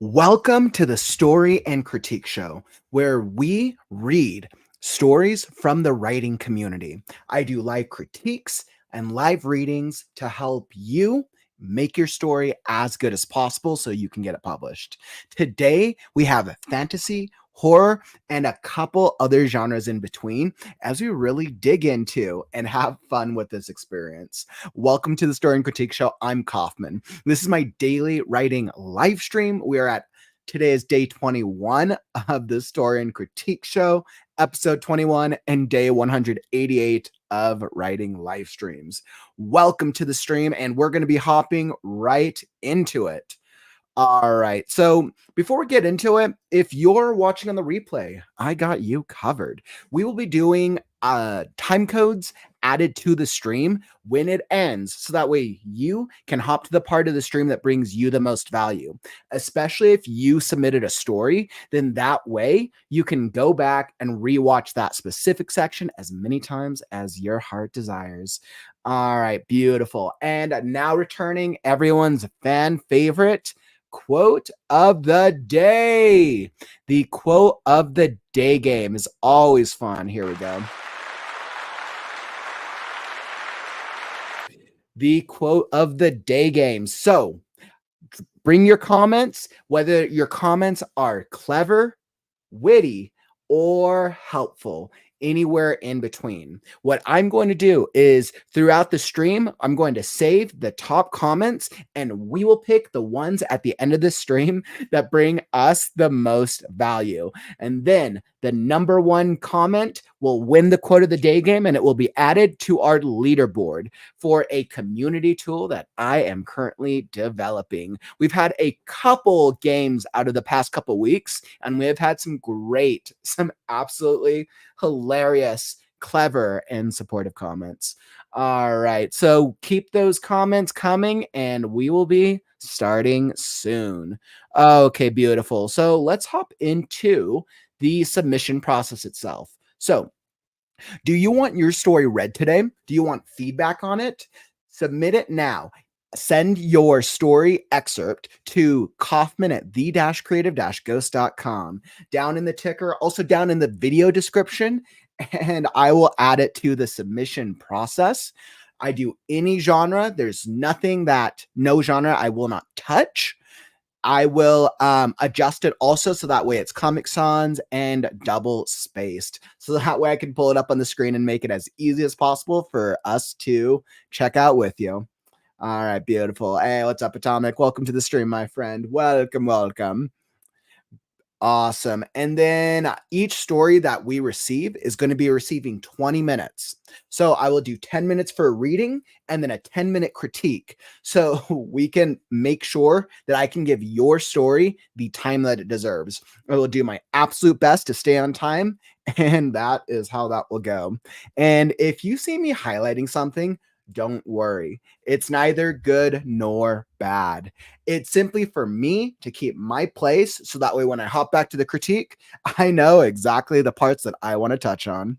Welcome to the Story and Critique Show, where we read stories from the writing community. I do live critiques and live readings to help you make your story as good as possible so you can get it published. Today, we have fantasy, horror, and a couple other genres in between as we really dig into and have fun with this experience. Welcome to the Story and Critique Show. I'm Kaufman. This is my daily writing live stream. We are at today is day 21 of the Story and Critique Show, episode 21, and day 188 of writing live streams. Welcome to the stream, and we're going to be hopping right into it. All right. So before we get into it, if you're watching on the replay, I got you covered. We will be doing time codes added to the stream when it ends, so that way you can hop to the part of the stream that brings you the most value. Especially if you submitted a story, then that way you can go back and rewatch that specific section as many times as your heart desires. All right, beautiful. And now returning everyone's fan favorite quote of the day. The quote of the day game is always fun. Here we go. The quote of the day game. So bring your comments, whether your comments are clever, witty, or helpful, anywhere in between. What I'm going to do is throughout the stream, I'm going to save the top comments and we will pick the ones at the end of the stream that bring us the most value. And then the number one comment will win the quote of the day game, and it will be added to our leaderboard for a community tool that I am currently developing. We've had a couple games out of the past couple weeks, and we have had some absolutely hilarious, clever, and supportive comments. All right, so keep those comments coming, and we will be starting soon. Okay, beautiful. So let's hop into the submission process itself. So, do you want your story read today? Do you want feedback on it? Submit it now. Send your story excerpt to Kaufman at the-creative-ghost.com. Down in the ticker, also down in the video description, and I will add it to the submission process. I do any genre. There's no genre I will not touch. I will adjust it also so that way it's Comic Sans and double spaced. So that way I can pull it up on the screen and make it as easy as possible for us to check out with you. All right, beautiful. Hey, what's up, Atomic? Welcome to the stream, my friend. Welcome, welcome. Awesome. And then each story that we receive is going to be receiving 20 minutes. So I will do 10 minutes for a reading and then a 10-minute critique. So we can make sure that I can give your story the time that it deserves. I will do my absolute best to stay on time, and that is how that will go. And if you see me highlighting something, don't worry. It's neither good nor bad. It's simply for me to keep my place so that way when I hop back to the critique, I know exactly the parts that I want to touch on.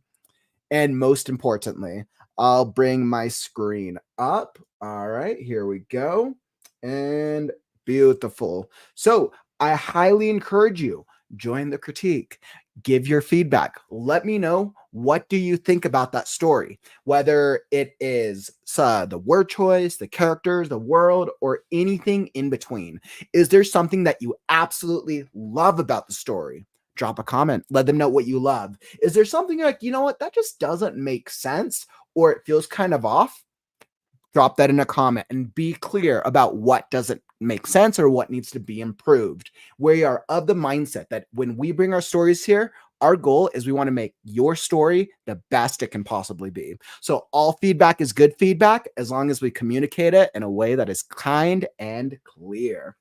And most importantly, I'll bring my screen up. All right, here we go. And beautiful. So I highly encourage you, join the critique. Give your feedback. Let me know, what do you think about that story? Whether it is the word choice, the characters, the world, or anything in between. Is there something that you absolutely love about the story? Drop a comment. Let them know what you love. Is there something like, you know what, that just doesn't make sense, or it feels kind of off? Drop that in a comment and be clear about what doesn't make sense or what needs to be improved. We are of the mindset that when we bring our stories here, our goal is we want to make your story the best it can possibly be. So all feedback is good feedback as long as we communicate it in a way that is kind and clear.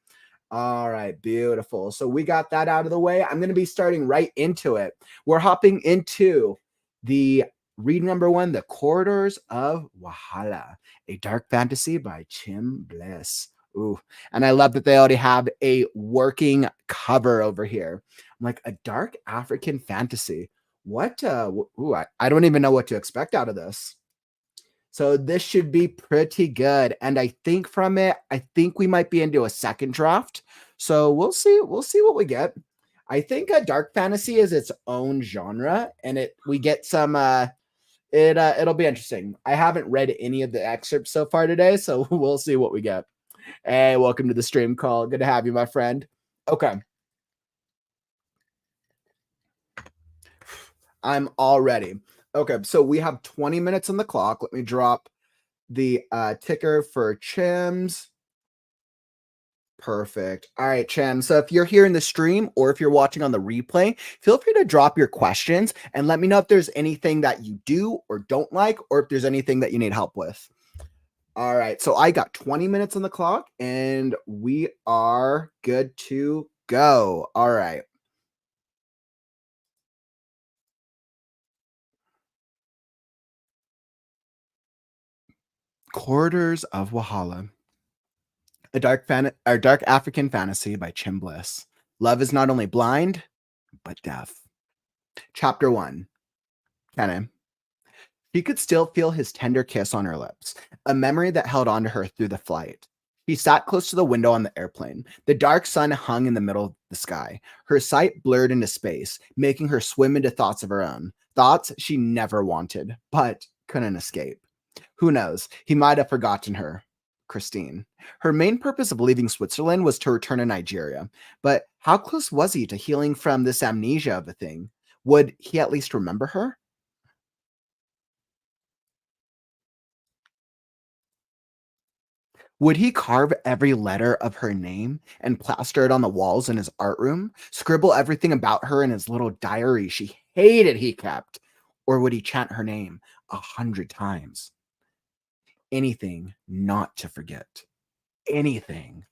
All right, beautiful. So we got that out of the way. I'm going to be starting right into it. We're hopping into the read number one, The Corridors of Walhalla, a dark fantasy by Chim, Bliss. Ooh, and I love that they already have a working cover over here. I'm like, a dark African fantasy. What? I don't even know what to expect out of this. So this should be pretty good. And I think from it, I think we might be into a second draft. So we'll see what we get. I think dark fantasy is its own genre, and we get some it'll be interesting. I haven't read any of the excerpts so far today, so we'll see what we get. Hey, welcome to the stream call. Good to have you, my friend. Okay. I'm all ready. Okay, so we have 20 minutes on the clock. Let me drop the ticker for Chim's. Perfect. All right, Chim. So if you're here in the stream or if you're watching on the replay, feel free to drop your questions and let me know if there's anything that you do or don't like, or if there's anything that you need help with. All right, so I got 20 minutes on the clock and we are good to go. All right. Corridors of Walhalla. A dark African fantasy by Chim Bliss. Love is not only blind, but deaf. Chapter 1. Kenna. She could still feel his tender kiss on her lips, a memory that held on to her through the flight. She sat close to the window on the airplane. The dark sun hung in the middle of the sky. Her sight blurred into space, making her swim into thoughts of her own, thoughts she never wanted, but couldn't escape. Who knows? He might have forgotten her. Christine. Her main purpose of leaving Switzerland was to return to Nigeria. But how close was he to healing from this amnesia of a thing? Would he at least remember her? Would he carve every letter of her name and plaster it on the walls in his art room? Scribble everything about her in his little diary she hated he kept? Or would he chant her name 100 times? Anything not to forget. Anything.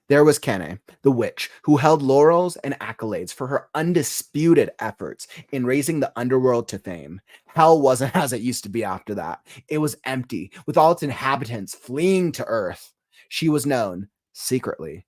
There was Kene, the witch, who held laurels and accolades for her undisputed efforts in raising the underworld to fame. Hell wasn't as it used to be after that. It was empty, with all its inhabitants fleeing to Earth. She was known, secretly,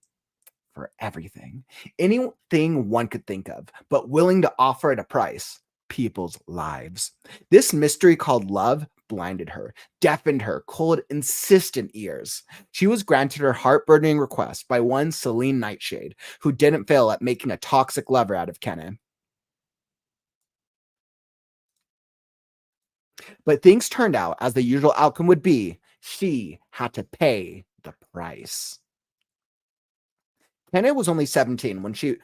for everything. Anything one could think of, but willing to offer at a price: people's lives. This mystery called love blinded her, deafened her cold, insistent ears. She was granted her heart-burning request by one Celine Nightshade, who didn't fail at making a toxic lover out of Kenan. But things turned out as the usual outcome would be. She had to pay the price. Kenan was only 17 when she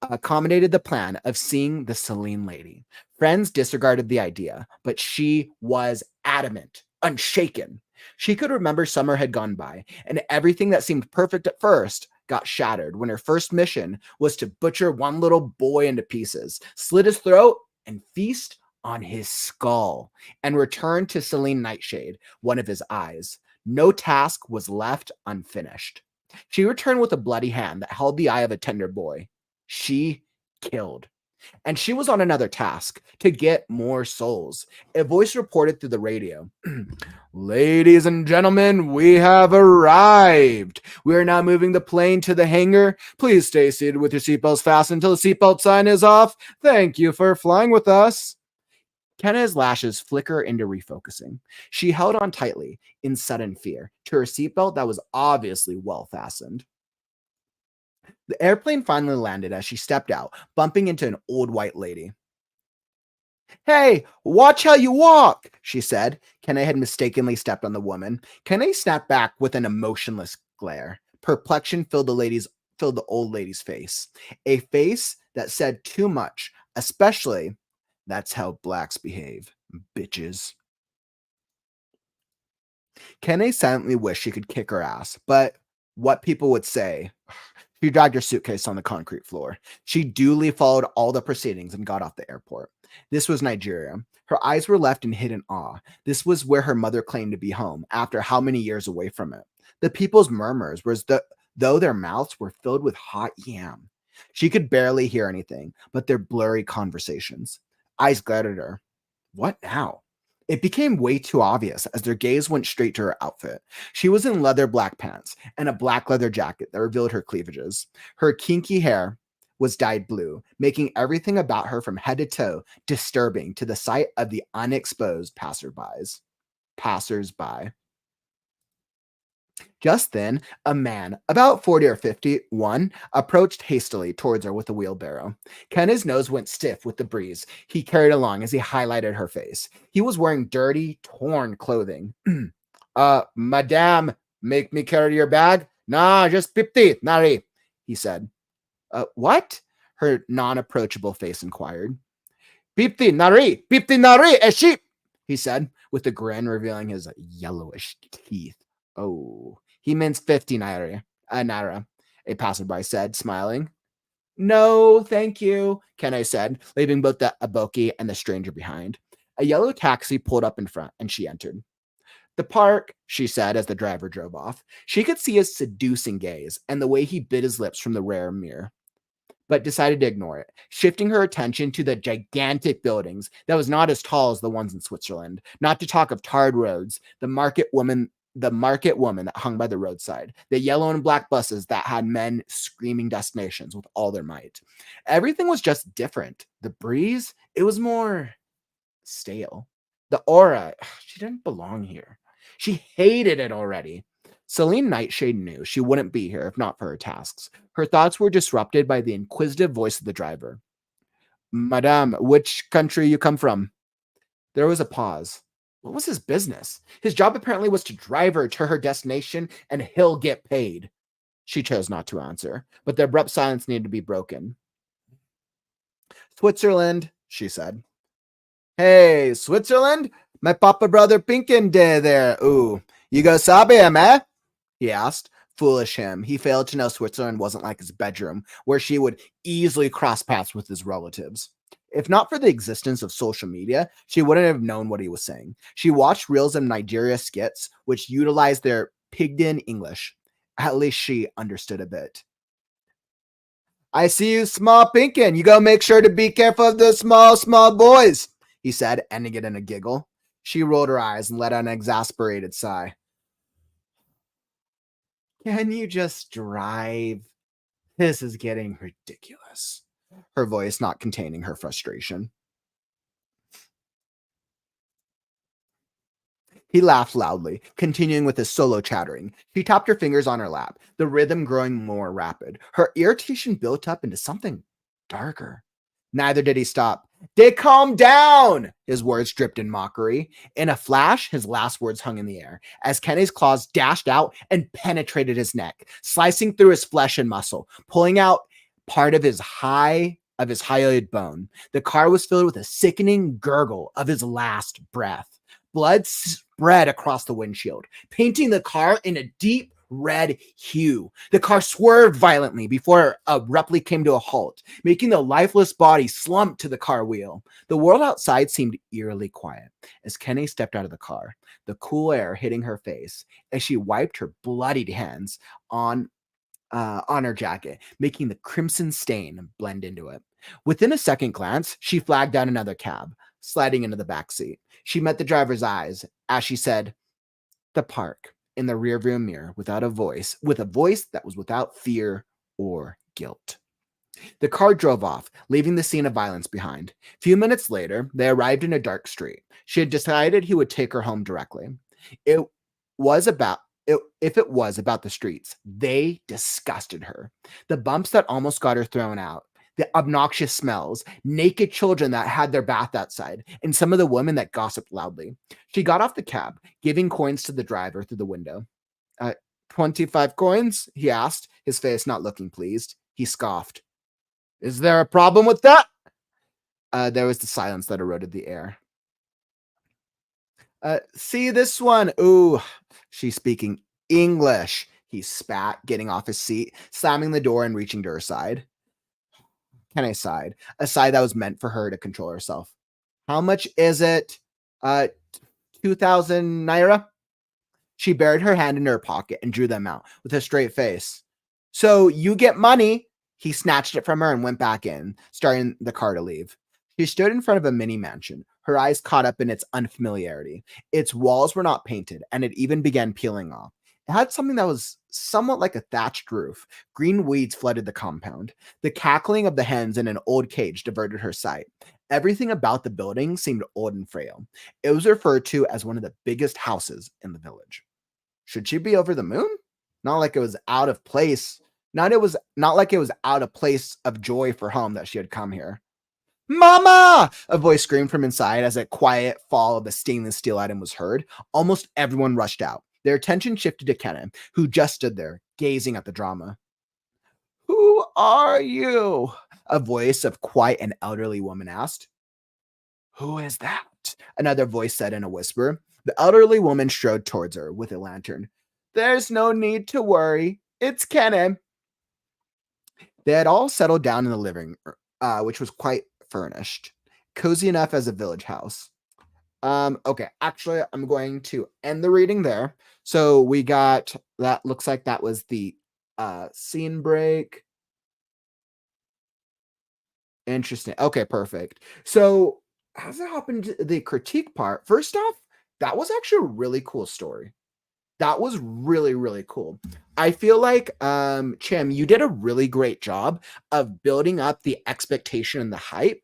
accommodated the plan of seeing the Celine lady. Friends disregarded the idea, but she was adamant, unshaken. She could remember summer had gone by, and everything that seemed perfect at first got shattered when her first mission was to butcher one little boy into pieces, slit his throat, and feast on his skull, and return to Celine Nightshade, one of his eyes. No task was left unfinished. She returned with a bloody hand that held the eye of a tender boy. She killed. And she was on another task: to get more souls. A voice reported through the radio. Ladies and gentlemen, we have arrived. We are now moving the plane to the hangar. Please stay seated with your seatbelts fastened until the seatbelt sign is off. Thank you for flying with us. Kenna's lashes flicker into refocusing. She held on tightly, in sudden fear, to her seatbelt that was obviously well fastened. The airplane finally landed as she stepped out, bumping into an old white lady. Hey, watch how you walk, she said. Kenna had mistakenly stepped on the woman. Kenna snapped back with an emotionless glare. Perplexion filled the old lady's face. A face that said too much, especially, "That's how blacks behave, bitches." Kenna silently wished she could kick her ass, but what people would say. She dragged her suitcase on the concrete floor. She duly followed all the proceedings and got off the airport. This was Nigeria. Her eyes were left in hidden awe. This was where her mother claimed to be home after how many years away from it. The people's murmurs were though their mouths were filled with hot yam. She could barely hear anything but their blurry conversations. Eyes glared at her. What now? It became way too obvious as their gaze went straight to her outfit. She was in leather black pants and a black leather jacket that revealed her cleavages. Her kinky hair was dyed blue, making everything about her from head to toe disturbing to the sight of the unexposed passersby. Just then, a man, about 40 or 51, approached hastily towards her with a wheelbarrow. Kenna's nose went stiff with the breeze he carried along as he highlighted her face. He was wearing dirty, torn clothing. Madame, make me carry your bag? Nah, just 50, nari, he said. What? Her non-approachable face inquired. 50 nari, a sheep, he said, with a grin revealing his yellowish teeth. Oh, he means 50 naira, a passerby said, smiling. No, thank you, Kenai said, leaving both the aboki and the stranger behind. A yellow taxi pulled up in front, and she entered. The park, she said as the driver drove off. She could see his seducing gaze and the way he bit his lips from the rear mirror, but decided to ignore it, shifting her attention to the gigantic buildings that was not as tall as the ones in Switzerland, not to talk of tarred roads, the market woman that hung by the roadside, the yellow and black buses that had men screaming destinations with all their might. Everything was just different. The breeze, it was more stale. The aura, she didn't belong here. She hated it already. Celine Nightshade knew she wouldn't be here if not for her tasks. Her thoughts were disrupted by the inquisitive voice of the driver. Madame, which country you come from? There was a pause. What was his business? His job apparently was to drive her to her destination and he'll get paid. She chose not to answer, but the abrupt silence needed to be broken. Switzerland, she said. Hey, Switzerland? My papa brother Pinkin day there. Ooh, you go sabe him, eh? He asked. Foolish him. He failed to know Switzerland wasn't like his bedroom, where she would easily cross paths with his relatives. If not for the existence of social media, she wouldn't have known what he was saying. She watched reels of Nigeria skits, which utilized their pigged-in English. At least she understood a bit. I see you, small Pinkin. You gotta make sure to be careful of the small boys, he said, ending it in a giggle. She rolled her eyes and let out an exasperated sigh. Can you just drive? This is getting ridiculous. Her voice not containing her frustration. He laughed loudly, continuing with his solo chattering. She tapped her fingers on her lap, the rhythm growing more rapid. Her irritation built up into something darker. Neither did he stop. They calm down! His words dripped in mockery. In a flash, his last words hung in the air as Kenny's claws dashed out and penetrated his neck, slicing through his flesh and muscle, pulling out part of his hyoid bone. The car was filled with a sickening gurgle of his last breath. Blood spread across the windshield, painting the car in a deep red hue. The car swerved violently before it abruptly came to a halt, making the lifeless body slump to the car wheel. The world outside seemed eerily quiet as Kenny stepped out of the car, the cool air hitting her face as she wiped her bloodied hands on her jacket, making the crimson stain blend into it. Within a second glance, she flagged down another cab, sliding into the back seat. She met the driver's eyes as she said, "The park," in the rearview mirror with a voice that was without fear or guilt. The car drove off, leaving the scene of violence behind. A few minutes later, they arrived in a dark street. She had decided he would take her home directly. It was about if it was about the streets, they disgusted her. The bumps that almost got her thrown out, the obnoxious smells, naked children that had their bath outside, and some of the women that gossiped loudly. She got off the cab, giving coins to the driver through the window. 25 coins? He asked, his face not looking pleased. He scoffed. Is there a problem with that? There was the silence that eroded the air. See this one? Ooh, she's speaking English. He spat, getting off his seat, slamming the door and reaching to her side. Kenny sighed, a sigh that was meant for her to control herself. How much is it? 2,000 naira? She buried her hand in her pocket and drew them out with a straight face. So you get money. He snatched it from her and went back in, starting the car to leave. She stood in front of a mini mansion, her eyes caught up in its unfamiliarity. Its walls were not painted, and it even began peeling off. It had something that was somewhat like a thatched roof. Green weeds flooded the compound. The cackling of the hens in an old cage diverted her sight. Everything about the building seemed old and frail. It was referred to as one of the biggest houses in the village. Should she be over the moon? Not like it was out of place. Not like it was out of place of joy for home that she had come here. Mama! A voice screamed from inside as a quiet fall of a stainless steel item was heard. Almost everyone rushed out. Their attention shifted to Kenan, who just stood there, gazing at the drama. Who are you? A voice of quite an elderly woman asked. Who is that? Another voice said in a whisper. The elderly woman strode towards her with a lantern. There's no need to worry. It's Kenan. They had all settled down in the living room, which was quite furnished, cozy enough as a village house. Okay, actually, I'm going to end the reading there. So we got that. Looks like that was the scene break. Interesting. Okay, perfect. So as it happened to the critique part, first off, that was actually a really cool story. That was really, really cool. I feel like, Chim, you did a really great job of building up the expectation and the hype.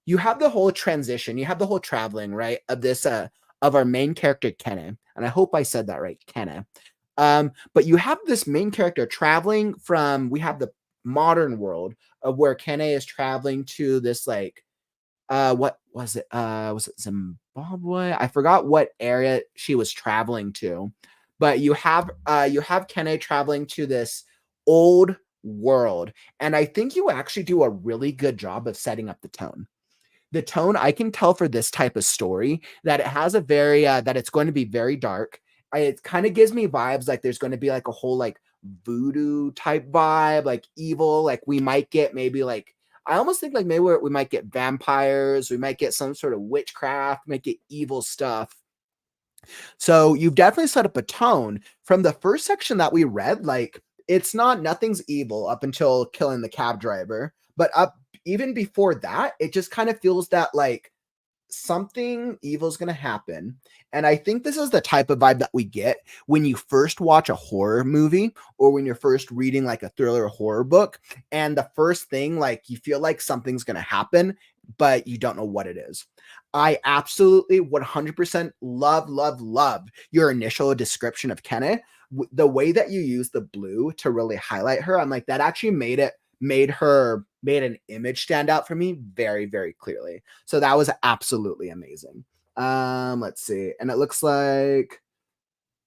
You have the whole transition, you have the whole traveling, right? Of this, of our main character, Kenna. And I hope I said that right, Kenna. But you have this main character traveling from, we have the modern world of where Kenna is traveling to this, like, what was it? Was it Zimbabwe? I forgot what area she was traveling to, but you have Kene traveling to this old world, and I think you actually do a really good job of setting up the tone. The tone, I can tell for this type of story that it has a very that it's going to be very dark. It kind of gives me vibes like there's going to be like a whole like voodoo type vibe, like evil. Like we might get maybe like I almost think like maybe we might get vampires, we might get some sort of witchcraft, might get evil stuff. So you've definitely set up a tone from the first section that we read. Like it's not nothing's evil up until killing the cab driver, but up even before that, it just kind of feels that like something evil is going to happen. And I think this is the type of vibe that we get when you first watch a horror movie or when you're first reading like a thriller horror book. And the first thing, like you feel like something's going to happen, but you don't know what it is. I absolutely 100% love your initial description of Kenna. The way that you use the blue to really highlight her, I'm like, that actually made an image stand out for me very, very clearly. So that was absolutely amazing. Let's see. And it looks like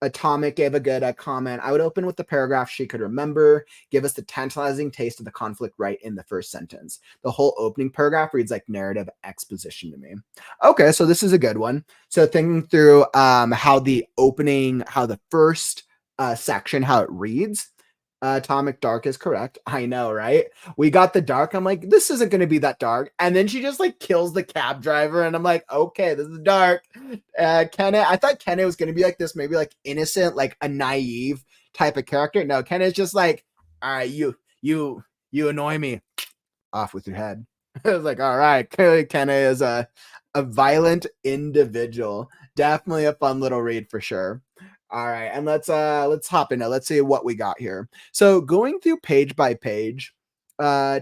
Atomic gave a good comment. I would open with the paragraph she could remember. Give us the tantalizing taste of the conflict right in the first sentence. The whole opening paragraph reads like narrative exposition to me. Okay, so this is a good one. So thinking through how the first section, how it reads. Atomic Dark is correct. I know, right? We got the dark. I'm like, this isn't going to be that dark. And then she just like kills the cab driver. And I'm like, okay, this is dark. Kenna, I thought Kenna was going to be like this, maybe like innocent, like a naive type of character. No, Kenna's just like, all right, you annoy me. Off with your head. I was like, all right, clearly Kenna is a violent individual. Definitely a fun little read for sure. All right, and let's hop into. Let's see what we got here. So going through page by page,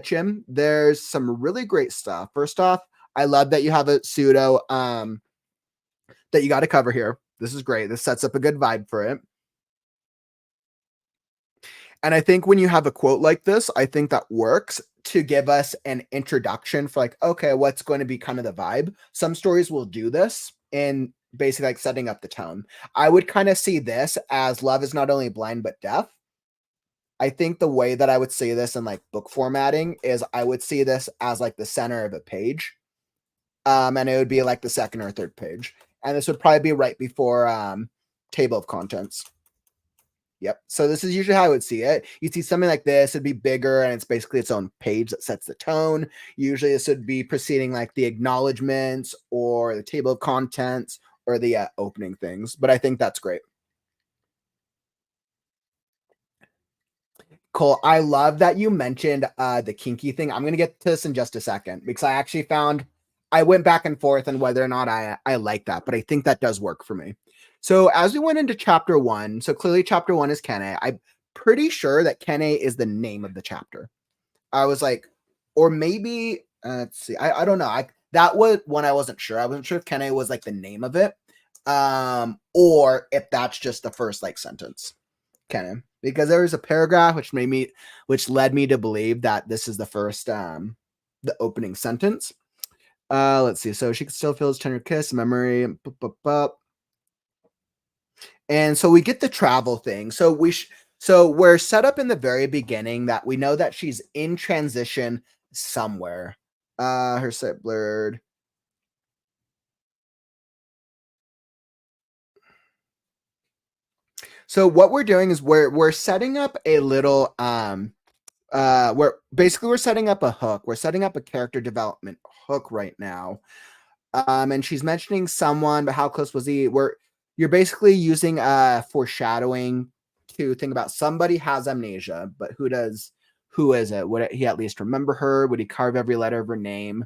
Chim, there's some really great stuff. First off, I love that you have a pseudo that you got to cover here. This is great. This sets up a good vibe for it. And I think when you have a quote like this, I think that works to give us an introduction for like, okay, what's going to be kind of the vibe. Some stories will do this in basically like setting up the tone. I would kind of see this as love is not only blind but deaf. I think the way that I would say this in like book formatting is I would see this as like the center of a page. And it would be like the second or third page. And this would probably be right before table of contents. Yep. So this is usually how I would see it. You see something like this, it'd be bigger and it's basically its own page that sets the tone. Usually this would be preceding like the acknowledgments or the table of contents or the opening things. But I think that's great. Cole, I love that you mentioned the kinky thing. I'm going to get to this in just a second because I went back and forth on whether or not I like that, but I think that does work for me. So as we went into chapter 1, so clearly chapter 1 is Kene. I'm pretty sure that Kene is the name of the chapter. I was like, or maybe, let's see. I don't know. That was when I wasn't sure. I wasn't sure if Kene was like the name of it. or if that's just the first like sentence. Kind of, because there was a paragraph which led me to believe that this is the first the opening sentence. Let's see. So she can still feel his tender kiss, memory, and so we get the travel thing. So so we're set up in the very beginning that we know that she's in transition somewhere. Her sight blurred. So what we're doing is we're setting up a little we're setting up a hook. We're setting up a character development hook right now. And she's mentioning someone, but how close was he? You're basically using foreshadowing to think about somebody has amnesia, but who is it? Would he at least remember her? Would he carve every letter of her name?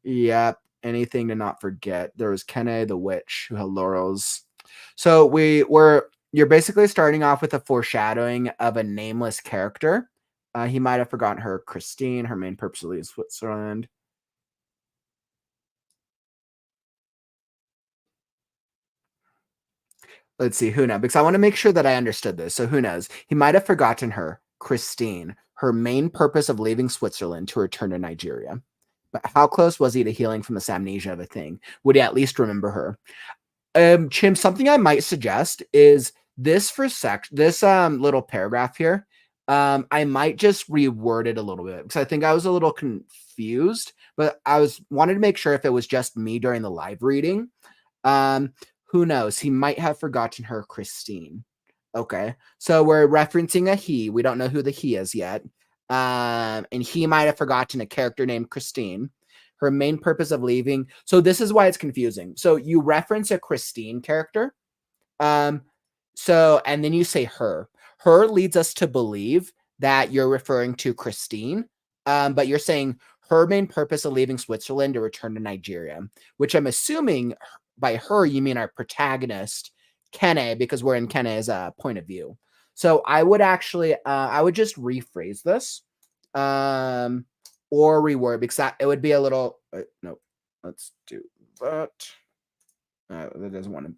Yep. Anything to not forget. There was Kenne the witch who had laurels. So you're basically starting off with a foreshadowing of a nameless character. He might have forgotten her, Christine, her main purpose is Switzerland. Let's see, who knows? Because I want to make sure that I understood this. So who knows? He might have forgotten her, Christine, her main purpose of leaving Switzerland to return to Nigeria. But how close was he to healing from this amnesia of a thing? Would he at least remember her? Chim, something I might suggest is this little paragraph here. I might just reword it a little bit because I think I was a little confused, but wanted to make sure if it was just me during the live reading. Who knows? He might have forgotten her, Christine. Okay, so we're referencing a he. We don't know who the he is yet. And he might have forgotten a character named Christine. Her main purpose of leaving. So this is why it's confusing. So you reference a Christine character. And then you say her. Her leads us to believe that you're referring to Christine. But you're saying her main purpose of leaving Switzerland to return to Nigeria, which I'm assuming by her, you mean our protagonist, Kenne, because we're in Kenne's point of view. So I would actually, I would just rephrase this or reword because it would be a little, no, let's do that. That doesn't want to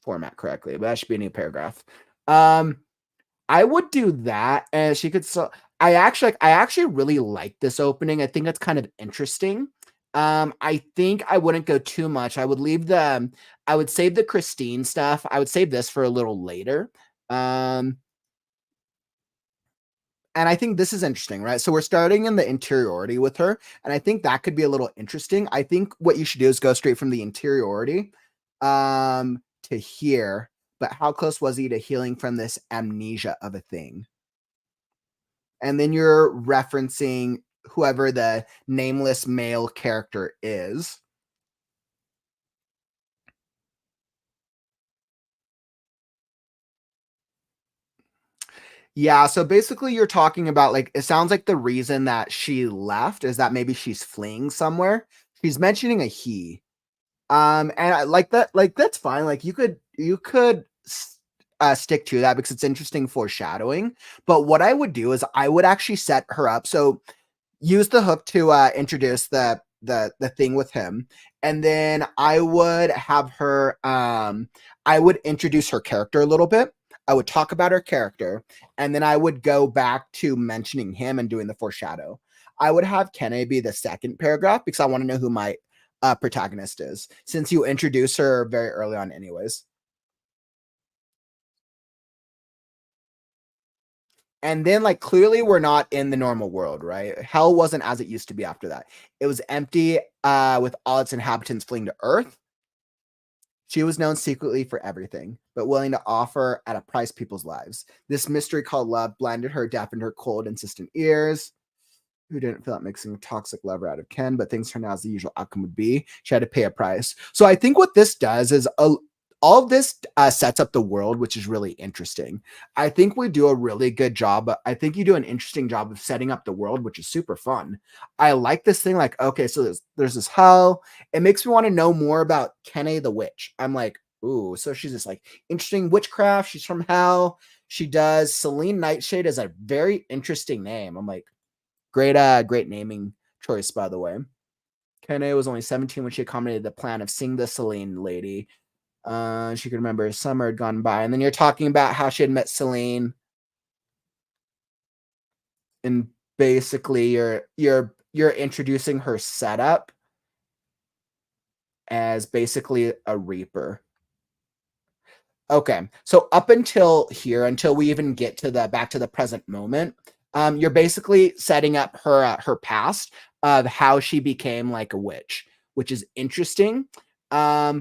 format correctly, but that should be a new paragraph. I would do that, and she could. So I actually really like this opening. I think it's kind of interesting. I think I wouldn't go too much. I would save the Christine stuff. I would save this for a little later. And I think this is interesting, right? So we're starting in the interiority with her, and I think that could be a little interesting. I think what you should do is go straight from the interiority to here. But how close was he to healing from this amnesia of a thing? And then you're referencing whoever the nameless male character is. Yeah, so basically you're talking about like it sounds like the reason that she left is that maybe she's fleeing somewhere. She's mentioning a he. And I like that, like that's fine. Like you could stick to that because it's interesting foreshadowing. But what I would do is I would actually set her up. So use the hook to introduce the thing with him, and then I would have her I would introduce her character a little bit. I would talk about her character, and then I would go back to mentioning him and doing the foreshadow. I would have Kenne be the second paragraph because I want to know who my protagonist is, since you introduce her very early on anyways. And then, like, clearly we're not in the normal world, right? Hell wasn't as it used to be after that. It was empty, with all its inhabitants fleeing to Earth. She was known secretly for everything, but willing to offer at a price people's lives. This mystery called love blinded her, deafened her cold, insistent ears. Who didn't feel like mixing a toxic lover out of Ken, but things turned out as the usual outcome would be. She had to pay a price. So I think what this does is all of this sets up the world, which is really interesting. I think we do a really good job. I think you do an interesting job of setting up the world, which is super fun. I like this thing. Like, okay, so there's this hell. It makes me want to know more about Kenne the witch. I'm like, ooh, so she's just like interesting witchcraft. She's from hell. She does. Celine Nightshade is a very interesting name. I'm like, great naming choice, by the way. Kenne was only 17 when she accommodated the plan of seeing the Celine lady. She could remember a summer had gone by. And then you're talking about how she had met Celine, and basically you're introducing her setup as basically a Reaper. Okay, so up until here, until we even get to the back to the present moment, you're basically setting up her past of how she became like a witch, which is interesting. But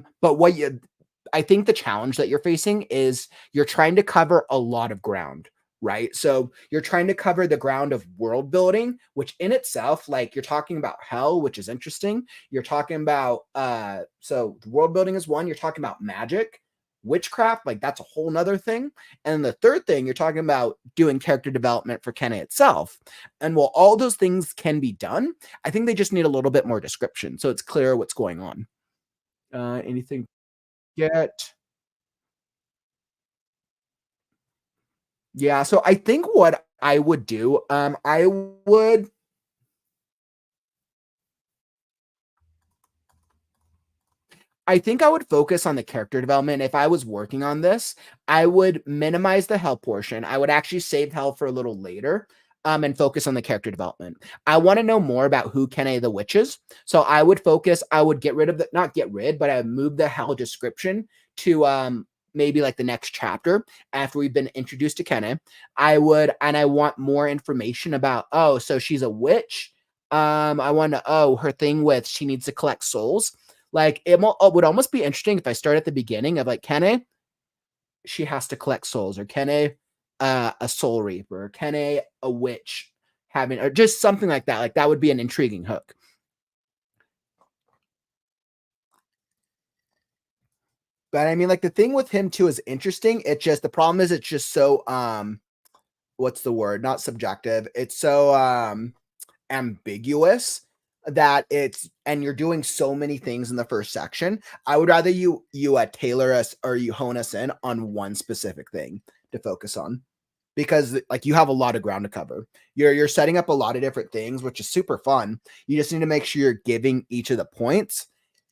I think the challenge that you're facing is you're trying to cover a lot of ground, right? So you're trying to cover the ground of world building, which in itself, like you're talking about hell, which is interesting. You're talking about so world building is one. You're talking about magic, witchcraft, like that's a whole nother thing. And the third thing, you're talking about doing character development for Kenna itself. And while all those things can be done, I think they just need a little bit more description so it's clear what's going on. Anything yet? Yeah, so I think what I would do, I think I would focus on the character development. If I was working on this, I would minimize the hell portion. I would actually save hell for a little later, and focus on the character development. I want to know more about who Kene the Witch is. So I would focus, I would get rid of the, not get rid, but I would move the hell description to maybe like the next chapter after we've been introduced to Kene. And I want more information about, oh, so she's a witch. I want to, oh, her thing with she needs to collect souls. Like it would almost be interesting if I start at the beginning of like Kene, she has to collect souls, or Kene, a soul reaper, or Kene, a witch having, or just something like that. Like that would be an intriguing hook. But I mean, like the thing with him too is interesting. It's just the problem is it's just so what's the word? Not subjective. It's so ambiguous that it's, and you're doing so many things in the first section. I would rather you tailor us, or you hone us in on one specific thing to focus on, because like you have a lot of ground to cover. You're setting up a lot of different things, which is super fun. You just need to make sure you're giving each of the points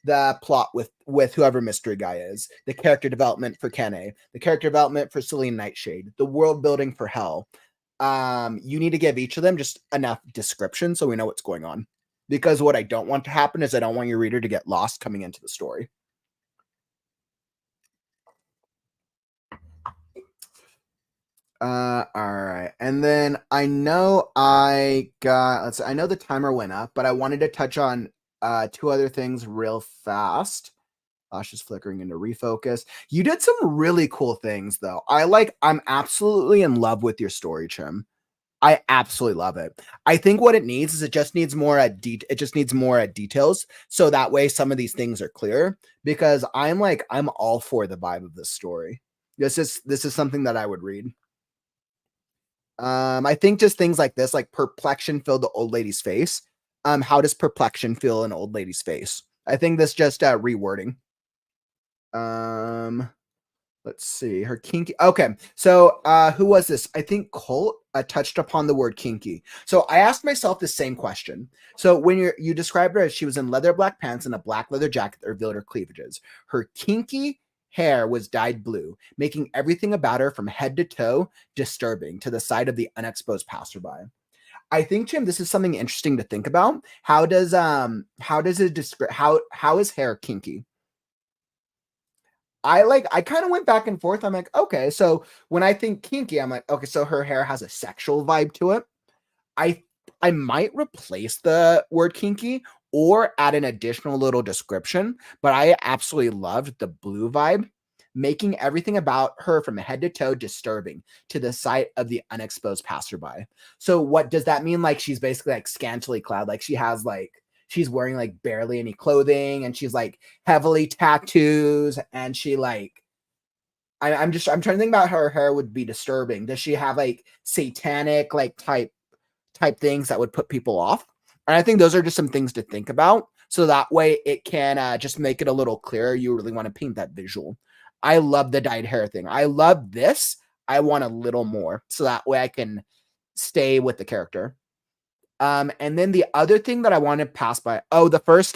the plot with whoever mystery guy is, the character development for Kene, the character development for Celine Nightshade, the world building for Hell. You need to give each of them just enough description so we know what's going on. Because what I don't want to happen is I don't want your reader to get lost coming into the story. All right. And then I know I know the timer went up, but I wanted to touch on two other things real fast. Flash is flickering into refocus. You did some really cool things though. I'm absolutely in love with your story, Chim. I absolutely love it. I think what it needs is it just needs more details, so that way some of these things are clear, because I'm all for the vibe of this story. This is something that I would read. I think just things like this, like perplexion filled the old lady's face. How does perplexion feel an old lady's face? I think this just rewording. Um, let's see. Her kinky. Okay. So who was this? I think Colt touched upon the word kinky. So I asked myself the same question. So when you described her as she was in leather black pants and a black leather jacket that revealed her cleavages, her kinky hair was dyed blue, making everything about her from head to toe disturbing to the sight of the unexposed passerby. I think, Jim, this is something interesting to think about. How is hair kinky? I kind of went back and forth. I'm like, okay, so when I think kinky, I'm like, okay, so her hair has a sexual vibe to it. I I might replace the word kinky or add an additional little description, but I absolutely loved the blue vibe, making everything about her from head to toe disturbing to the sight of the unexposed passerby. So what does that mean? Like she's basically like scantily clad, like she's wearing like barely any clothing, and she's like heavily tattoos, and she like I'm trying to think about how her hair would be disturbing. Does she have like satanic like type things that would put people off? And I think those are just some things to think about. So that way it can just make it a little clearer. You really want to paint that visual. I love the dyed hair thing. I love this. I want a little more. So that way I can stay with the character. And then the other thing that I want to pass by. Oh, the first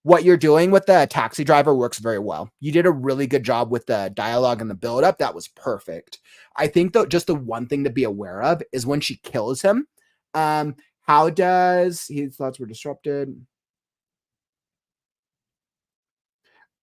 what you're doing with the taxi driver works very well. You did a really good job with the dialogue and the build up. That was perfect. I think though, just the one thing to be aware of is when she kills him. How does his thoughts were disrupted?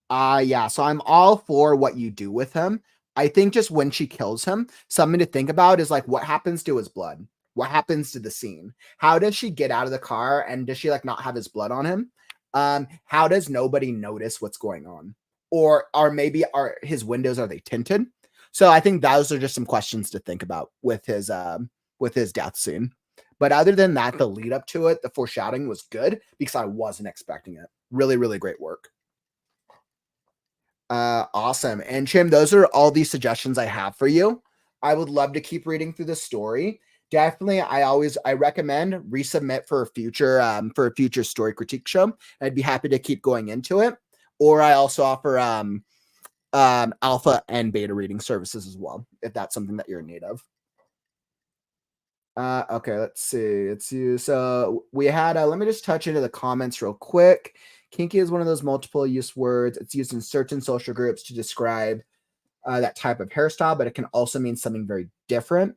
Yeah. So I'm all for what you do with him. I think just when she kills him, something to think about is like what happens to his blood? What happens to the scene? How does she get out of the car and does she like not have his blood on him? How does nobody notice what's going on? Or are maybe are his windows are they tinted? So I think those are just some questions to think about with his death scene. But other than that, the lead up to it, the foreshadowing was good because I wasn't expecting it. Really, really great work. Awesome. And Chim, those are all the suggestions I have for you. I would love to keep reading through the story. Definitely, I recommend resubmit for a future story critique show. I'd be happy to keep going into it. Or I also offer alpha and beta reading services as well, if that's something that you're in need of. Okay, let's see. It's you. So we had let me just touch into the comments real quick. Kinky is one of those multiple use words. It's used in certain social groups to describe that type of hairstyle, but it can also mean something very different.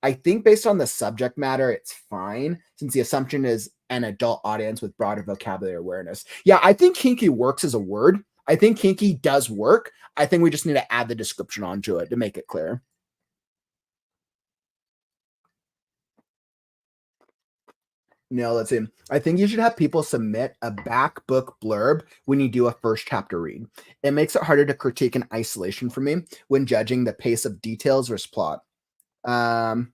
I think based on the subject matter, it's fine since the assumption is an adult audience with broader vocabulary awareness. Yeah, I think kinky works as a word. I think kinky does work. I think we just need to add the description onto it to make it clear. No, let's see. I think you should have people submit a back book blurb when you do a first chapter read. It makes it harder to critique in isolation for me when judging the pace of details versus plot. Um,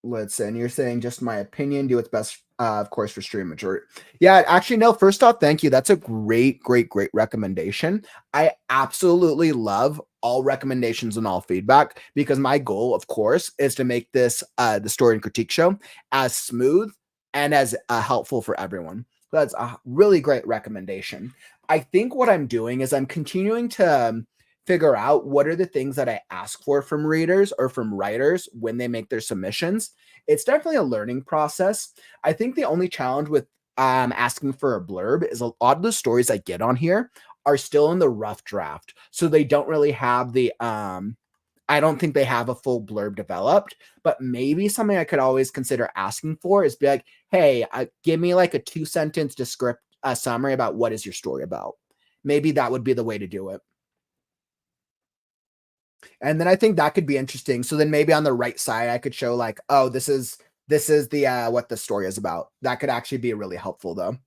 let's say, and you're saying just my opinion, do what's best, of course, for stream majority. Yeah, actually, no, first off, thank you. That's a great, great, great recommendation. I absolutely love all recommendations and all feedback because my goal, of course, is to make this the story and critique show as smooth and as helpful for everyone. That's a really great recommendation. I think what I'm doing is I'm continuing to figure out what are the things that I ask for from readers or from writers when they make their submissions. It's definitely a learning process. I think the only challenge with asking for a blurb is a lot of the stories I get on here are still in the rough draft. So they don't really have the I don't think they have a full blurb developed, but maybe something I could always consider asking for is be like, hey, give me like a 2-sentence summary about what is your story about. Maybe that would be the way to do it. And then I think that could be interesting. So then maybe on the right side, I could show like, oh, this is the what the story is about. That could actually be really helpful though.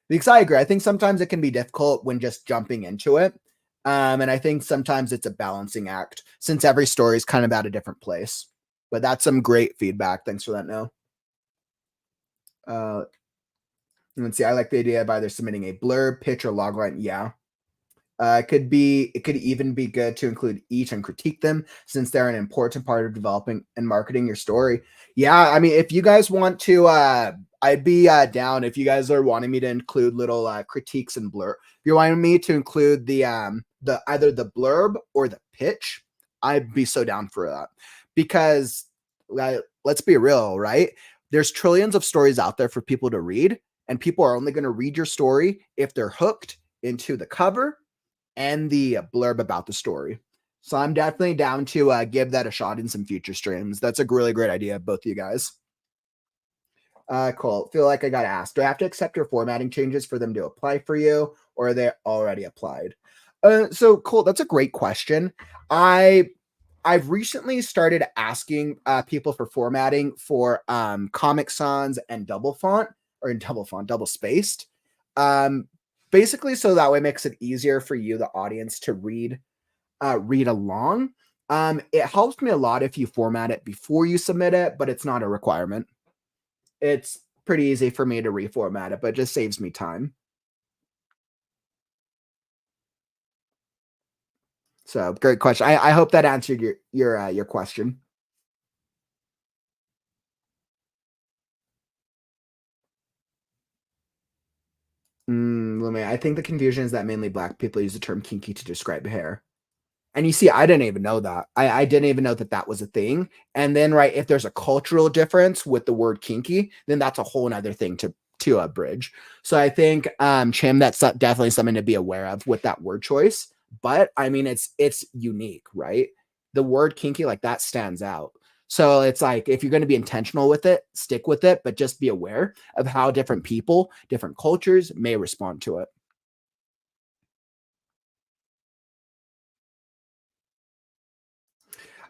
Because I agree. I think sometimes it can be difficult when just jumping into it. And I think sometimes it's a balancing act since every story is kind of at a different place. But that's some great feedback. Thanks for that, No. Let's see. I like the idea of either submitting a blurb, pitch, or logline. Yeah. It could even be good to include each and critique them since they're an important part of developing and marketing your story. Yeah, I mean, if you guys want to, I'd be down if you guys are wanting me to include little critiques and blurb. If you're wanting me to include the either the blurb or the pitch, I'd be so down for that because let's be real, right? There's trillions of stories out there for people to read, and people are only going to read your story if they're hooked into the cover and the blurb about the story. So I'm definitely down to give that a shot in some future streams. That's a really great idea, both of you guys. Cool. Feel like I got asked. Do I have to accept your formatting changes for them to apply for you, or are they already applied? So cool. That's a great question. I've recently started asking people for formatting for Comic Sans and double font or in double font, double spaced. Basically so that way it makes it easier for you, the audience, to read along. It helps me a lot if you format it before you submit it, but it's not a requirement. It's pretty easy for me to reformat it, but it just saves me time. So great question. I hope that answered your question. I think the confusion is that mainly Black people use the term kinky to describe hair. And you see, I didn't even know that. I didn't even know that that was a thing. And then, right, if there's a cultural difference with the word kinky, then that's a whole nother thing to a bridge. So I think Chim, that's definitely something to be aware of with that word choice. But I mean, it's unique, right? The word kinky, like, that stands out. So it's like, if you're going to be intentional with it, stick with it, but just be aware of how different people, different cultures may respond to it.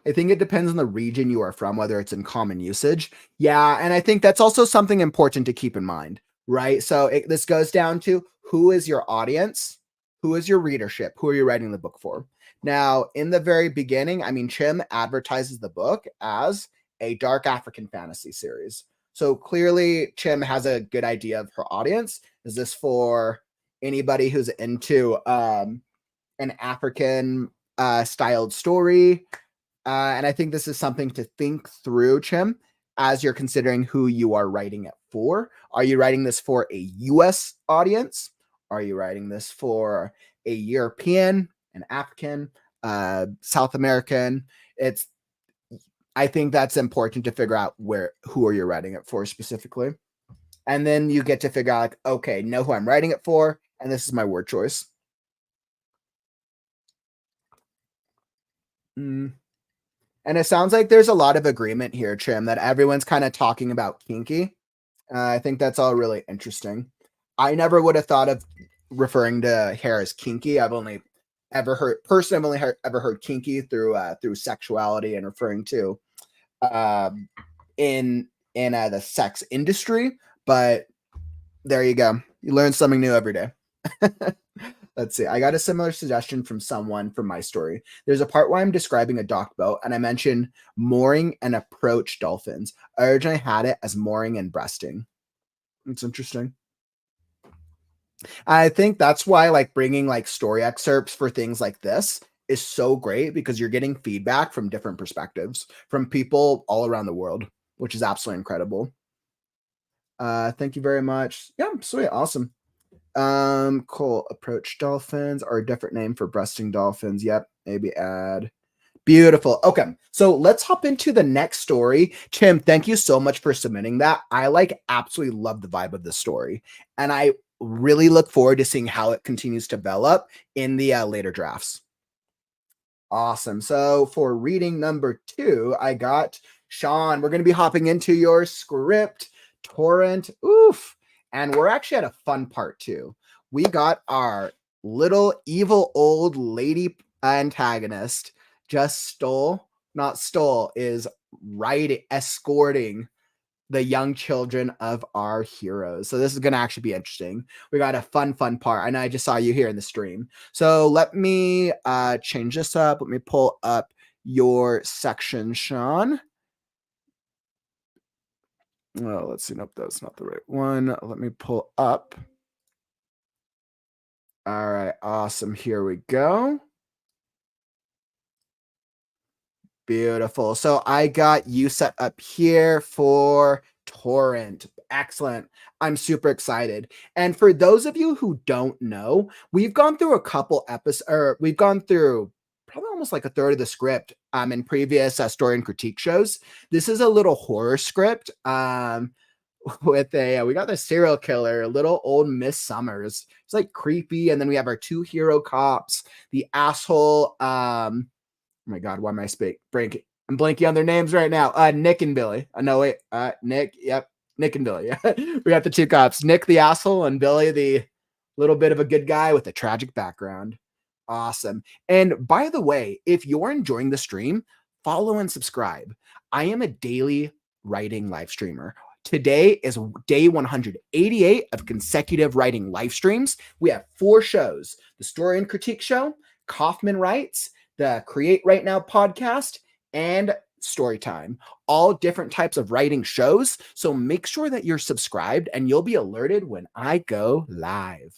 I think it depends on the region you are from, whether it's in common usage. Yeah, and I think that's also something important to keep in mind, right? So this goes down to, who is your audience? Who is your readership? Who are you writing the book for? Now, in the very beginning, I mean, Chim advertises the book as a dark African fantasy series. So clearly, Chim has a good idea of her audience. Is this for anybody who's into an African styled story? And I think this is something to think through, Chim, as you're considering who you are writing it for. Are you writing this for a US audience? Are you writing this for a European, an African, South American? I think that's important to figure out who are you writing it for specifically. And then you get to figure out, like, okay, know who I'm writing it for, and this is my word choice. Mm. And it sounds like there's a lot of agreement here, Chim, that everyone's kind of talking about kinky. I think that's all really interesting. I never would have thought of referring to hair as kinky. I've only ever heard personally. I've only ever heard kinky through sexuality and referring to um, in the sex industry. But there you go. You learn something new every day. Let's see. I got a similar suggestion from someone from my story. There's a part where I'm describing a dock boat, and I mentioned mooring and approach dolphins. I originally had it as mooring and breasting. It's interesting. I think that's why, like, bringing like story excerpts for things like this is so great, because you're getting feedback from different perspectives from people all around the world, which is absolutely incredible. Thank you very much. Yeah, sweet, awesome. Cool. Approach dolphins, or a different name for breasting dolphins. Yep, maybe add. Beautiful. Okay, so let's hop into the next story. Chim, thank you so much for submitting that. I like absolutely love the vibe of the story, and I really look forward to seeing how it continues to develop in the later drafts. Awesome. So for reading number 2, I got Sean. We're going to be hopping into your script, Torrent. Oof. And we're actually at a fun part too. We got our little evil old lady antagonist just is right escorting the young children of our heroes. So this is going to actually be interesting. We got a fun part. I know I just saw you here in the stream. So let me change this up. Let me pull up your section, Sean. Oh, let's see. Nope, that's not the right one. Let me pull up. All right, awesome. Here we go. Beautiful. So I got you set up here for Torrent. Excellent. I'm super excited. And for those of you who don't know, we've gone through a couple episodes, or we've gone through probably almost like a third of the script in previous story and critique shows. This is a little horror script with we got the serial killer, little old Miss Summers. It's like creepy. And then we have our 2 hero cops, the asshole oh my God, why am I blanking? I'm blanking on their names right now. Nick and Billy. No, wait. Nick. Yep. Nick and Billy. Yeah. We got the 2 cops. Nick, the asshole, and Billy, the little bit of a good guy with a tragic background. Awesome. And by the way, if you're enjoying the stream, follow and subscribe. I am a daily writing live streamer. Today is day 188 of consecutive writing live streams. We have 4 shows: the Story and Critique Show, Kaufman Writes, the Create Right Now podcast, and Storytime, all different types of writing shows. So make sure that you're subscribed and you'll be alerted when I go live.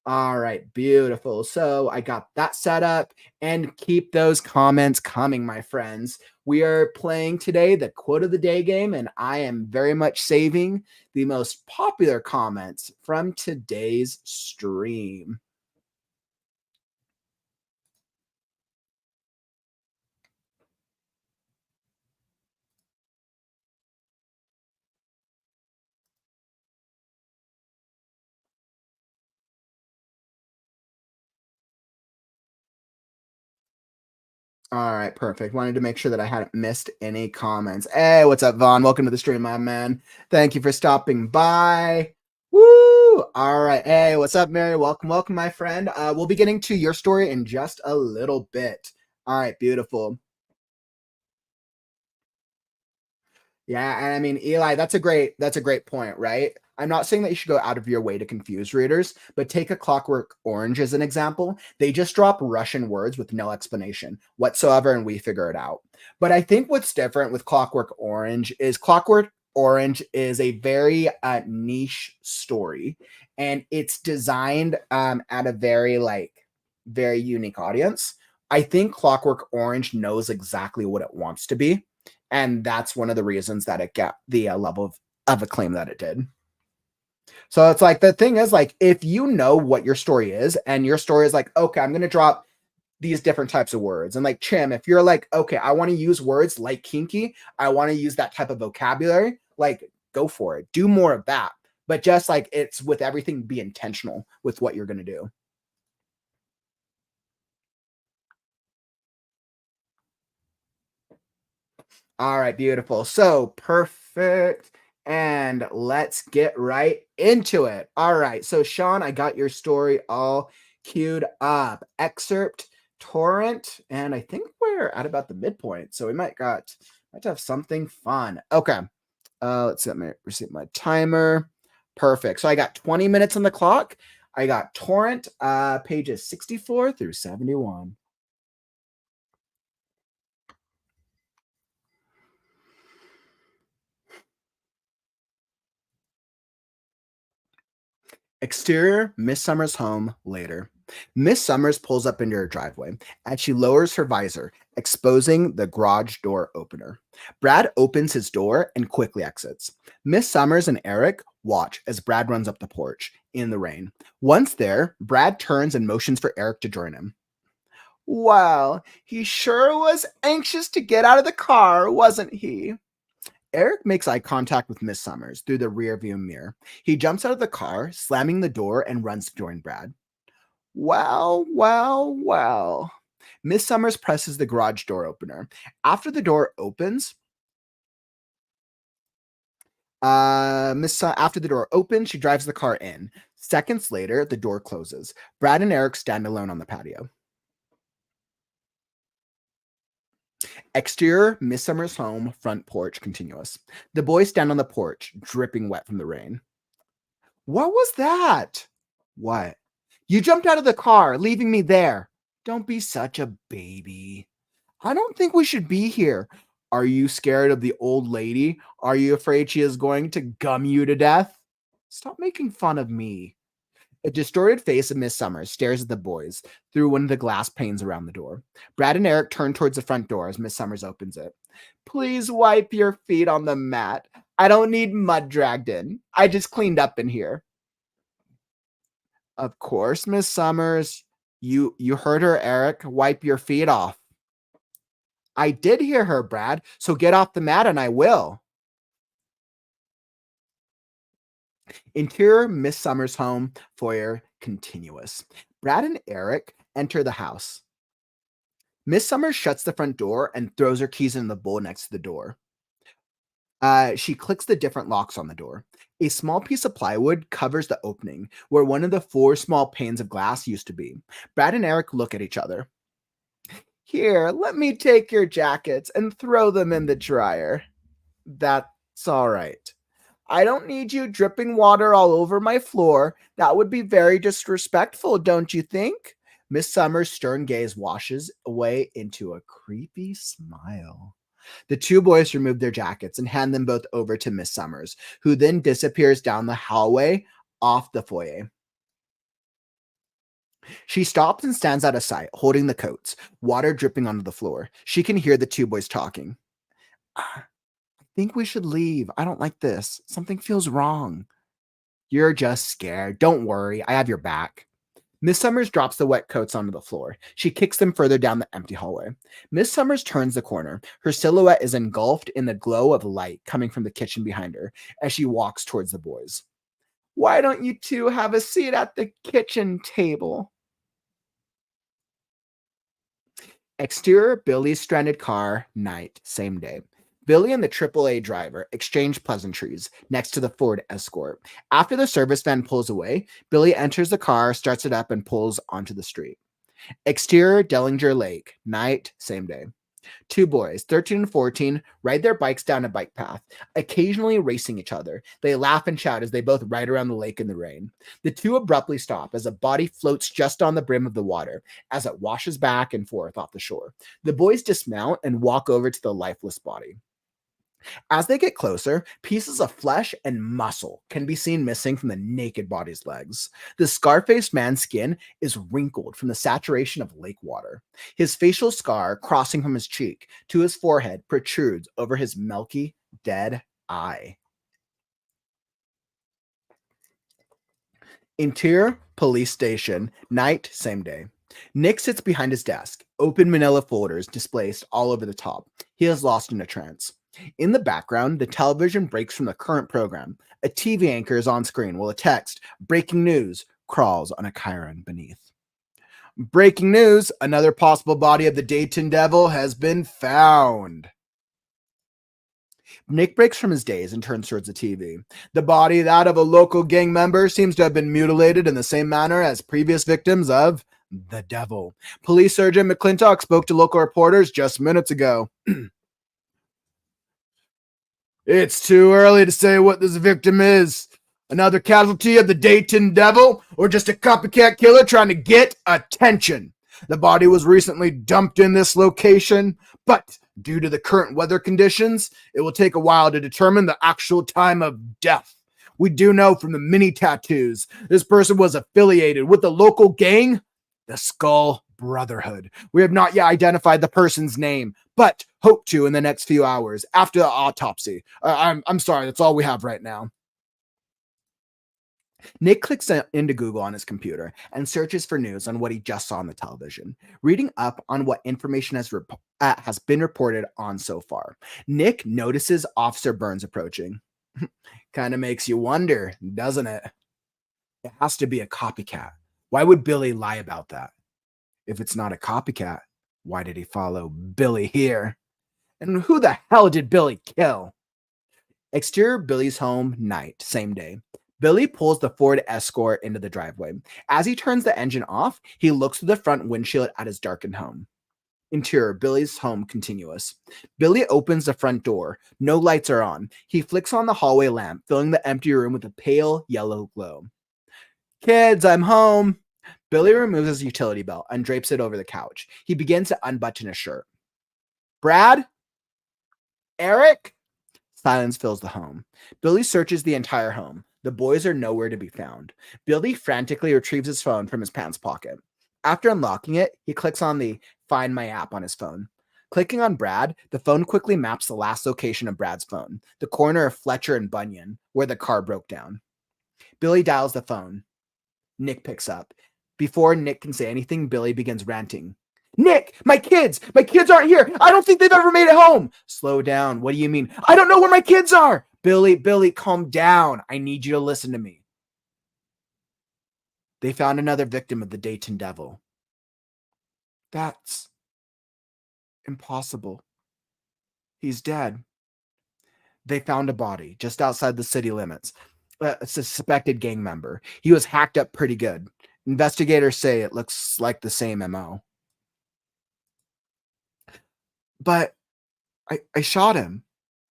All right, beautiful. So I got that set up, and keep those comments coming, my friends. We are playing today the quote of the day game, and I am very much saving the most popular comments from today's stream. All right, perfect. Wanted to make sure that I hadn't missed any comments. Hey, what's up, Vaughn? Welcome to the stream, my man. Thank you for stopping by. Woo! All right. Hey, what's up, Mary? Welcome, welcome, my friend. We'll be getting to your story in just a little bit. All right, beautiful. Yeah, and I mean, Eli, that's a great point, right? I'm not saying that you should go out of your way to confuse readers, but take a Clockwork Orange as an example. They just drop Russian words with no explanation whatsoever, and we figure it out. But I think what's different with Clockwork Orange is a very niche story, and it's designed at a very unique audience. I think Clockwork Orange knows exactly what it wants to be, and that's one of the reasons that it got the level of acclaim that it did. So it's like the thing is like if you know what your story is and your story is like, okay, I'm gonna drop these different types of words. And like Chim, if you're like, okay, I want to use words like kinky, I want to use that type of vocabulary, like go for it. Do more of that. But just like it's with everything, be intentional with what you're gonna do. All right, beautiful. So perfect. And let's get right into it. All right. So, Sean, I got your story all queued up. Excerpt, Torrent, and I think we're at about the midpoint. So we might have something fun. Okay. Let's see. Let me reset my timer. Perfect. So I got 20 minutes on the clock. I got Torrent, pages 64 through 71. Exterior, Miss Summers' home later. Miss Summers pulls up into her driveway and she lowers her visor, exposing the garage door opener. Brad opens his door and quickly exits. Miss Summers and Eric watch as Brad runs up the porch in the rain. Once there, Brad turns and motions for Eric to join him. Wow, he sure was anxious to get out of the car, wasn't he? Eric makes eye contact with Miss Summers through the rearview mirror. He jumps out of the car, slamming the door, and runs to join Brad. Well, well, well. Miss Summers presses the garage door opener. After the door opens, after the door opens, she drives the car in. Seconds later, the door closes. Brad and Eric stand alone on the patio. Exterior, Miss Summers' home, front porch, continuous. The boys stand on the porch, dripping wet from the rain. What was that? What? You jumped out of the car, leaving me there. Don't be such a baby. I don't think we should be here. Are you scared of the old lady? Are you afraid she is going to gum you to death? Stop making fun of me. A distorted face of Miss Summers stares at the boys through one of the glass panes around the door. Brad and Eric turn towards the front door as Miss Summers opens it. Please wipe your feet on the mat. I don't need mud dragged in. I just cleaned up in here. Of course, Miss Summers. You heard her, Eric. Wipe your feet off. I did hear her, Brad. So get off the mat and I will. Interior Miss Summers' home, foyer, continuous. Brad and Eric enter the house. Miss Summers shuts the front door and throws her keys in the bowl next to the door. She clicks the different locks on the door. A small piece of plywood covers the opening where one of the four small panes of glass used to be. Brad and Eric look at each other. Here, let me take your jackets and throw them in the dryer. That's all right. I don't need you dripping water all over my floor. That would be very disrespectful, don't you think? Miss Summers' stern gaze washes away into a creepy smile. The two boys remove their jackets and hand them both over to Miss Summers, who then disappears down the hallway off the foyer. She stops and stands out of sight, holding the coats, water dripping onto the floor. She can hear the two boys talking. I think we should leave. I don't like this. Something feels wrong. You're just scared. Don't worry. I have your back. Miss Summers drops the wet coats onto the floor. She kicks them further down the empty hallway. Miss Summers turns the corner. Her silhouette is engulfed in the glow of light coming from the kitchen behind her as she walks towards the boys. Why don't you two have a seat at the kitchen table? Exterior Billy's stranded car, night, same day. Billy and the AAA driver exchange pleasantries next to the Ford Escort. After the service van pulls away, Billy enters the car, starts it up, and pulls onto the street. Exterior Dellinger Lake, night, same day. Two boys, 13 and 14, ride their bikes down a bike path, occasionally racing each other. They laugh and shout as they both ride around the lake in the rain. The two abruptly stop as a body floats just on the brim of the water as it washes back and forth off the shore. The boys dismount and walk over to the lifeless body. As they get closer, pieces of flesh and muscle can be seen missing from the naked body's legs. The scar-faced man's skin is wrinkled from the saturation of lake water. His facial scar, crossing from his cheek to his forehead, protrudes over his milky, dead eye. Interior Police Station, night, same day. Nick sits behind his desk, open manila folders displaced all over the top. He is lost in a trance. In the background, the television breaks from the current program. A TV anchor is on screen while a text, breaking news, crawls on a chyron beneath. Breaking news, another possible body of the Dayton Devil has been found. Nick breaks from his daze and turns towards the TV. The body, that of a local gang member, seems to have been mutilated in the same manner as previous victims of the devil. Police Sergeant McClintock spoke to local reporters just minutes ago. It's too early to say what this victim is. Another casualty of the Dayton Devil, or just a copycat killer trying to get attention. The body was recently dumped in this location, but due to the current weather conditions, it will take a while to determine the actual time of death. We do know from the mini tattoos, this person was affiliated with the local gang, the Skull Brotherhood. We have not yet identified the person's name, but hope to in the next few hours after the autopsy. I'm sorry, that's all we have right now. Nick clicks into Google on his computer and searches for news on what he just saw on the television, reading up on what information has been reported on so far. Nick notices Officer Burns approaching. Kind of makes you wonder, doesn't it? It has to be a copycat. Why would Billy lie about that? If it's not a copycat, why did he follow Billy here? And who the hell did Billy kill? Exterior Billy's home, night, same day. Billy pulls the Ford Escort into the driveway. As he turns the engine off, he looks through the front windshield at his darkened home. Interior Billy's home, continuous. Billy opens the front door. No lights are on. He flicks on the hallway lamp, filling the empty room with a pale yellow glow. Kids, I'm home. Billy removes his utility belt and drapes it over the couch. He begins to unbutton his shirt. Brad? Eric? Silence fills the home. Billy searches the entire home. The boys are nowhere to be found. Billy frantically retrieves his phone from his pants pocket. After unlocking it, he clicks on the Find My app on his phone. Clicking on Brad, the phone quickly maps the last location of Brad's phone, the corner of Fletcher and Bunyan, where the car broke down. Billy dials the phone. Nick picks up. Before Nick can say anything, Billy begins ranting. Nick, my kids aren't here. I don't think they've ever made it home. Slow down. What do you mean? I don't know where my kids are. Billy, calm down. I need you to listen to me. They found another victim of the Dayton Devil. That's impossible. He's dead. They found a body just outside the city limits. A suspected gang member. He was hacked up pretty good. Investigators say it looks like the same MO. But I shot him.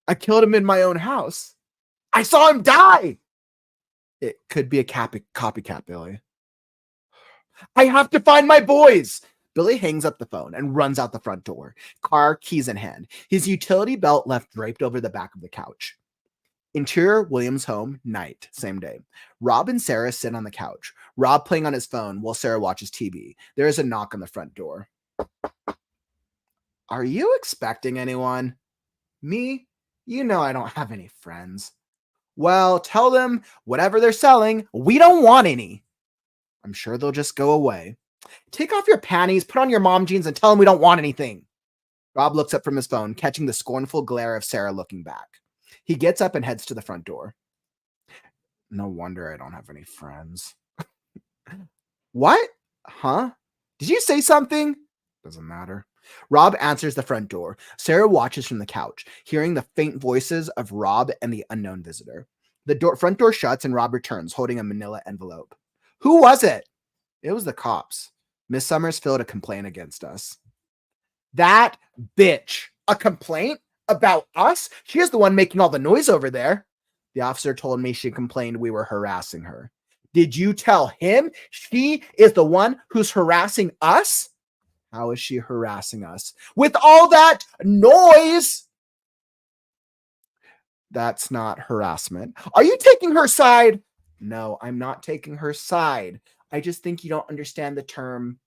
I killed him in my own house. I saw him die. It could be a copycat, Billy. I have to find my boys. Billy hangs up the phone and runs out the front door, car keys in hand, his utility belt left draped over the back of the couch. Interior William's home, night, same day. Rob and Sarah sit on the couch, Rob playing on his phone while Sarah watches TV. There is a knock on the front door. Are you expecting anyone? Me? You know I don't have any friends. Well, tell them whatever they're selling, we don't want any. I'm sure they'll just go away. Take off your panties, put on your mom jeans, and tell them we don't want anything. Rob looks up from his phone, catching the scornful glare of Sarah looking back. He gets up and heads to the front door. No wonder I don't have any friends. What? Huh? Did you say something? Doesn't matter. Rob answers the front door. Sarah watches from the couch, hearing the faint voices of Rob and the unknown visitor. The front door shuts and Rob returns, holding a manila envelope. Who was it? It was the cops. Miss Summers filed a complaint against us. That bitch. A complaint about us? She is the one making all the noise over there. The officer told me she complained we were harassing her. Did you tell him she is the one who's harassing us? How is she harassing us? With all that noise? That's not harassment. Are you taking her side? No, I'm not taking her side. I just think you don't understand the term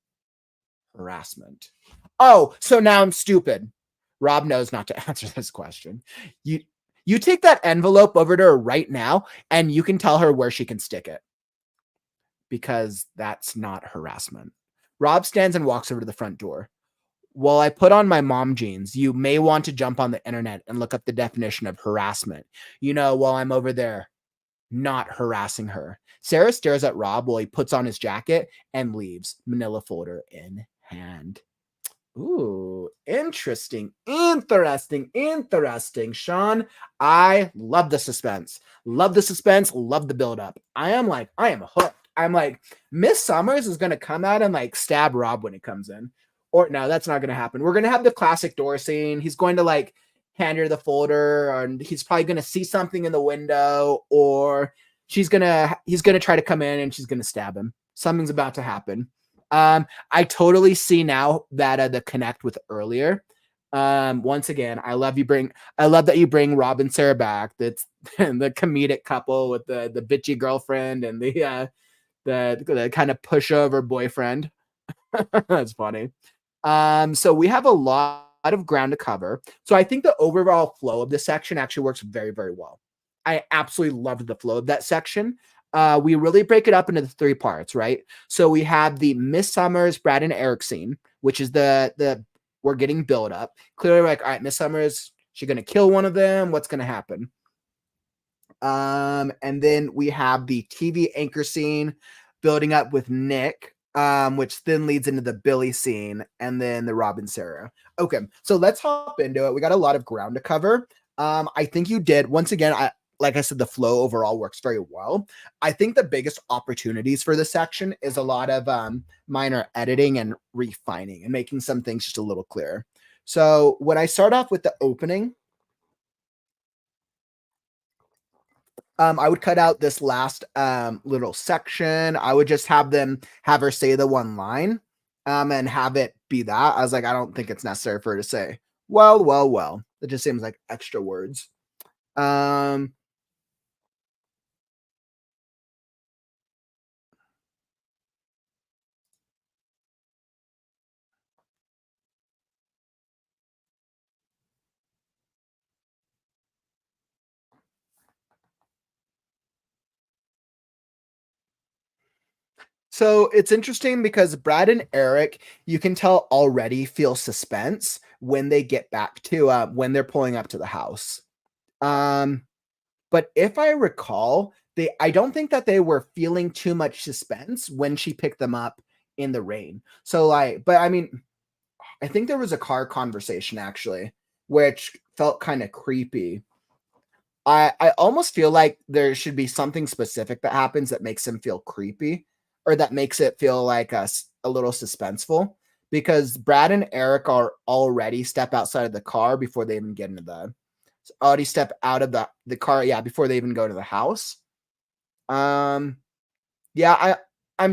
harassment. Oh, so now I'm stupid. Rob knows not to answer this question. You take that envelope over to her right now, and you can tell her where she can stick it. Because that's not harassment. Rob stands and walks over to the front door. While I put on my mom jeans, you may want to jump on the internet and look up the definition of harassment. While I'm over there, not harassing her. Sarah stares at Rob while he puts on his jacket and leaves, manila folder in hand. Ooh, interesting. Sean, I love the suspense. Love the buildup. I am hooked. I'm like, Miss Summers is going to come out and like stab Rob when he comes in. Or no, that's not going to happen. We're going to have the classic door scene. He's going to like hand her the folder, and he's probably going to see something in the window, or he's going to try to come in and she's going to stab him. Something's about to happen. I totally see now that the connect with earlier. Once again, I love that you bring Rob and Sarah back. That's the comedic couple with the bitchy girlfriend and the kind of pushover boyfriend. That's funny. So we have a lot of ground to cover. So I think the overall flow of this section actually works very, very well. I absolutely loved the flow of that section. We really break it up into the 3 parts, right? So we have the Miss Summers, Brad, and Eric scene, which is the we're getting build up. Clearly, like, all right, Miss Summers, she's gonna kill one of them. What's gonna happen? And then we have the TV anchor scene building up with Nick, which then leads into the Billy scene, and then the Rob and Sarah. Okay, so let's hop into it. We got a lot of ground to cover. I think you did. Once again, like I said, the flow overall works very well. I think the biggest opportunities for this section is a lot of minor editing and refining and making some things just a little clearer. So when I start off with the opening, I would cut out this last little section. I would just have her say the one line and have it be that. I was like, I don't think it's necessary for her to say, well. It just seems like extra words. So it's interesting because Brad and Eric, you can tell already feel suspense when they get back to when they're pulling up to the house. But if I recall, I don't think that they were feeling too much suspense when she picked them up in the rain. So but I mean, I think there was a car conversation actually, which felt kind of creepy. I almost feel like there should be something specific that happens that makes him feel creepy, or that makes it feel like a little suspenseful, because Brad and Eric are already step outside of the car before they even get into already step out of the car, before they even go to the house. I'm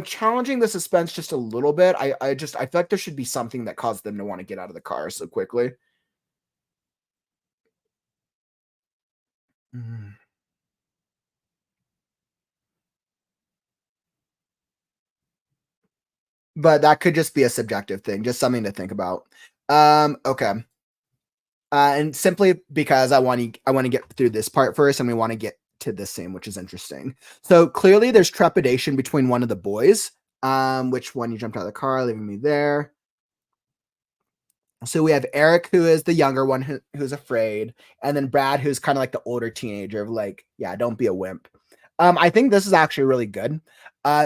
challenging the suspense just a little bit. I feel like there should be something that caused them to want to get out of the car so quickly. Mm. But that could just be a subjective thing, just something to think about. Okay. And simply because I want to get through this part first, and we want to get to this scene, which is interesting. So clearly there's trepidation between one of the boys. Which one? You jumped out of the car, leaving me there. So we have Eric, who is the younger one, who's afraid, and then Brad, who's kind of like the older teenager of like, yeah, don't be a wimp. I think this is actually really good,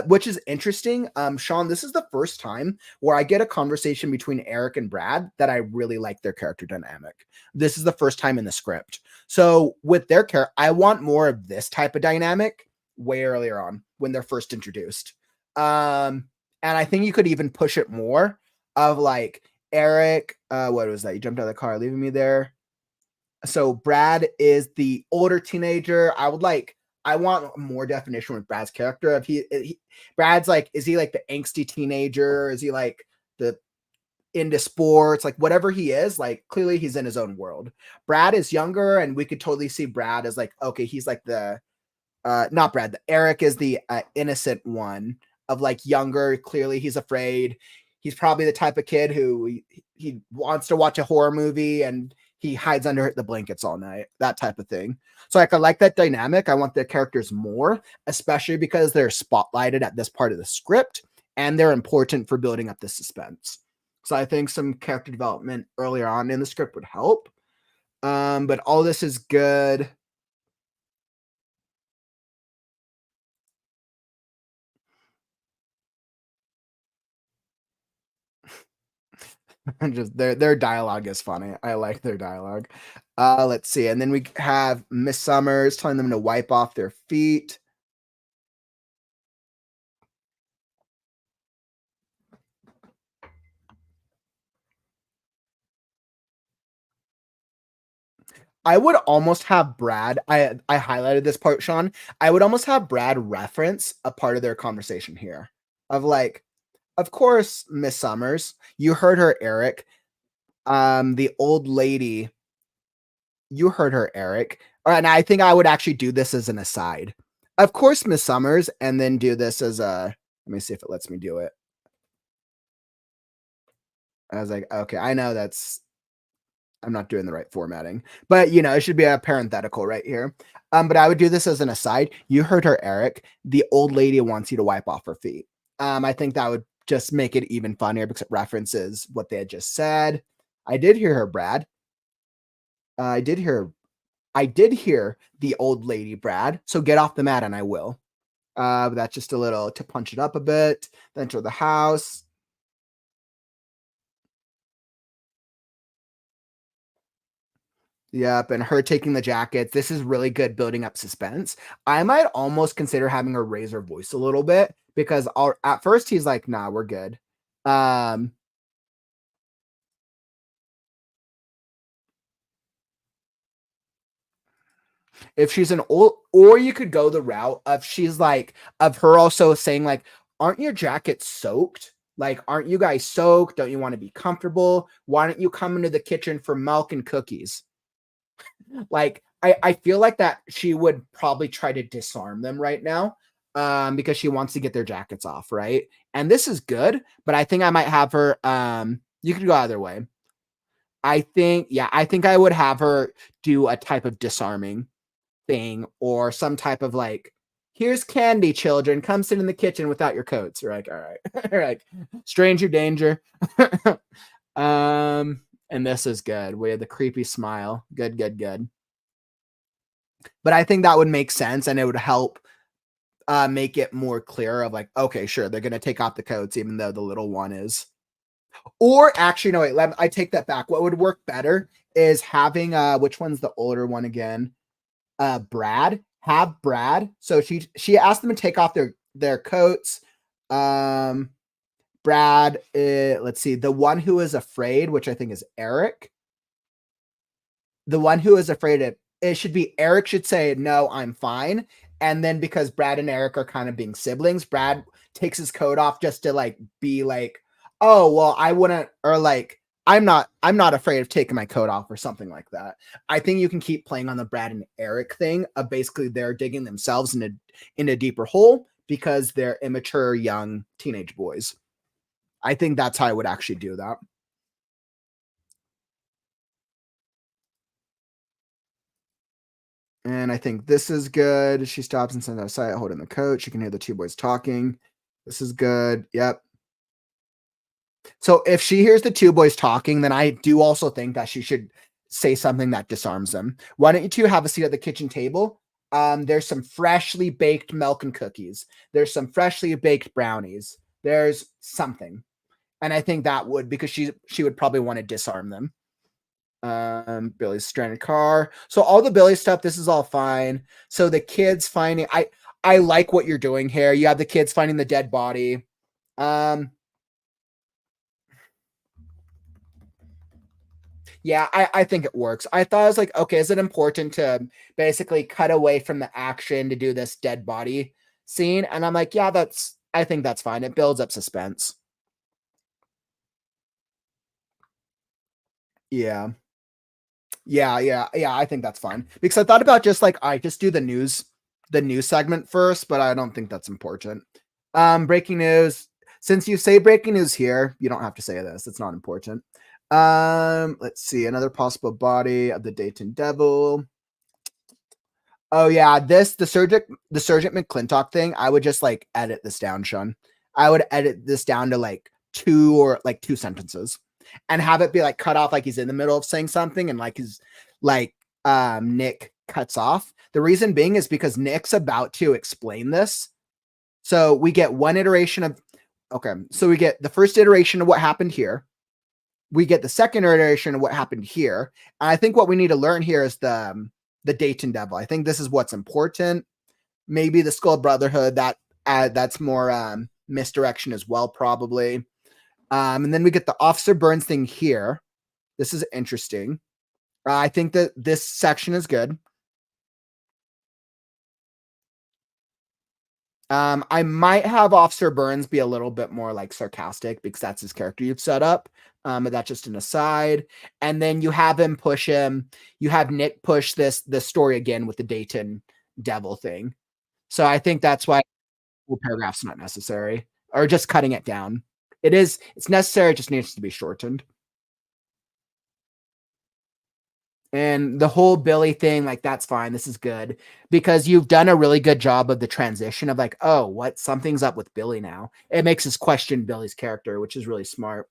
which is interesting. Sean, this is the first time where I get a conversation between Eric and Brad that I really like their character dynamic. This is the first time in the script. So with their character, I want more of this type of dynamic way earlier on when they're first introduced. And I think you could even push it more of like Eric, what was that? You jumped out of the car, leaving me there. So Brad is the older teenager. I want more definition with Brad's character. If Brad's like, is he like the angsty teenager? Is he like the into sports? Like whatever he is, like clearly he's in his own world. Brad is younger, and we could totally see Brad as like, okay, he's like the not Brad. Eric is the innocent one of like younger. Clearly he's afraid. He's probably the type of kid who he wants to watch a horror movie and he hides under the blankets all night, that type of thing. So like, I like that dynamic. I want the characters more, especially because they're spotlighted at this part of the script and they're important for building up the suspense. So I think some character development earlier on in the script would help. But all this is good. And just their dialogue is funny. I like their dialogue. Let's see. And then we have Miss Summers telling them to wipe off their feet. I would almost have Brad. I highlighted this part, Sean. I would almost have Brad reference a part of their conversation here of like, of course, Miss Summers, you heard her, Eric. The old lady, you heard her, Eric. And I think I would actually do this as an aside. Of course, Miss Summers, and then do this as a, let me see if it lets me do it. I was like, okay, I know I'm not doing the right formatting, but you know, it should be a parenthetical right here. But I would do this as an aside. You heard her, Eric. The old lady wants you to wipe off her feet. I think that would just make it even funnier because it references what they had just said. I did hear her, Brad. I did hear the old lady, Brad. So get off the mat and I will. But that's just a little to punch it up a bit. Then enter the house. Yep, and her taking the jackets. This is really good building up suspense. I might almost consider having her raise her voice a little bit because at first he's like, "Nah, we're good." Um, if she's an old, or you could go the route of she's like, of her also saying like, "Aren't your jackets soaked? Like, aren't you guys soaked? Don't you want to be comfortable? Why don't you come into the kitchen for milk and cookies?" Like I feel like that she would probably try to disarm them right now because she wants to get their jackets off, right? And this is good, but I think I might have her you could go either way. I think I would have her do a type of disarming thing or some type of like, here's candy, children, come sit in the kitchen without your coats. You're like, all right. Like stranger danger. And this is good. We have the creepy smile. Good, good, good. But I think that would make sense and it would help make it more clear of like, okay, sure, they're going to take off the coats even though the little one is. Or actually, no, wait, I take that back. What would work better is having, which one's the older one again? Brad. Have Brad. So she asked them to take off their coats. Brad, let's see, the one who is afraid, which I think is Eric. The one who is afraid of it should be Eric should say, no, I'm fine. And then because Brad and Eric are kind of being siblings, Brad takes his coat off just to like be like, oh, well, I wouldn't, or like, I'm not afraid of taking my coat off or something like that. I think you can keep playing on the Brad and Eric thing of basically they're digging themselves in a deeper hole because they're immature young teenage boys. I think that's how I would actually do that. And I think this is good. She stops and stands outside holding the coat. She can hear the two boys talking. This is good. Yep. So if she hears the two boys talking, then I do also think that she should say something that disarms them. Why don't you two have a seat at the kitchen table? There's some freshly baked milk and cookies. There's some freshly baked brownies. There's something. And I think that would, because she would probably want to disarm them. Billy's stranded car. So all the Billy stuff, this is all fine. So the kids finding, I like what you're doing here. You have the kids finding the dead body. Yeah, I think it works. I thought I was like, okay, is it important to basically cut away from the action to do this dead body scene? And I'm like, yeah, I think that's fine. It builds up suspense. Yeah. Yeah, I think that's fine. Because I thought about just like I just do the news segment first, but I don't think that's important. Breaking news. Since you say breaking news here, you don't have to say this. It's not important. Let's see. Another possible body of the Dayton Devil. Oh yeah, the Sergeant McClintock thing, I would just like edit this down, Sean. I would edit this down to like two sentences and have it be like cut off like he's in the middle of saying something and like his like Nick cuts off. The reason being is because Nick's about to explain this. So we get one iteration of so we get the first iteration of what happened here. We get the second iteration of what happened here. And I think what we need to learn here is the Dayton Devil. I think this is what's important. Maybe the Skull Brotherhood, that's more misdirection as well, probably. And then we get the Officer Burns thing here. This is interesting. I think that this section is good. I might have Officer Burns be a little bit more like sarcastic because that's his character you've set up. But that's just an aside. And then you have him push him. You have Nick push this story again with the Dayton Devil thing. So I think that's why full paragraph's not necessary, or just cutting it down. It's necessary. It just needs to be shortened. And the whole Billy thing, like, that's fine. This is good because you've done a really good job of the transition of like, oh, what? Something's up with Billy now. It makes us question Billy's character, which is really smart.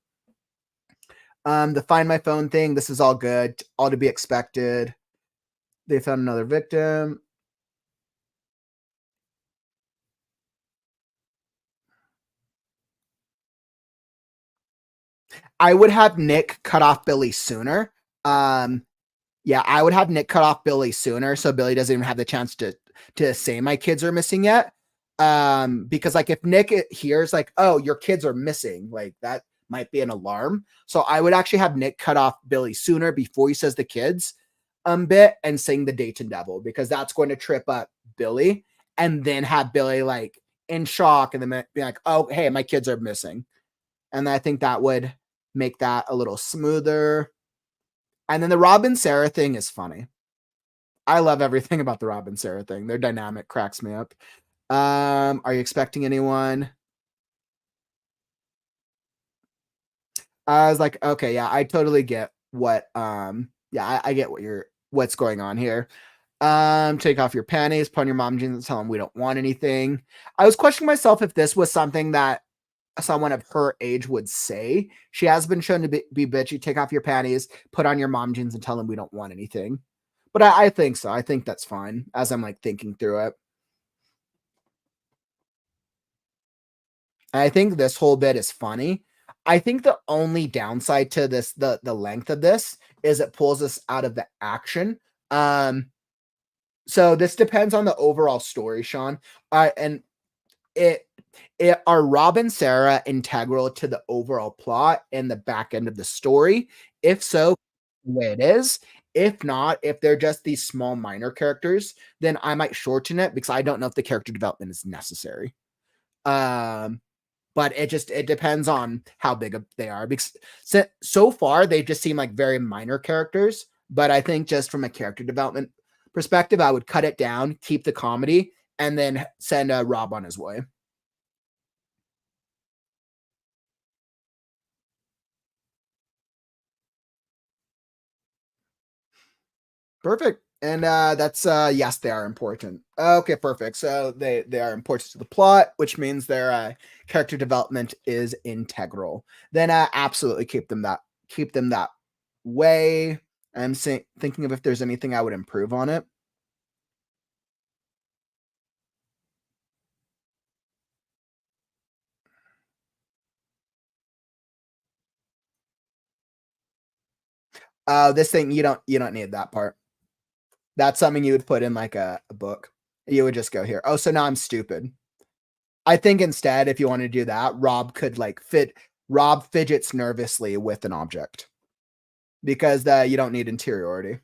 The Find My Phone thing, this is all good, all to be expected. They found another victim. I would have Nick cut off Billy sooner. Yeah, I would have Nick cut off Billy sooner, so Billy doesn't even have the chance to say my kids are missing yet. Because like if Nick hears like, oh, your kids are missing, like that might be an alarm. So I would actually have Nick cut off Billy sooner before he says the kids bit and sing the Dayton Devil, because that's going to trip up Billy, and then have Billy like in shock and then be like, oh, hey, my kids are missing. And I think that would make that a little smoother. And then the Rob and Sarah thing is funny. I love everything about the Rob and Sarah thing. Their dynamic cracks me up. Are you expecting anyone? I was like, okay, yeah, I totally get what yeah, I get what's going on here. Take off your panties, put on your mom jeans, and tell them we don't want anything. I was questioning myself if this was something that someone of her age would say. She has been shown to be bitchy. Take off your panties, put on your mom jeans, and tell them we don't want anything. But I think so. I think that's fine as I'm like thinking through it. And I think this whole bit is funny. I think the only downside to this, the length of this, is it pulls us out of the action. So this depends on the overall story, Sean. And it are Rob and Sarah integral to the overall plot and the back end of the story? If so, the way it is. If not, if they're just these small minor characters, then I might shorten it because I don't know if the character development is necessary. But it depends on how big they are, because so far they just seem like very minor characters. But I think just from a character development perspective, I would cut it down, keep the comedy, and then send Rob on his way. Perfect. And that's yes, they are important. Okay, perfect. So they are important to the plot, which means their character development is integral. Then absolutely keep them that way. I'm thinking of if there's anything I would improve on it. This thing, you don't need that part. That's something you would put in like a book. You would just go here. Oh, so now I'm stupid. I think instead, if you want to do that, Rob could like Rob fidgets nervously with an object because you don't need interiority.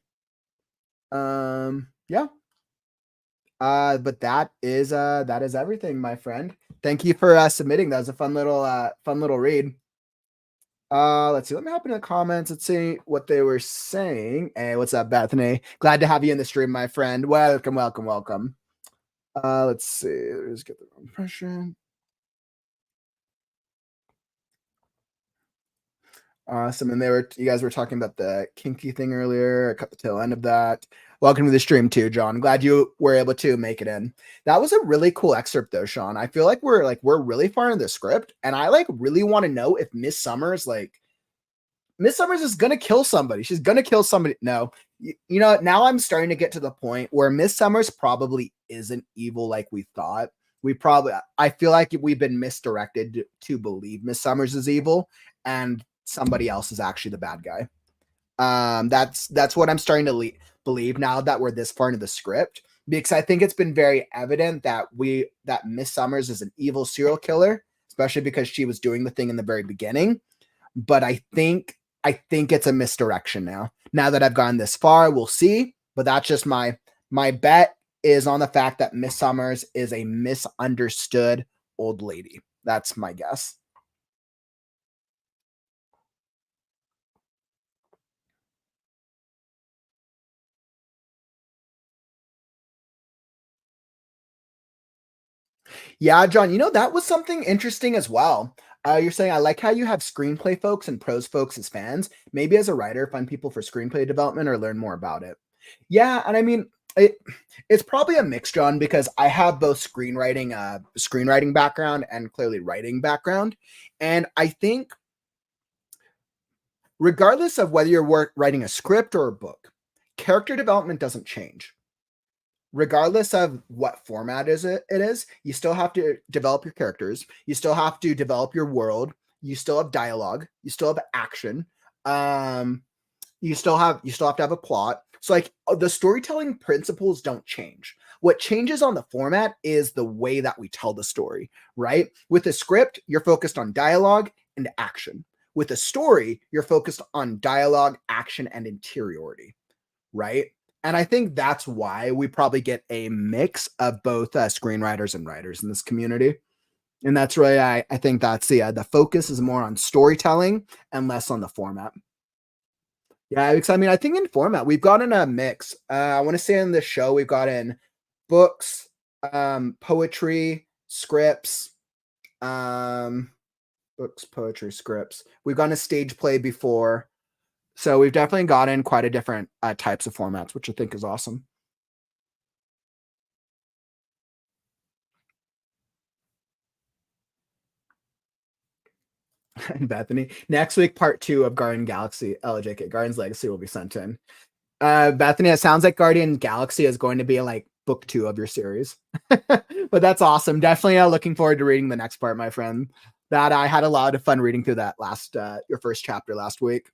Yeah. But that is everything, my friend. Thank you for submitting. That was a fun little read. Let's see. Let me hop into the comments. Let's see what they were saying. Hey, what's up, Bethany? Glad to have you in the stream, my friend. Welcome. Let's see. Let's get the impression. Awesome. And you guys were talking about the kinky thing earlier. I cut the tail end of that. Welcome to the stream too, John. Glad you were able to make it in. That was a really cool excerpt though, Sean. I feel like we're really far in the script, and I like really want to know if Miss Summers is gonna kill somebody. She's gonna kill somebody. No, you know, now I'm starting to get to the point where Miss Summers probably isn't evil like we thought. I feel like we've been misdirected to believe Miss Summers is evil, and somebody else is actually the bad guy. That's what I'm starting to believe now that we're this far into the script, because I think it's been very evident that Miss Summers is an evil serial killer, especially because she was doing the thing in the very beginning. But I think it's a misdirection now. Now that I've gone this far, we'll see. But that's just my bet is on the fact that Miss Summers is a misunderstood old lady. That's my guess. Yeah, John, you know, that was something interesting as well. You're saying, I like how you have screenplay folks and prose folks as fans. Maybe as a writer, find people for screenplay development or learn more about it. Yeah, and I mean, it's probably a mix, John, because I have both screenwriting background and clearly writing background. And I think regardless of whether you're writing a script or a book, character development doesn't change. Regardless of what format it is, you still have to develop your characters. You still have to develop your world. You still have dialogue. You still have action. You still have to have a plot. So like the storytelling principles don't change. What changes on the format is the way that we tell the story, right? With a script, you're focused on dialogue and action. With a story, you're focused on dialogue, action, and interiority, right? And I think that's why we probably get a mix of both screenwriters and writers in this community. And that's really, I think that's the focus is more on storytelling and less on the format. Yeah, because I mean, I think in format, we've gotten a mix. I want to say in this show, we've got in books, poetry, scripts, books, poetry, scripts. We've gone a stage play before. So we've definitely gotten quite a different types of formats, which I think is awesome. Bethany, next week, part 2 of Guardian Galaxy, LJK, Guardian's Legacy will be sent in. Bethany, it sounds like Guardian Galaxy is going to be like book 2 of your series. But that's awesome. Definitely looking forward to reading the next part, my friend. That I had a lot of fun reading through that your first chapter last week.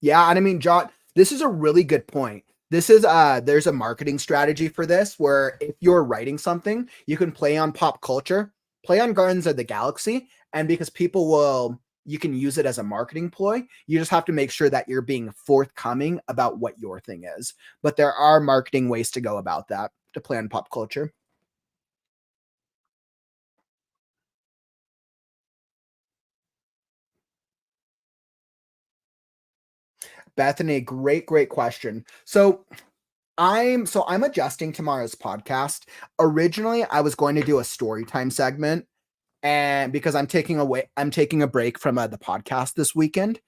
Yeah, and I mean, John, this is a really good point. This is there's a marketing strategy for this where if you're writing something, you can play on pop culture, play on Guardians of the Galaxy, and because you can use it as a marketing ploy. You just have to make sure that you're being forthcoming about what your thing is. But there are marketing ways to go about that to play on pop culture. Bethany, great question. So I'm adjusting tomorrow's podcast. Originally, I was going to do a story time segment, and because I'm taking a break from the podcast this weekend.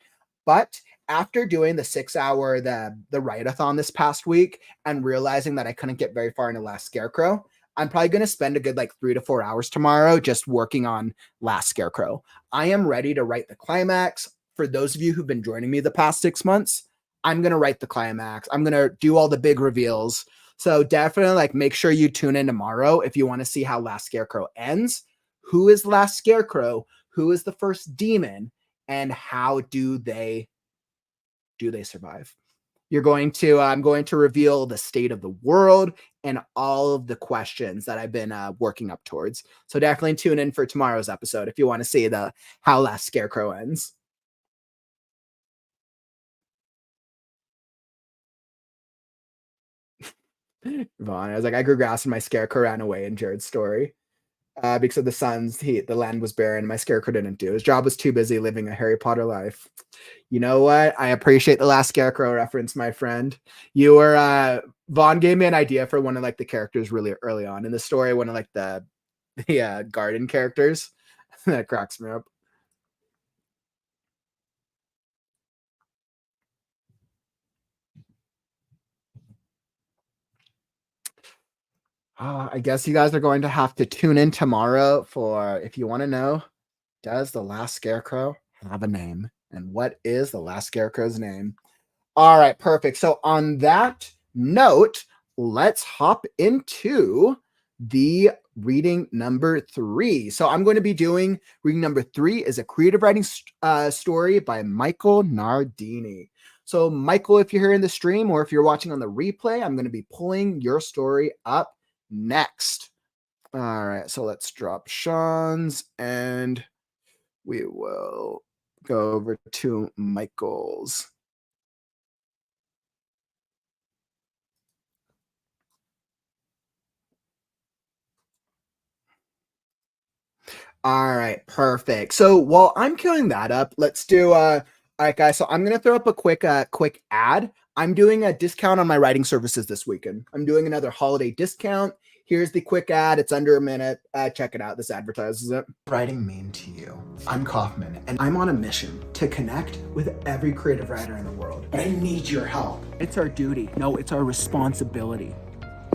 But after doing the 6-hour the write-a-thon this past week and realizing that I couldn't get very far into Last Scarecrow, I'm probably going to spend a good 3 to 4 hours tomorrow just working on Last Scarecrow. I am ready to write the climax. For those of you who've been joining me the past 6 months, I'm going to write the climax. I'm going to do all the big reveals. So definitely make sure you tune in tomorrow if you want to see how Last Scarecrow ends. Who is Last Scarecrow? Who is the first demon? and how do they survive? You're going to I'm going to reveal the state of the world and all of the questions that I've been working up towards. So definitely tune in for tomorrow's episode if you want to see the how Last Scarecrow ends. Vaughn, I was like, I grew grass and my scarecrow ran away in Jared's story. Because of the land was barren. My scarecrow didn't do. His job was too busy living a Harry Potter life. You know what? I appreciate the Last Scarecrow reference, my friend. You were Vaughn gave me an idea for one of like the characters really early on in the story. One of like the garden characters that cracks me up. I guess you guys are going to have to tune in tomorrow for if you want to know, does the Last Scarecrow have a name? And what is the Last Scarecrow's name? All right, perfect. So on that note, let's hop into the reading number 3. So I'm going to be doing reading number 3 is a creative writing story by Michael Nardini. So Michael, if you're here in the stream or if you're watching on the replay, I'm going to be pulling your story up next. All right, so let's drop Sean's and we will go over to Michael's. All right, perfect. So while I'm queuing that up, let's do all right, guys. So I'm gonna throw up a quick ad. I'm doing a discount on my writing services this weekend. I'm doing another holiday discount. Here's the quick ad. It's under a minute. Check it out. This advertises it. Writing mean to you? I'm Kaufman, and I'm on a mission to connect with every creative writer in the world. But I need your help. It's our duty. No, it's our responsibility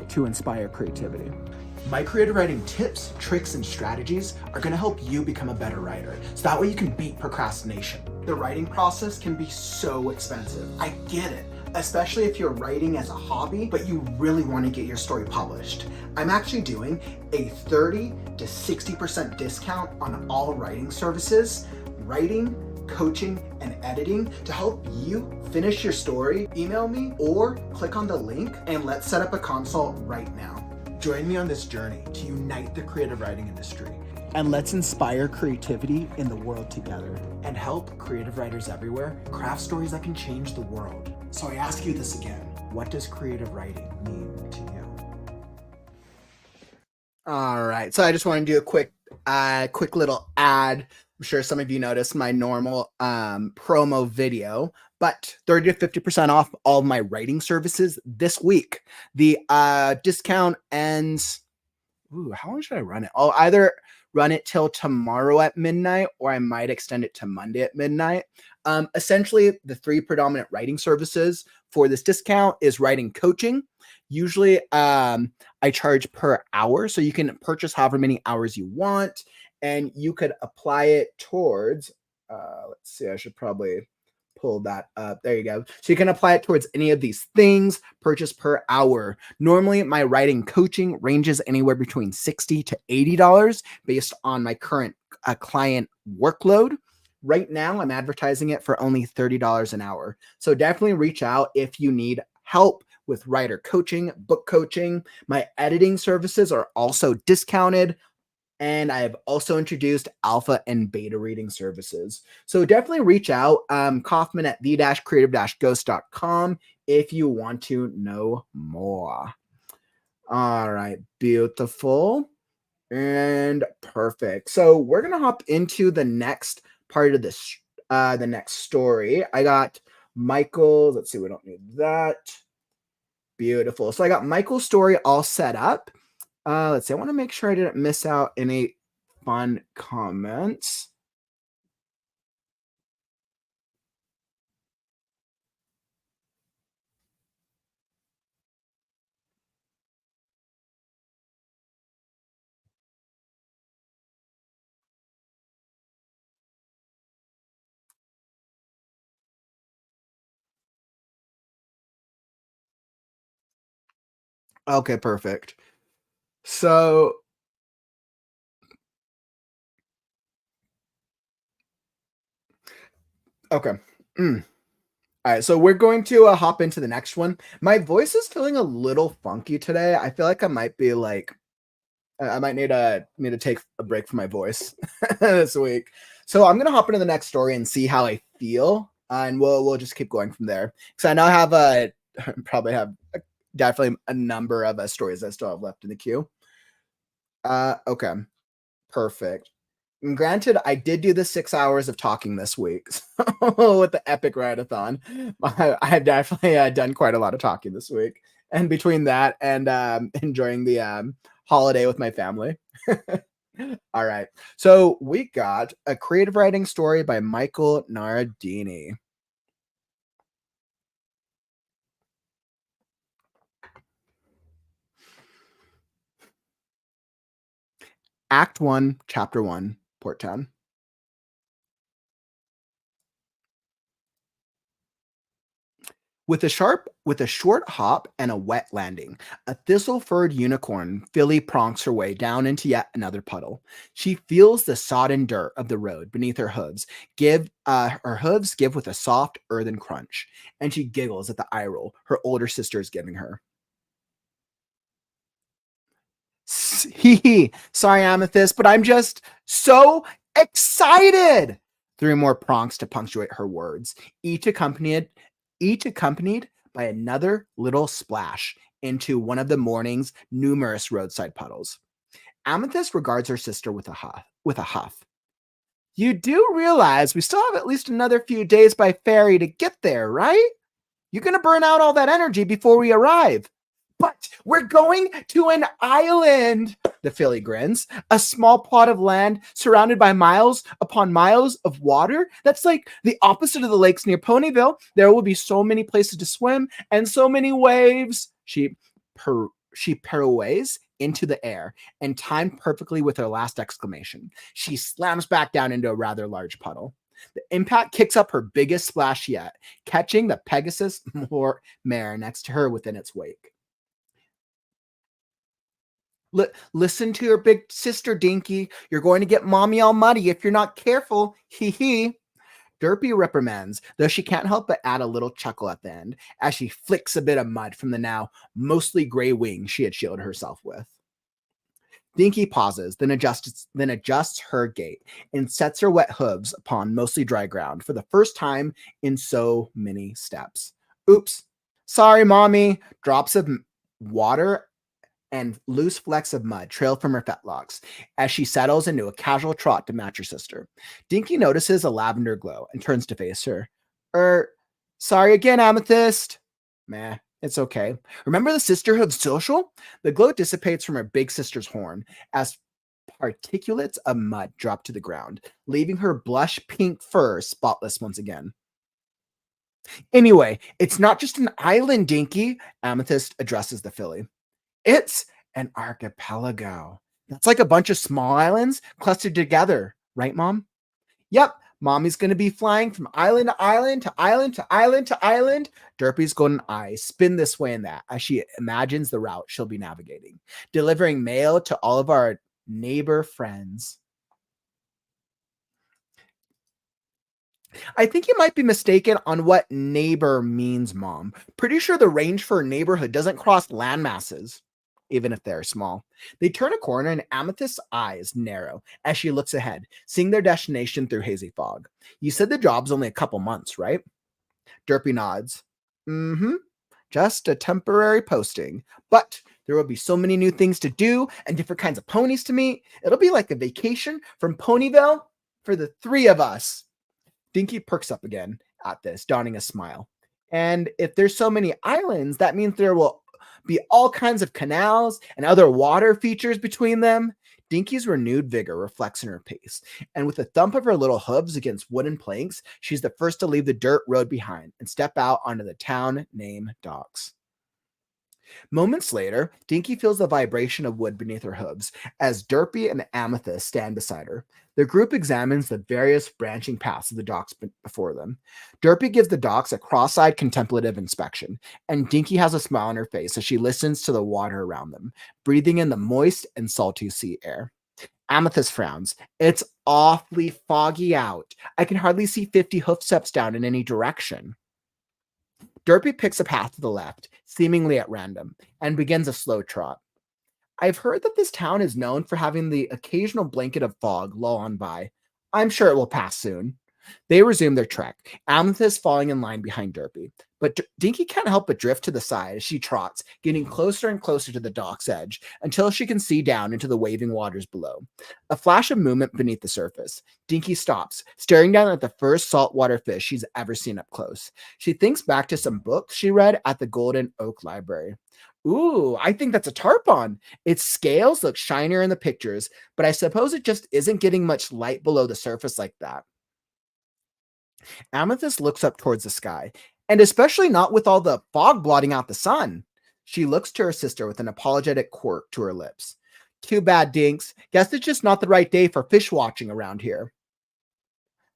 to inspire creativity. My creative writing tips, tricks, and strategies are going to help you become a better writer, so that way you can beat procrastination. The writing process can be so expensive. I get it, especially if you're writing as a hobby, but you really want to get your story published. I'm actually doing a 30 to 60% discount on all writing services, writing, coaching, and editing to help you finish your story. Email me or click on the link and let's set up a consult right now. Join me on this journey to unite the creative writing industry. And let's inspire creativity in the world together and help creative writers everywhere craft stories that can change the world. So I ask you this again, what does creative writing mean to you? All right, so I just want to do a quick little ad. I'm sure some of you noticed my normal promo video, but 30 to 50% off all of my writing services this week. The discount ends. Ooh, how long should I run it? I'll either run it till tomorrow at midnight or I might extend it to Monday at midnight. Essentially, the 3 predominant writing services for this discount is writing coaching. Usually, I charge per hour, so you can purchase however many hours you want, and you could apply it towards. Let's see, I should probably pull that up. There you go. So you can apply it towards any of these things, purchase per hour. Normally, my writing coaching ranges anywhere between $60 to $80 based on my current client workload. Right now, I'm advertising it for only $30 an hour. So definitely reach out if you need help with writer coaching, book coaching. My editing services are also discounted. And I have also introduced alpha and beta reading services. So definitely reach out, Kaufman at the-creative-ghost.com if you want to know more. All right, beautiful and perfect. So we're going to hop into the next part of this, the next story. I got Michael's. Let's see, we don't need that. Beautiful. So I got Michael's story all set up. Let's see. I want to make sure I didn't miss out any fun comments. Okay, perfect. So Okay. Mm. All right, so we're going to hop into the next one. My voice is feeling a little funky today. I feel like I might be like I might need to take a break from my voice this week. So I'm gonna hop into the next story and see how I feel, and we'll just keep going from there. Because I now have probably have definitely a number of stories I still have left in the queue. Okay, perfect. And granted, I did do the 6 hours of talking this week with the epic write-a-thon. I've definitely done quite a lot of talking this week, and between that and enjoying the holiday with my family. All right, so we got a creative writing story by Michael Nardini. Act 1, Chapter 1, Port Town. With a short hop and a wet landing, a thistle-furred unicorn filly pronks her way down into yet another puddle. She feels the sodden dirt of the road beneath her hooves give with a soft earthen crunch, and she giggles at the eye roll her older sister is giving her. Hee hee. Sorry, Amethyst, but I'm just so excited. Three more pronks to punctuate her words, each accompanied each accompanied by another little splash into one of the morning's numerous roadside puddles. Amethyst regards her sister with a huff. You do realize we still have at least another few days by ferry to get there, right? You're going to burn out all that energy before we arrive. But we're going to an island, the filly grins. A small plot of land surrounded by miles upon miles of water. That's like the opposite of the lakes near Ponyville. There will be so many places to swim and so many waves. She pirouettes into the air and timed perfectly with her last exclamation. She slams back down into a rather large puddle. The impact kicks up her biggest splash yet, catching the Pegasus mare next to her within its wake. Listen to your big sister, Dinky. You're going to get mommy all muddy if you're not careful. Hee hee. Derpy reprimands, though she can't help but add a little chuckle at the end as she flicks a bit of mud from the now mostly gray wings she had shielded herself with. Dinky pauses, then adjusts her gait and sets her wet hooves upon mostly dry ground for the first time in so many steps. Oops. Sorry, mommy. Drops of water and loose flecks of mud trail from her fetlocks as she settles into a casual trot to match her sister. Dinky notices a lavender glow and turns to face her. Er, sorry again, Amethyst. Meh, it's okay. Remember the Sisterhood social? The glow dissipates from her big sister's horn as particulates of mud drop to the ground, leaving her blush pink fur spotless once again. Anyway, it's not just an island, Dinky, Amethyst addresses the filly. It's an archipelago. That's like a bunch of small islands clustered together, right, Mom? Yep. Mommy's going to be flying from island to island to island to island to island. Derpy's golden eyes spin this way and that as she imagines the route she'll be navigating, delivering mail to all of our neighbor friends. I think you might be mistaken on what neighbor means, Mom. Pretty sure the range for a neighborhood doesn't cross land masses, even if they're small. They turn a corner and Amethyst's eyes narrow as she looks ahead, seeing their destination through hazy fog. You said the job's only a couple months, right? Derpy nods. Mm-hmm. Just a temporary posting. But there will be so many new things to do and different kinds of ponies to meet. It'll be like a vacation from Ponyville for the three of us. Dinky perks up again at this, donning a smile. And if there's so many islands, that means there will be all kinds of canals and other water features between them. Dinky's renewed vigor reflects in her pace, and with a thump of her little hooves against wooden planks, she's the first to leave the dirt road behind and step out onto the town name docks. Moments later, Dinky feels the vibration of wood beneath her hooves as Derpy and Amethyst stand beside her. The group examines the various branching paths of the docks before them. Derpy gives the docks a cross-eyed contemplative inspection, and Dinky has a smile on her face as she listens to the water around them, breathing in the moist and salty sea air. Amethyst frowns. It's awfully foggy out. I can hardly see 50 hoof steps down in any direction. Derpy picks a path to the left, seemingly at random, and begins a slow trot. I've heard that this town is known for having the occasional blanket of fog lull on by. I'm sure it will pass soon. They resume their trek, Amethyst falling in line behind Derpy. But Dinky can't help but drift to the side as she trots, getting closer and closer to the dock's edge until she can see down into the waving waters below. A flash of movement beneath the surface. Dinky stops, staring down at the first saltwater fish she's ever seen up close. She thinks back to some books she read at the Golden Oak Library. Ooh, I think that's a tarpon. Its scales look shinier in the pictures, but I suppose it just isn't getting much light below the surface like that. Amethyst looks up towards the sky, and especially not with all the fog blotting out the sun. She looks to her sister with an apologetic quirk to her lips. Too bad, Dinks. Guess it's just not the right day for fish watching around here.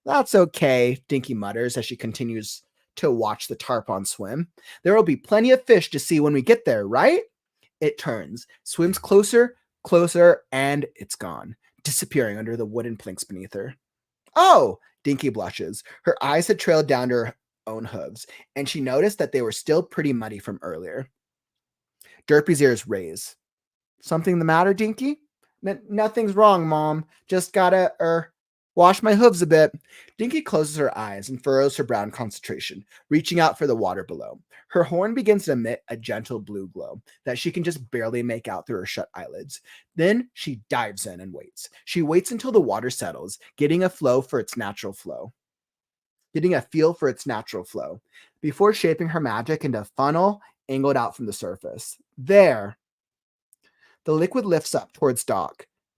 That's okay, Dinky mutters as she continues to watch the tarpon swim. There will be plenty of fish to see when we get there, right? It turns, swims closer, closer, and it's gone, disappearing under the wooden planks beneath her. Oh, Dinky blushes. Her eyes had trailed down to her own hooves, and she noticed that they were still pretty muddy from earlier. Derpy's ears raise. Something the matter, Dinky? Nothing's wrong, Mom. Just gotta, wash my hooves a bit. Dinky closes her eyes and furrows her brown concentration, reaching out for the water below. Her horn begins to emit a gentle blue glow that she can just barely make out through her shut eyelids. Then she dives in and waits. She waits until the water settles, getting a feel for its natural flow, before shaping her magic into a funnel angled out from the surface. There. The liquid lifts up towards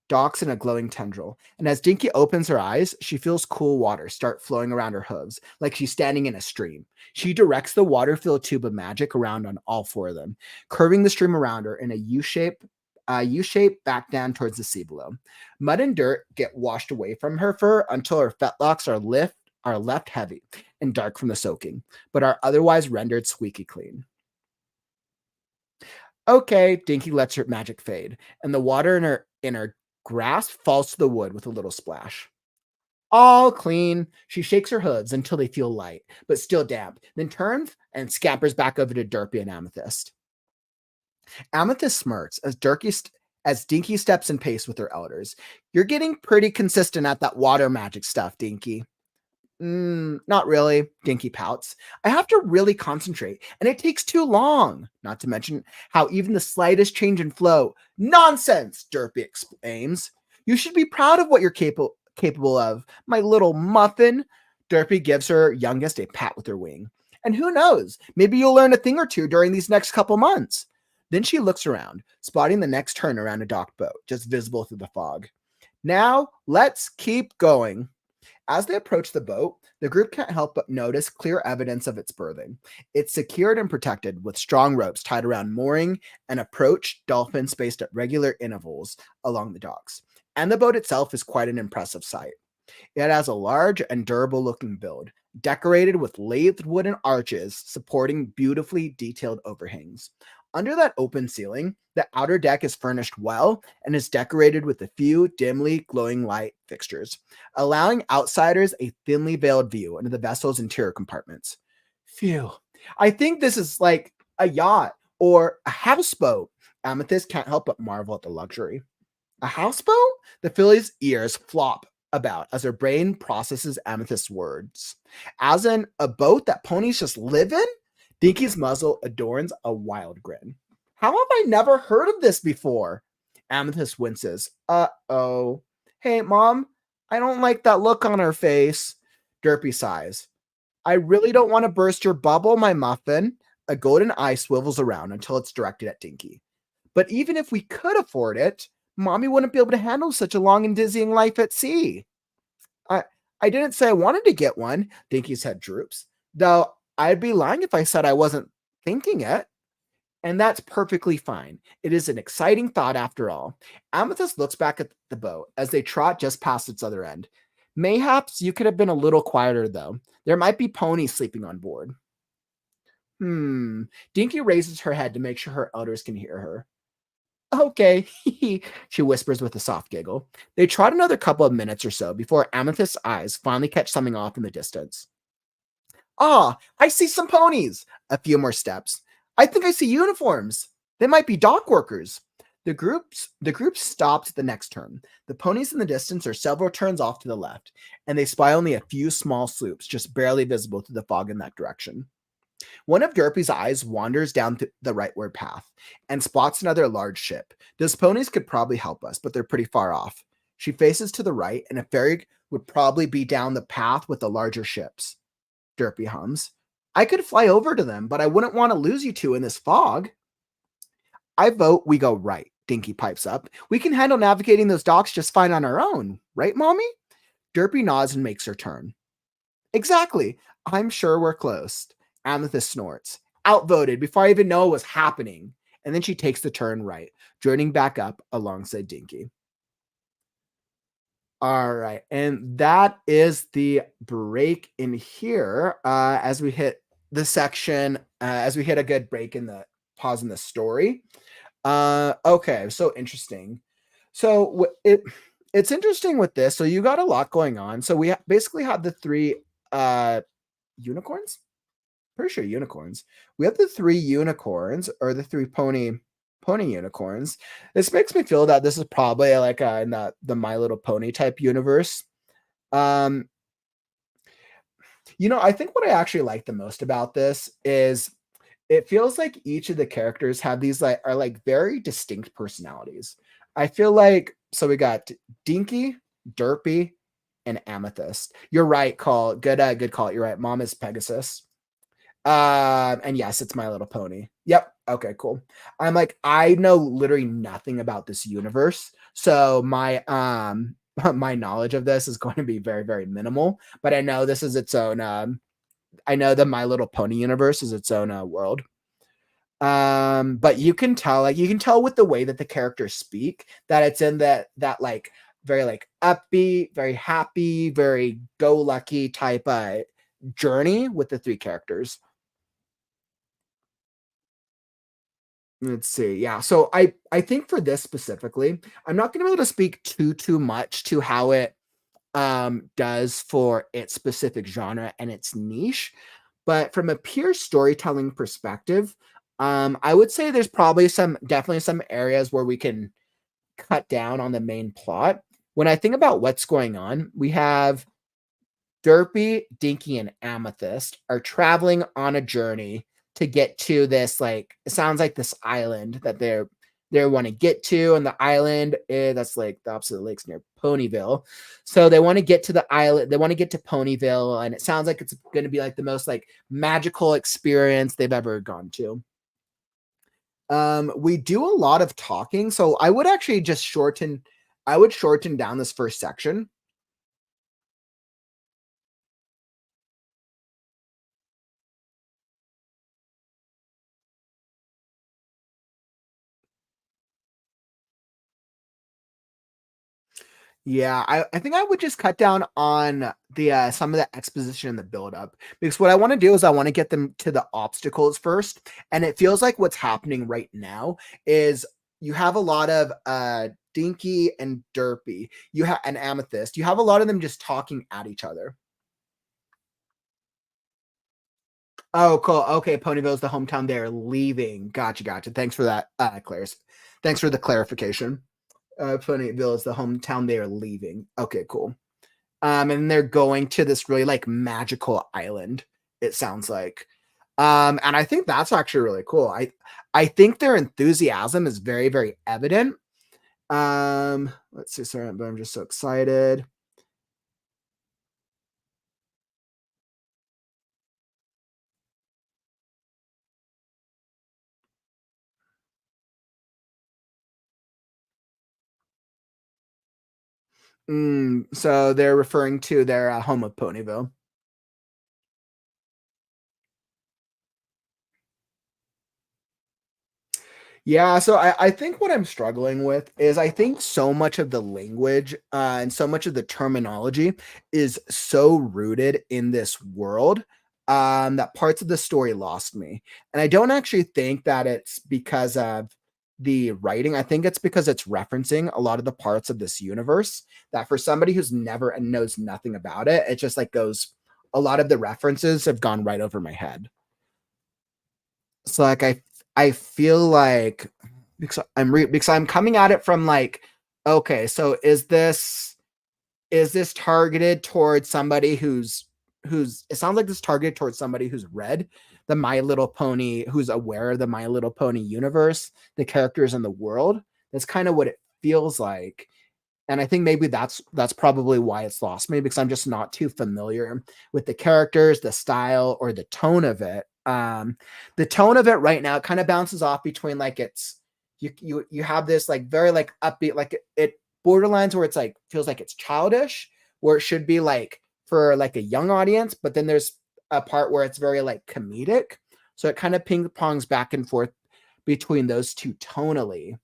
docks in a glowing tendril, and as Dinky opens her eyes, she feels cool water start flowing around her hooves, like she's standing in a stream. She directs the water-filled tube of magic around on all four of them, curving the stream around her in a U-shape back down towards the sea below. Mud and dirt get washed away from her fur until her fetlocks are left heavy and dark from the soaking, but are otherwise rendered squeaky clean. Okay, Dinky lets her magic fade, and the water in her grasp falls to the wood with a little splash. All clean. She shakes her hooves until they feel light, but still damp, then turns and scampers back over to Derpy and Amethyst. Amethyst smirks as Dinky steps in pace with her elders. You're getting pretty consistent at that water magic stuff, Dinky. Not really, Dinky pouts. I have to really concentrate, and it takes too long. Not to mention how even the slightest change in flow. Nonsense, Derpy exclaims. You should be proud of what you're capable of, my little muffin. Derpy gives her youngest a pat with her wing. And who knows, maybe you'll learn a thing or two during these next couple months. Then she looks around, spotting the next turn around a docked boat, just visible through the fog. Now, let's keep going. As they approach the boat, the group can't help but notice clear evidence of its berthing. It's secured and protected with strong ropes tied around mooring and approach dolphins spaced at regular intervals along the docks. And the boat itself is quite an impressive sight. It has a large and durable-looking build, decorated with lathed wooden arches supporting beautifully detailed overhangs. Under that open ceiling, the outer deck is furnished well and is decorated with a few dimly glowing light fixtures, allowing outsiders a thinly veiled view into the vessel's interior compartments. Phew. I think this is like a yacht or a houseboat. Amethyst can't help but marvel at the luxury. A houseboat? The filly's ears flop about as her brain processes Amethyst's words. As in, a boat that ponies just live in? Dinky's muzzle adorns a wild grin. How have I never heard of this before? Amethyst winces. Uh-oh. Hey, Mom, I don't like that look on her face. Derpy sighs. I really don't want to burst your bubble, my muffin. A golden eye swivels around until it's directed at Dinky. But even if we could afford it, Mommy wouldn't be able to handle such a long and dizzying life at sea. I didn't say I wanted to get one, Dinky's head droops. Though I'd be lying if I said I wasn't thinking it. And that's perfectly fine. It is an exciting thought after all. Amethyst looks back at the boat as they trot just past its other end. Mayhaps you could have been a little quieter, though. There might be ponies sleeping on board. Dinky raises her head to make sure her elders can hear her. Okay, she whispers with a soft giggle. They trot another couple of minutes or so before Amethyst's eyes finally catch something off in the distance. Ah, I see some ponies. A few more steps. I think I see uniforms. They might be dock workers. The group stops at the next turn. The ponies in the distance are several turns off to the left, and they spy only a few small sloops, just barely visible through the fog in that direction. One of Derpy's eyes wanders down the rightward path and spots another large ship. Those ponies could probably help us, but they're pretty far off. She faces to the right, and a ferry would probably be down the path with the larger ships. Derpy hums. I could fly over to them, but I wouldn't want to lose you two in this fog. I vote we go right, Dinky pipes up. We can handle navigating those docks just fine on our own, right, Mommy? Derpy nods and makes her turn. Exactly. I'm sure we're close. Amethyst snorts. Outvoted before I even know what was happening. And then she takes the turn right, joining back up alongside Dinky. All right. And that is the break in here as we hit the section, as we hit a good break in the pause in the story. Okay. So interesting. So it's interesting with this. So you got a lot going on. So we basically have the three unicorns. Pretty sure unicorns. We have the three unicorns or the three pony unicorns. This makes me feel that this is probably like in the My Little Pony type universe. I think what I actually like the most about this is it feels like each of the characters have these are very distinct personalities. I feel like so we got Dinky, Derpy, and Amethyst. You're right, call. Good call. You're right. Mom is Pegasus. And yes, it's My Little Pony. Yep. Okay, cool. I'm like, I know literally nothing about this universe. So my my knowledge of this is going to be very, very minimal. But I know this is its own I know the My Little Pony universe is its own world. But you can tell with the way that the characters speak that it's in that like very like upbeat, very happy, very go lucky type journey with the three characters. Let's see. Yeah. So I think for this specifically, I'm not going to be able to speak too much to how it does for its specific genre and its niche, but from a pure storytelling perspective, I would say there's probably definitely some areas where we can cut down on the main plot. When I think about what's going on, we have Derpy, Dinky, and Amethyst are traveling on a journey to get to this, it sounds like this island that they want to get to, and the island that's like the opposite of the lakes near Ponyville. So they want to get to the island, they want to get to Ponyville, and it sounds like it's going to be like the most magical experience they've ever gone to. We do a lot of talking, so I would actually just shorten down this first section. Yeah, I think I would just cut down on the some of the exposition and the build up, because what I want to do is I want to get them to the obstacles first, and it feels like what's happening right now is you have a lot of Dinky and Derpy, you have an Amethyst, you have a lot of them just talking at each other. Oh, cool. Okay, Ponyville's the hometown they're leaving. Gotcha. Thanks for that, Claire's. Thanks for the clarification. Ponyville is the hometown they are leaving. Okay, cool. And they're going to this really magical island, it sounds like. And I think that's actually really cool. I think their enthusiasm is very, very evident. Let's see, sorry, but I'm just so excited. So they're referring to their home of Ponyville. Yeah, so I think what I'm struggling with is I think so much of the language and so much of the terminology is so rooted in this world that parts of the story lost me. And I don't actually think that it's because of the writing. I think it's because it's referencing a lot of the parts of this universe that for somebody who's never and knows nothing about it, it just like goes, a lot of the references have gone right over my head. So like I feel like because I'm coming at it from like, okay, so is this targeted towards somebody who's it sounds like this targeted towards somebody who's read the My Little Pony, who's aware of the My Little Pony universe, the characters in the world. That's kind of what it feels like. And I think maybe that's probably why it's lost me, because I'm just not too familiar with the characters, the style, or the tone of it. The tone of it right now kind of bounces off between like it's you have this like very like upbeat, like it borderlines where it's like feels like it's childish, where it should be like for like a young audience, but then there's a part where it's very like comedic. So it kind of ping pongs back and forth between those two tonally.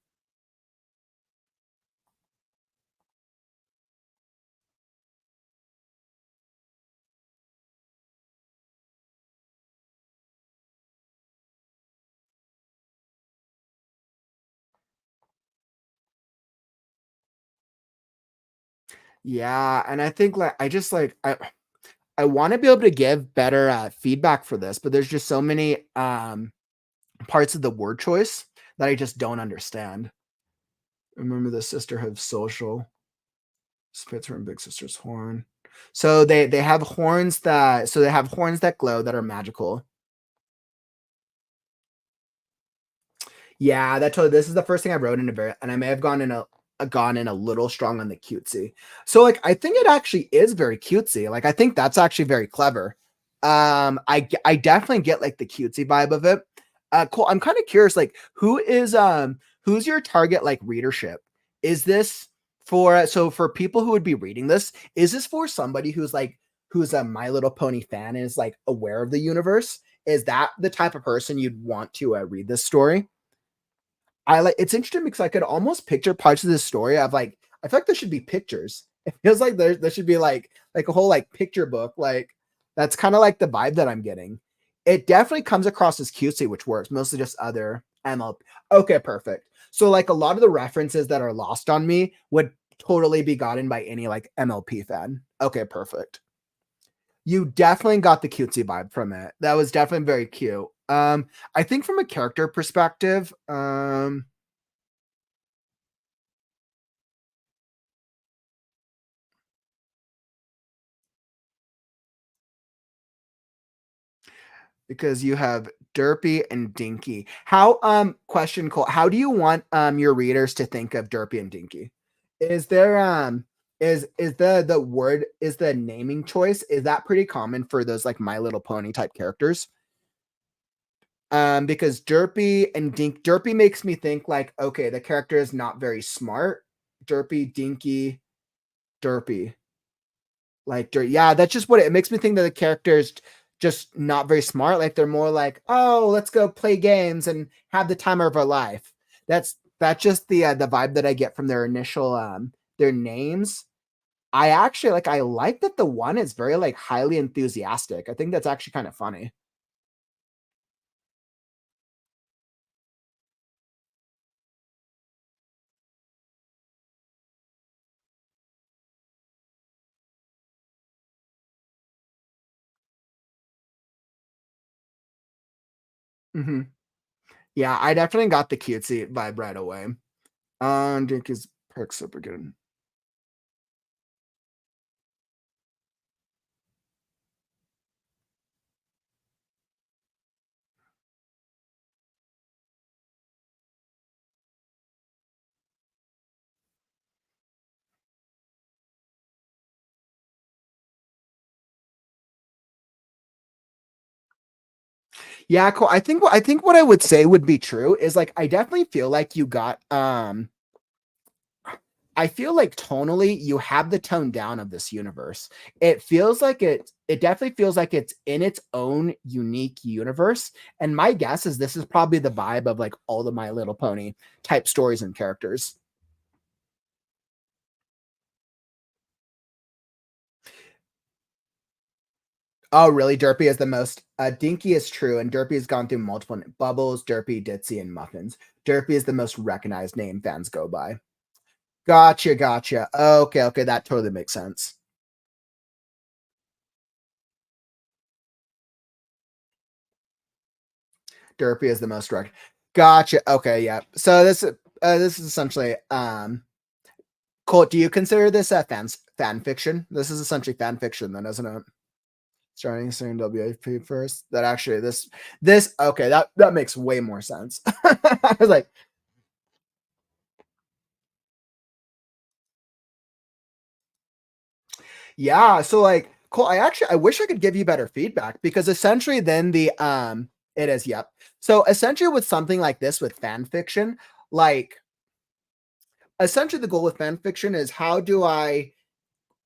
Yeah, and I think like I just like I want to be able to give better feedback for this, but there's just so many parts of the word choice that I just don't understand. Remember the sisterhood social. Spitzer and Big Sister's horn. So they have horns that glow that are magical. Yeah, that totally. This is the first thing I wrote in a very, and I may have gone in a little strong on the cutesy. So like I think it actually is very cutesy. Like I think that's actually very clever. I definitely get like the cutesy vibe of it. Cool. I'm kind of curious, like who's your target like readership? Is this for so for people who would be reading this? Is this for somebody who's a My Little Pony fan and is like aware of the universe? Is that the type of person you'd want to read this story? I like it's interesting because I could almost picture parts of this story of like I feel like there should be pictures. It feels like there should be like a whole like picture book. Like that's kind of like the vibe that I'm getting. It definitely comes across as cutesy, which works. Mostly just other MLP. Okay, perfect. So like a lot of the references that are lost on me would totally be gotten by any like MLP fan. Okay, perfect. You definitely got the cutesy vibe from it. That was definitely very cute. I think from a character perspective, because you have Derpy and Dinky. How question Cole, how do you want your readers to think of Derpy and Dinky? Is there is the word is the naming choice, is that pretty common for those like My Little Pony type characters? Because Derpy makes me think like, okay, the character is not very smart. Derpy, Dinky, Derpy. Like, yeah, that's just what it makes me think that the characters just not very smart. Like they're more like, oh, let's go play games and have the time of our life. That's just the vibe that I get from their initial their names. I like that the one is very like highly enthusiastic. I think that's actually kind of funny. Hmm. Yeah, I definitely got the cutesy vibe right away. Drink his perks up again. Yeah, cool. I think what I would say would be true is like I definitely feel like you got I feel like tonally you have the tone down of this universe. It feels like it definitely feels like it's in its own unique universe. And my guess is this is probably the vibe of like all the My Little Pony type stories and characters. Oh, really? Derpy is the most Dinky is true, and Derpy has gone through multiple Bubbles, Derpy, Ditzy, and Muffins. Derpy is the most recognized name fans go by. Gotcha, gotcha. Okay, okay, that totally makes sense. Derpy is the most rec. Gotcha. Okay, yeah. So this is essentially Colt. Do you consider this a fan fiction? This is essentially fan fiction, then, isn't it? Starting saying WFP first. That actually this okay. That makes way more sense. I was like, yeah. So like, Cool. I wish I could give you better feedback because essentially then the it is, yep. So essentially with something like this with fan fiction, like essentially the goal with fan fiction is how do I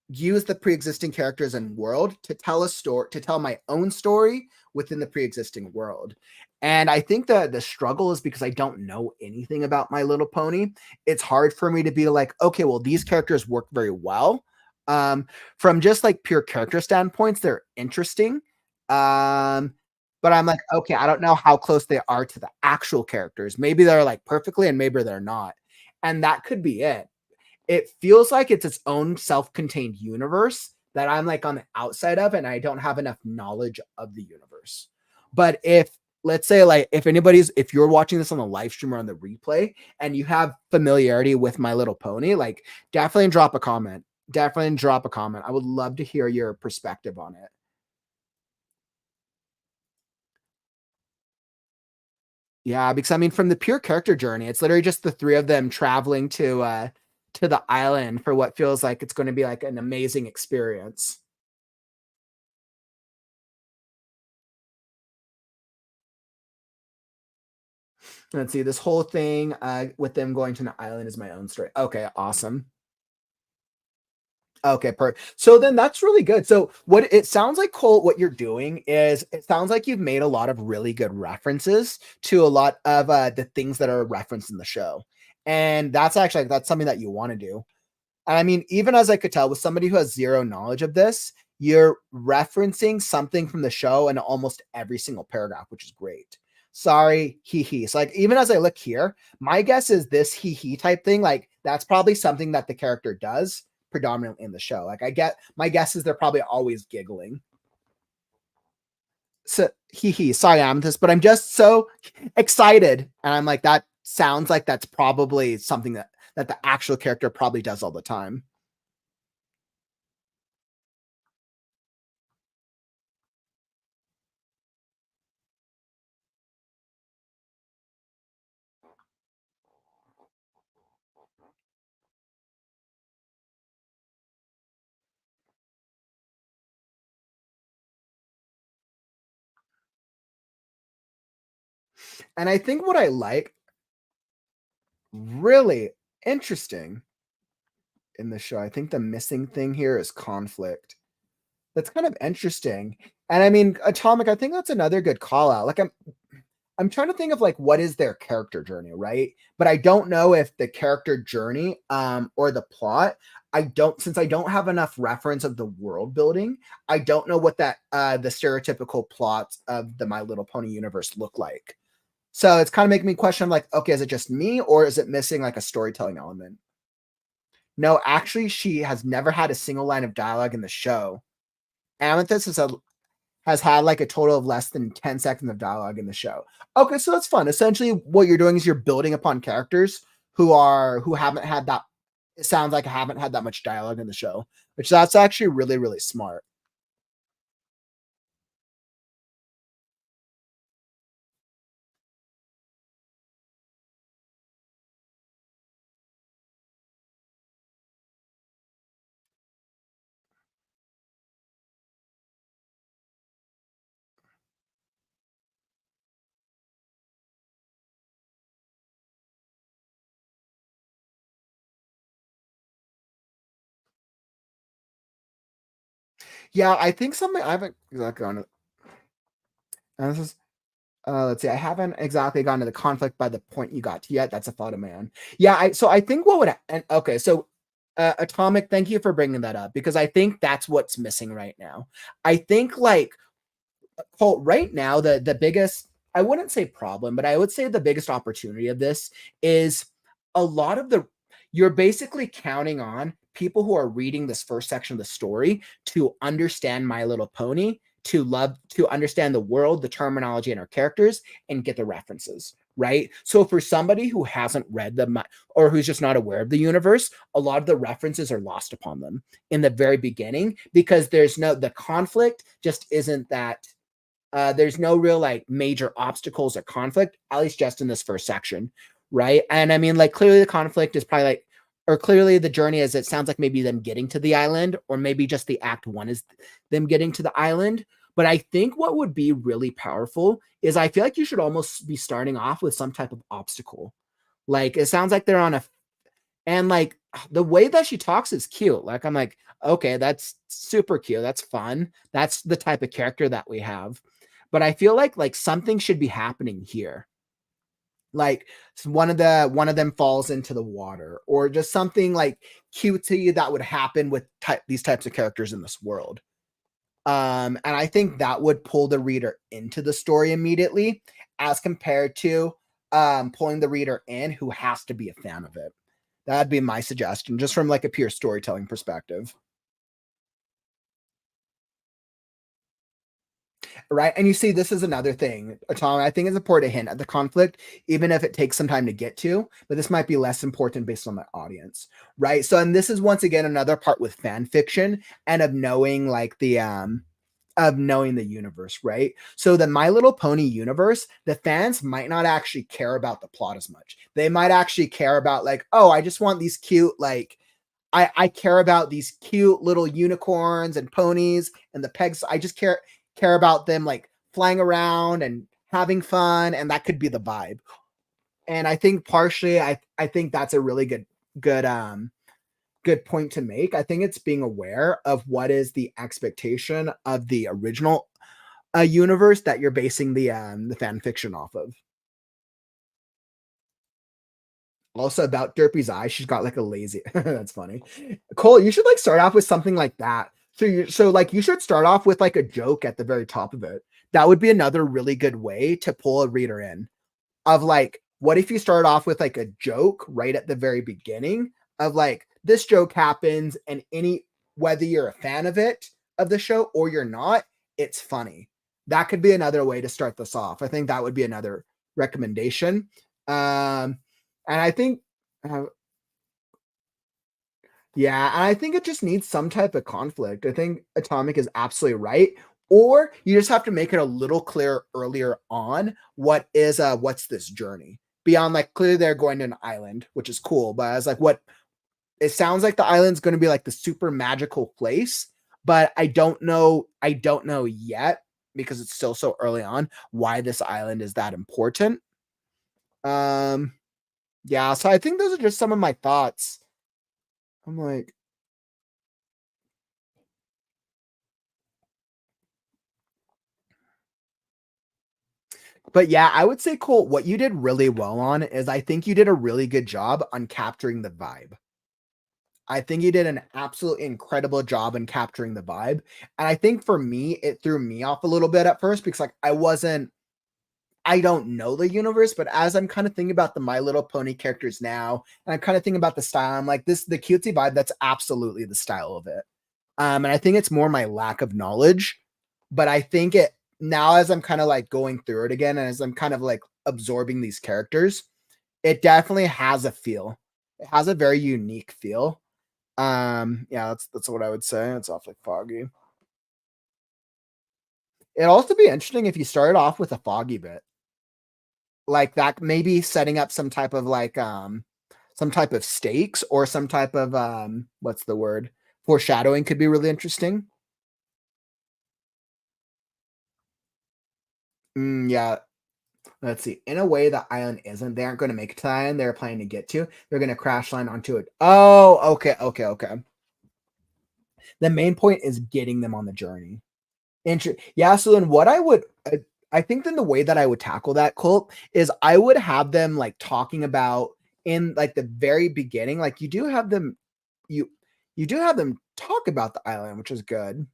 use the pre-existing characters and world to tell a story, to tell my own story within the pre-existing world. And I think that the struggle is because I don't know anything about My Little Pony. It's hard for me to be like, okay, well, these characters work very well. From just like pure character standpoints, they're interesting. Um, but I'm like, okay, I don't know how close they are to the actual characters. Maybe they're like perfectly, and maybe they're not. And that could be it. It feels like it's its own self-contained universe that I'm like on the outside of, and I don't have enough knowledge of the universe. But if let's say like if you're watching this on the live stream or on the replay and you have familiarity with My Little Pony, like definitely drop a comment. Definitely drop a comment. I would love to hear your perspective on it. Yeah, because I mean, from the pure character journey, it's literally just the three of them traveling to the island for what feels like it's going to be like an amazing experience. Let's see, this whole thing with them going to an island is my own story. Okay, awesome. Okay, so then that's really good. So what it sounds like, Colt, what you're doing is it sounds like you've made a lot of really good references to a lot of the things that are referenced in the show. And that's actually that's something that you want to do. And I mean, even as I could tell with somebody who has zero knowledge of this, you're referencing something from the show in almost every single paragraph, which is great. Sorry, hee hee. So like even as I look here, my guess is this hee hee type thing, like that's probably something that the character does predominantly in the show. Like I get my guess is they're probably always giggling. So hee hee, sorry, Amethyst, but I'm just so excited. And I'm like, that sounds like that's probably something that the actual character probably does all the time. And I think what I like really interesting in the show, I think the missing thing here is conflict. That's kind of interesting. And I mean, Atomic, I think that's another good call out. Like I'm trying to think of like what is their character journey, right? But I don't know if the character journey or the plot, I don't since I don't have enough reference of the world building, I don't know what that the stereotypical plots of the My Little Pony universe look like. So it's kind of making me question like, okay, is it just me or is it missing like a storytelling element? No, actually, she has never had a single line of dialogue in the show. Amethyst has had like a total of less than 10 seconds of dialogue in the show. Okay, so that's fun. Essentially, what you're doing is you're building upon characters who haven't had that. It sounds like haven't had that much dialogue in the show, which that's actually really, really smart. Yeah, I think something I haven't exactly gone to. This is let's see. I haven't exactly gotten to the conflict by the point you got to yet. That's a photo man. Yeah. So I think what would and okay. So Atomic, thank you for bringing that up because I think that's what's missing right now. I think like Colt, right now, the biggest, I wouldn't say problem, but I would say the biggest opportunity of this is a lot of the you're basically counting on people who are reading this first section of the story to understand My Little Pony, to understand the world, the terminology, and our characters, and get the references. Right. So for somebody who hasn't read them or who's just not aware of the universe, a lot of the references are lost upon them in the very beginning because the conflict just isn't that there's no real like major obstacles or conflict, at least just in this first section, right? And I mean, like clearly the conflict is probably like, or clearly the journey is it sounds like maybe them getting to the island, or maybe just the act one is them getting to the island. But I think what would be really powerful is I feel like you should almost be starting off with some type of obstacle. Like it sounds like they're on a and like the way that she talks is cute. Like I'm like, okay, that's super cute. That's fun. That's the type of character that we have. But I feel like something should be happening here. Like one of them falls into the water, or just something like cutesy that would happen with these types of characters in this world. And I think that would pull the reader into the story immediately, as compared to pulling the reader in who has to be a fan of it. That'd be my suggestion, just from like a pure storytelling perspective. Right. And you see, this is another thing, Tom, I think it's important to hint at the conflict, even if it takes some time to get to, but this might be less important based on the audience. Right. So, and this is once again another part with fan fiction and of knowing like of knowing the universe, right? So the My Little Pony universe, the fans might not actually care about the plot as much. They might actually care about like, oh, I just want these cute, like, I care about these cute little unicorns and ponies and the pegs. I just care about them like flying around and having fun, and that could be the vibe. And I think partially, I think that's a really good point to make. I think it's being aware of what is the expectation of the original universe that you're basing the fan fiction off of. Also about Derpy's eye, she's got like a lazy. That's funny. Cole, you should like start off with something like that. So like you should start off with like a joke at the very top of it. That would be another really good way to pull a reader in. Of like, what if you start off with like a joke right at the very beginning of like this joke happens, and any whether you're a fan of it of the show or you're not, it's funny. That could be another way to start this off. I think that would be another recommendation. And I think, uh, yeah, and I think it just needs some type of conflict. I think Atomic is absolutely right. Or you just have to make it a little clearer earlier on what's this journey beyond like clearly they're going to an island, which is cool. But I was like, what it sounds like the island's going to be like the super magical place, but I don't know. I don't know yet because it's still so early on why this island is that important. Um, yeah, so I think those are just some of my thoughts. I'm like, but yeah, I would say, Colt, what you did really well on is I think you did a really good job on capturing the vibe. I think you did an absolutely incredible job in capturing the vibe. And I think for me, it threw me off a little bit at first because like I don't know the universe, but as I'm kind of thinking about the My Little Pony characters now, and I'm kind of thinking about the style, I'm like, the cutesy vibe, that's absolutely the style of it. And I think it's more my lack of knowledge, but I think it now as I'm kind of like going through it again, and as I'm kind of like absorbing these characters, it definitely has a feel. It has a very unique feel. Yeah, that's what I would say. It's awfully foggy. It'd also be interesting if you started off with a foggy bit. Like that, maybe setting up some type of like some type of stakes or some type of what's the word? Foreshadowing could be really interesting. Yeah. Let's see. In a way, the island isn't. They aren't going to make it to the island they're planning to get to. They're going to crash land onto it. Oh, okay. The main point is getting them on the journey. Yeah, so then what I think then the way that I would tackle that, Colt, is I would have them like talking about in like the very beginning, like you do have them. you you do have them talk about the island, which is good.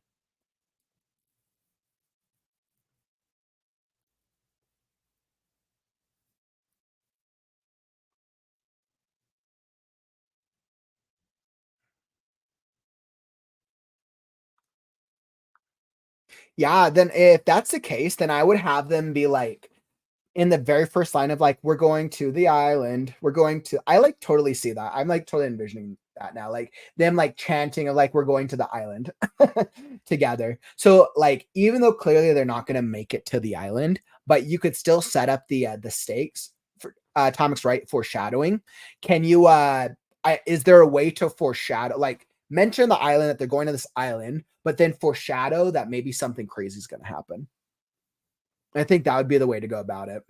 Yeah, then if that's the case, then I would have them be like in the very first line of like, we're going to the island. We're going to, I like totally see that. I'm like totally envisioning that now. Like them like chanting of like, we're going to the island together. So like, even though clearly they're not going to make it to the island, but you could still set up the stakes for Tomic's right, foreshadowing. Can you, is there a way to foreshadow, like mention the island that they're going to this island, but then foreshadow that maybe something crazy is going to happen? I think that would be the way to go about it.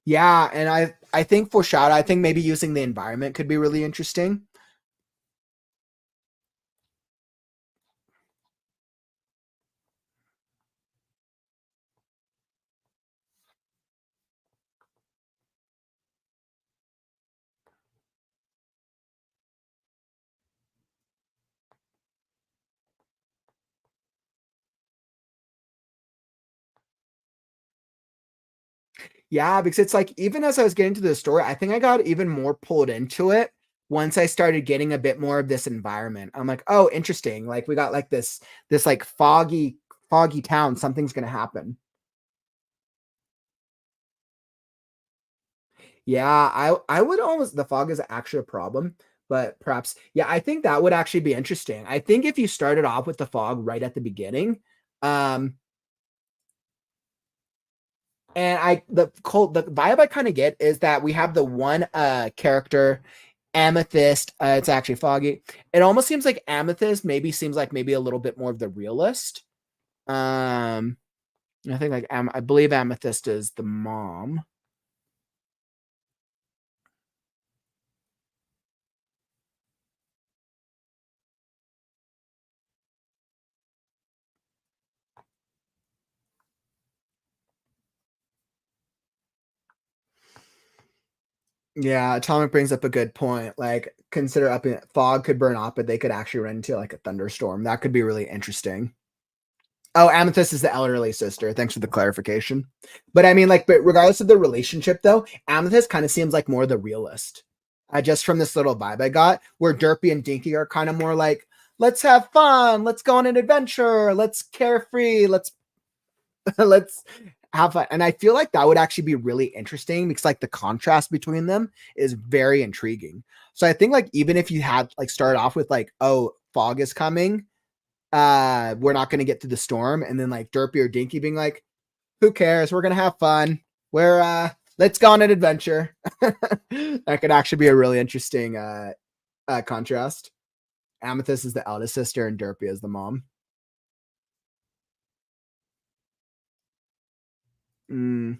Yeah, and I think foreshadow, I think maybe using the environment could be really interesting. Yeah, because it's like even as I was getting to the story, I think I got even more pulled into it once I started getting a bit more of this environment. I'm like, oh, interesting. Like we got like this like foggy town. Something's gonna happen. Yeah, I would almost the fog is actually a problem, but perhaps yeah, I think that would actually be interesting. I think if you started off with the fog right at the beginning, um, and the vibe I kind of get is that we have the one character, Amethyst. It's actually Foggy. It almost seems like Amethyst maybe seems like maybe a little bit more of the realist. Um, I think like I believe Amethyst is the mom. Yeah, Atomic brings up a good point. Like, consider up in fog could burn off, but they could actually run into like a thunderstorm. That could be really interesting. Oh, Amethyst is the elderly sister. Thanks for the clarification. But I mean, like, but regardless of the relationship, though, Amethyst kind of seems like more the realist. Just from this little vibe I got, where Derpy and Dinky are kind of more like, let's have fun, let's go on an adventure, let's carefree, let's let's have fun. And I feel like that would actually be really interesting because like the contrast between them is very intriguing. So I think like even if you had like started off with like, oh, fog is coming, we're not gonna get through the storm, and then like Derpy or Dinky being like, who cares? We're gonna have fun. We're let's go on an adventure. That could actually be a really interesting contrast. Amethyst is the eldest sister and Derpy is the mom. Mm,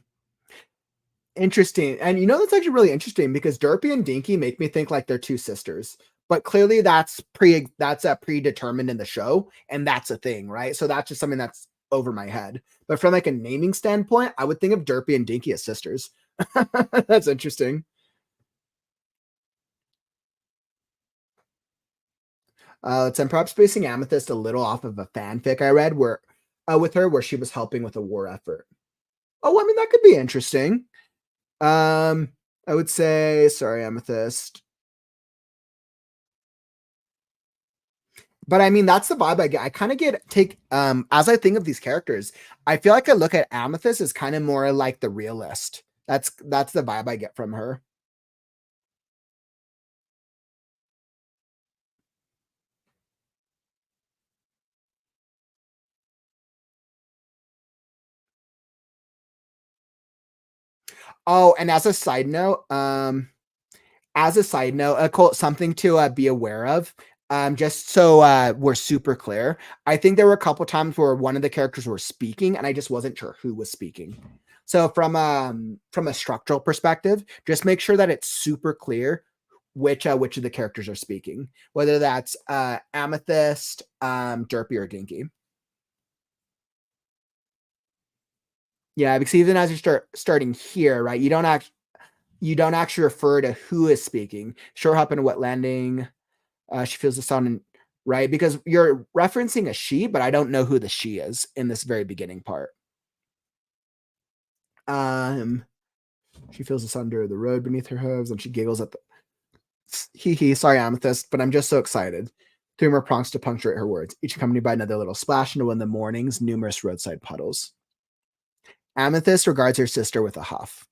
interesting. And you know that's actually really interesting because Derpy and Dinky make me think like they're two sisters. But clearly that's a predetermined in the show, and that's a thing, right? So that's just something that's over my head. But from like a naming standpoint, I would think of Derpy and Dinky as sisters. That's interesting. I'm perhaps basing Amethyst a little off of a fanfic I read where with her where she was helping with a war effort. Oh, I mean that could be interesting. Um, I would say sorry, Amethyst. But I mean that's the vibe I get. I kind of get take as I think of these characters, I feel like I look at Amethyst as kind of more like the realist. That's the vibe I get from her. Oh, and as a side note, something to be aware of. Just so we're super clear, I think there were a couple times where one of the characters were speaking, and I just wasn't sure who was speaking. So from a structural perspective, just make sure that it's super clear which of the characters are speaking, whether that's Amethyst, Derpy, or Dinky. Yeah, because even as you starting here, right, you don't actually You don't actually refer to who is speaking. Sure up in a wet landing. She feels the sound, right? Because you're referencing a she, but I don't know who the she is in this very beginning part. She feels the sun under the road beneath her hooves, and she giggles at the hee hee. Sorry, Amethyst, but I'm just so excited. Three more prongs to punctuate her words, each accompanied by another little splash into one of the morning's numerous roadside puddles. Amethyst regards her sister with a huff.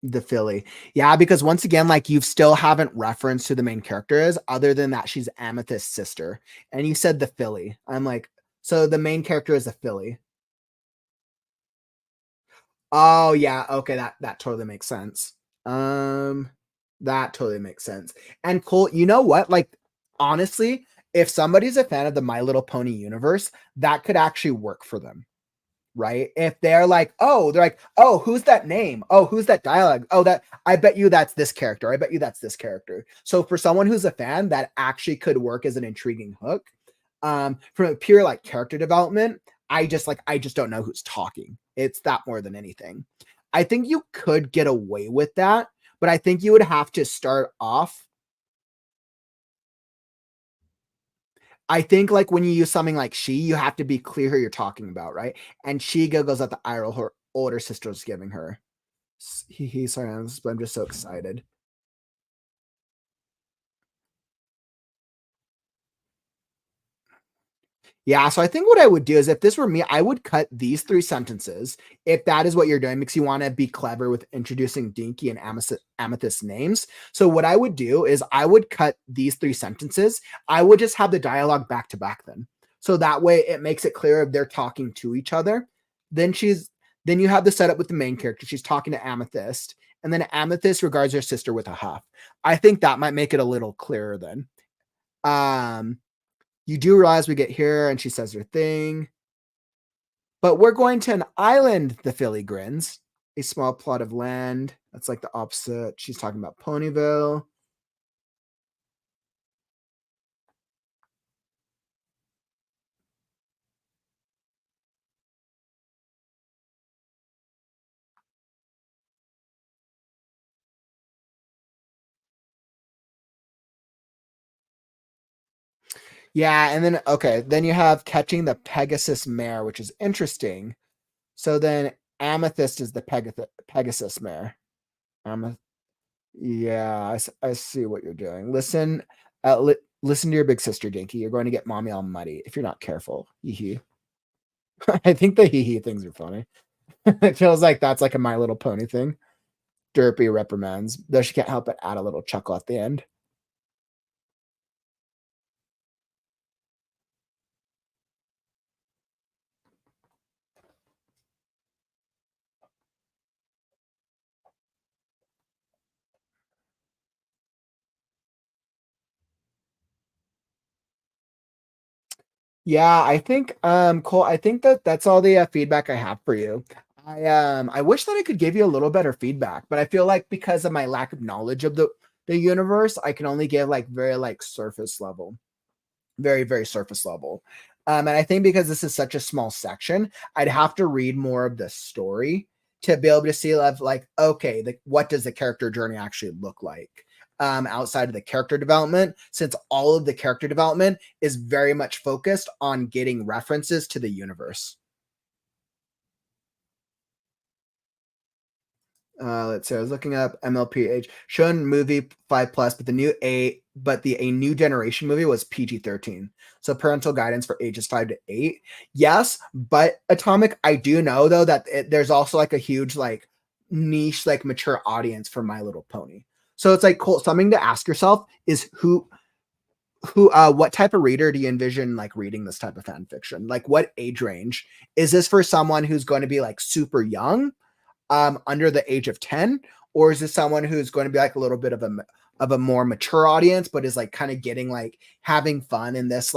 The filly. Yeah, because once again, like you still haven't referenced who the main character is, other than that she's Amethyst's sister. And you said the filly. I'm like, so the main character is a filly. Oh yeah, okay, that totally makes sense. Um, that totally makes sense. And Cole, you know what? Like, honestly, if somebody's a fan of the My Little Pony universe, that could actually work for them. Right? If they're like, oh, who's that name? Oh, who's that dialogue? Oh, that I bet you that's this character. I bet you that's this character. So for someone who's a fan, that actually could work as an intriguing hook. From a pure like character development, I just don't know who's talking. It's that more than anything. I think you could get away with that, but I think you would have to start off. I think like when you use something like she, you have to be clear who you're talking about, right? And she giggles at the eye roll her older sister was giving her. Sorry, I'm just so excited. Yeah, so I think what I would do is if this were me, I would cut these three sentences if that is what you're doing because you want to be clever with introducing Dinky and Amethyst names. So what I would do is I would cut these three sentences. I would just have the dialogue back to back then. So that way it makes it clear if they're talking to each other. Then then you have the setup with the main character. She's talking to Amethyst, and then Amethyst regards her sister with a huff. I think that might make it a little clearer then. Um, you do realize we get here, and she says her thing. But we're going to an island, the filly grins. A small plot of land. That's like the opposite. She's talking about Ponyville. Yeah, and then okay, then you have catching the Pegasus mare, which is interesting. So then Amethyst is the Pegasus mare. Ameth- yeah, I see what you're doing. Listen to your big sister, Dinky. You're going to get mommy all muddy if you're not careful. Hee hee. I think the hee hee things are funny. It feels like that's like a My Little Pony thing. Derpy reprimands, though she can't help but add a little chuckle at the end. Yeah, I think Cole, I think that that's all the feedback I have for you. I wish that I could give you a little better feedback, but I feel like because of my lack of knowledge of the universe, I can only give like very like surface level. Very, very surface level. And I think because this is such a small section, I'd have to read more of the story to be able to see like okay, what does the character journey actually look like outside of the character development, since all of the character development is very much focused on getting references to the universe. Let's see. I was looking up MLPH shown movie 5+, but the a new generation movie was PG-13. So parental guidance for ages 5 to 8. Yes, but Atomic, I do know though that there's also like a huge like niche like mature audience for My Little Pony. So it's like cool. Something to ask yourself is what type of reader do you envision like reading this type of fan fiction? Like what age range? Is this for someone who's going to be like super young? Under the age of 10, or is this someone who's going to be like a little bit of a more mature audience but is like kind of getting like having fun in this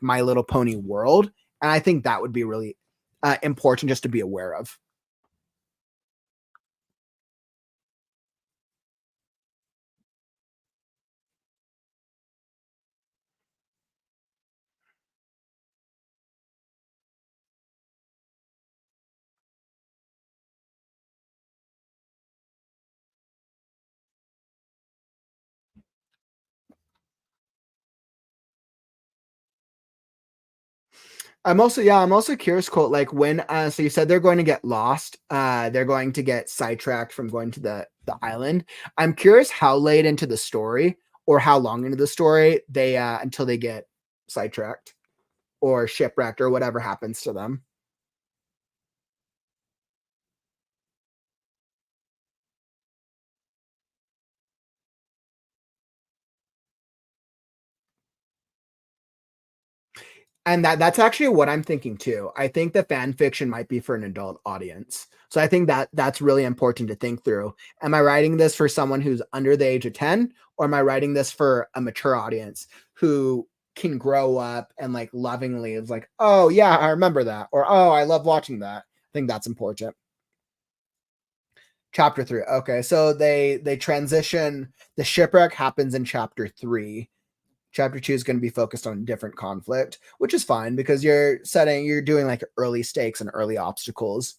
My Little Pony world? And I think that would be really important just to be aware of. I'm also curious, Colt, like when so you said they're going to get lost, they're going to get sidetracked from going to the island. I'm curious how late into the story or how long into the story they until they get sidetracked or shipwrecked or whatever happens to them. And that's actually what I'm thinking too. I think the fan fiction might be for an adult audience. So I think that that's really important to think through. Am I writing this for someone who's under the age of 10 or am I writing this for a mature audience who can grow up and like lovingly is like, "Oh yeah, I remember that," or "Oh, I love watching that." I think that's important. Chapter 3. Okay. So they transition, the shipwreck happens in chapter 3. Chapter 2 is going to be focused on different conflict, which is fine because you're doing like early stakes and early obstacles.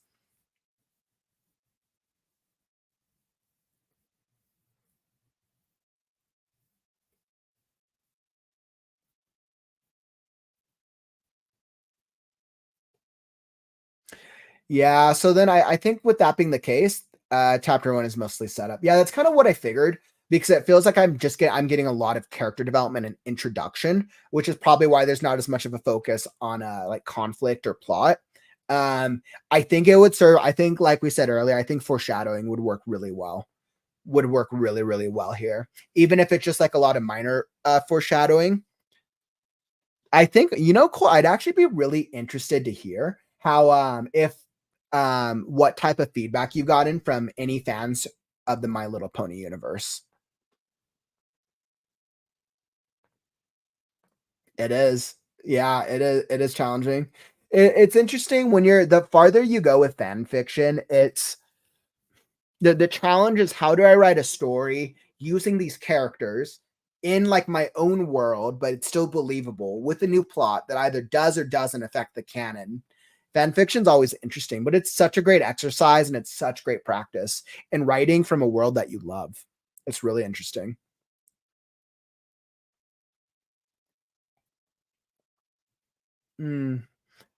Yeah, so then I think with that being the case, chapter 1 is mostly set up. Yeah, that's kind of what I figured because it feels like I'm getting a lot of character development and introduction, which is probably why there's not as much of a focus on like conflict or plot. I think it would serve, I think like we said earlier, I think foreshadowing would work really well. Would work really, really well here. Even if it's just like a lot of minor foreshadowing. I think, Cole, I'd actually be really interested to hear how if what type of feedback you gotten from any fans of the My Little Pony universe. It is. Yeah, it is challenging. It's interesting when you're the farther you go with fan fiction, it's the challenge is how do I write a story using these characters in like my own world, but it's still believable with a new plot that either does or doesn't affect the canon. Fan fiction's always interesting, but it's such a great exercise and it's such great practice in writing from a world that you love. It's really interesting. Mm,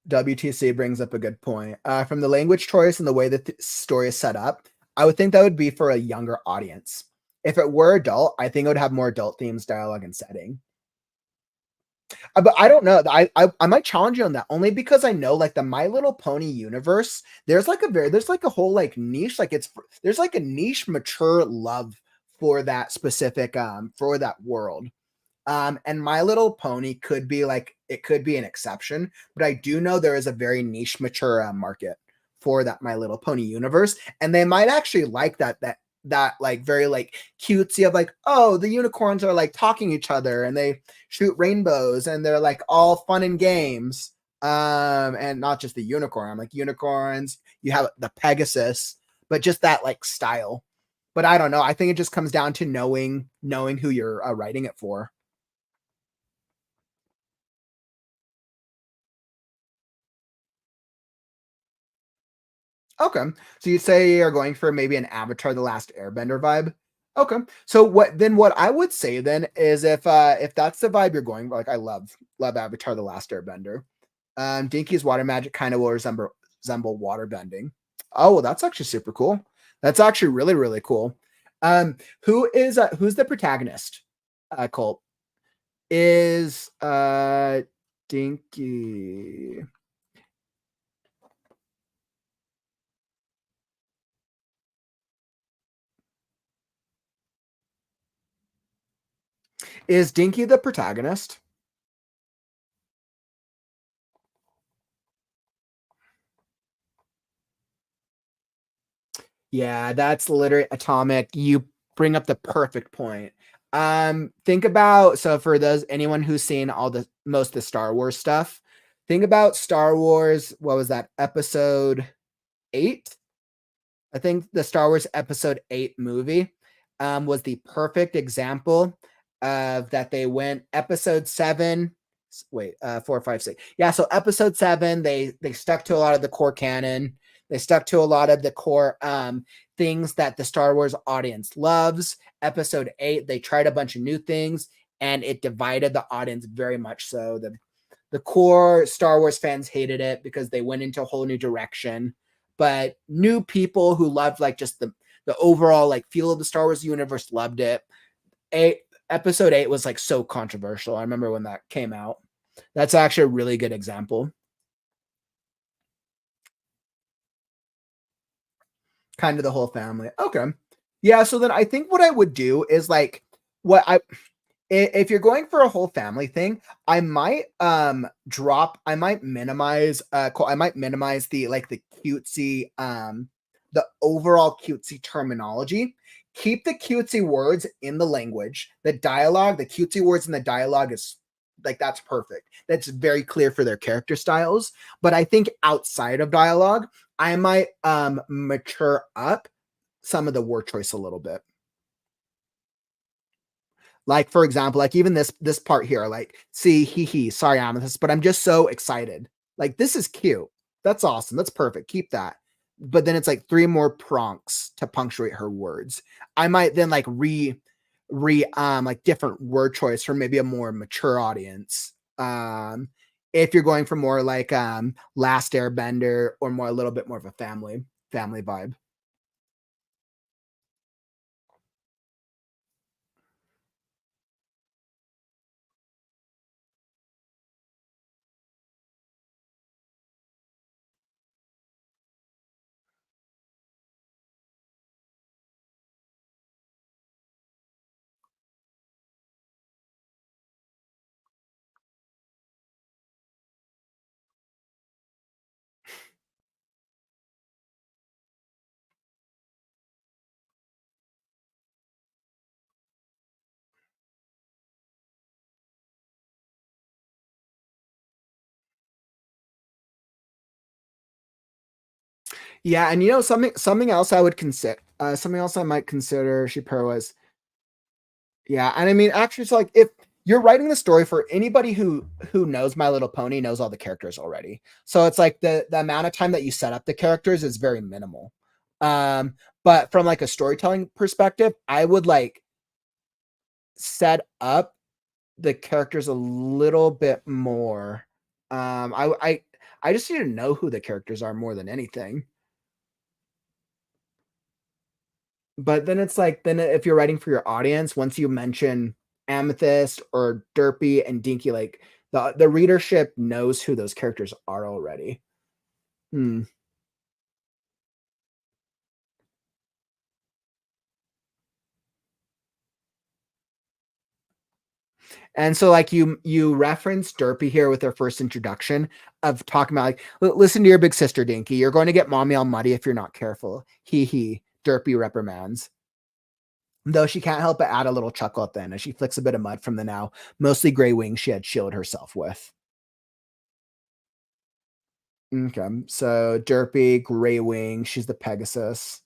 WTC brings up a good point. From the language choice and the way that the story is set up, I would think that would be for a younger audience. If it were adult, I think it would have more adult themes, dialogue, and setting. But I don't know. I might challenge you on that only because I know like the My Little Pony universe. There's like a whole like niche. Like there's like a niche mature love for that specific for that world. And My Little Pony could be like it could be an exception, but I do know there is a very niche, mature market for that My Little Pony universe, and they might actually like that like very like cutesy of like, oh, the unicorns are like talking each other and they shoot rainbows and they're like all fun and games. And not just the unicorn. I'm like unicorns. You have the Pegasus, but just that like style. But I don't know. I think it just comes down to knowing who you're writing it for. Okay. So you'd say you're going for maybe an Avatar: The Last Airbender vibe? Okay. So what I would say then is if that's the vibe you're going, like I love Avatar: The Last Airbender. Dinky's water magic kind of will resemble water bending. Oh, well, that's actually super cool. That's actually really, really cool. Who's the protagonist? Colt is Dinky. Is Dinky the protagonist? Yeah, that's literally atomic. You bring up the perfect point. Think about so for those anyone who's seen all the most of the Star Wars stuff, think about Star Wars. What was that? Episode 8? I think the Star Wars Episode 8 movie was the perfect example of that. They went Episode 7. Wait, 4, 5, 6. Yeah, so Episode 7, they stuck to a lot of the core canon. They stuck to a lot of the core things that the Star Wars audience loves. Episode 8, they tried a bunch of new things, and it divided the audience very much so. the core Star Wars fans hated it because they went into a whole new direction. But new people who loved like just the overall like feel of the Star Wars universe loved it. Episode 8 was like so controversial. I remember when that came out. That's actually a really good example. Kind of the whole family. Okay. Yeah, so then I think what I would do is like what I if you're going for a whole family thing, I might I might minimize the like the cutesy the overall cutesy terminology. Keep the cutesy words in the language. The dialogue, the cutesy words in the dialogue is like that's perfect. That's very clear for their character styles. But I think outside of dialogue, I might mature up some of the word choice a little bit. Like, for example, like even this part here, like, see, he, sorry, Amethyst, but I'm just so excited. Like, this is cute. That's awesome. That's perfect. Keep that. But then it's like 3 more pronks to punctuate her words. I might then like like different word choice for maybe a more mature audience. If you're going for more like Last Airbender or more a little bit more of a family vibe. Yeah, and you know something else I would consider something else I might consider Shapiro was yeah, and I mean actually it's like if you're writing the story for anybody who knows My Little Pony knows all the characters already. So it's like the amount of time that you set up the characters is very minimal. But from like a storytelling perspective, I would like set up the characters a little bit more. I just need to know who the characters are more than anything. But then it's like, then if you're writing for your audience, once you mention Amethyst or Derpy and Dinky, like the readership knows who those characters are already. Hmm. And so like you reference Derpy here with their first introduction of talking about like listen to your big sister Dinky. You're going to get mommy all muddy if you're not careful. He Derpy reprimands. Though she can't help but add a little chuckle at the end as she flicks a bit of mud from the now mostly gray wings she had shielded herself with. Okay, so Derpy, Grey Wing, she's the Pegasus.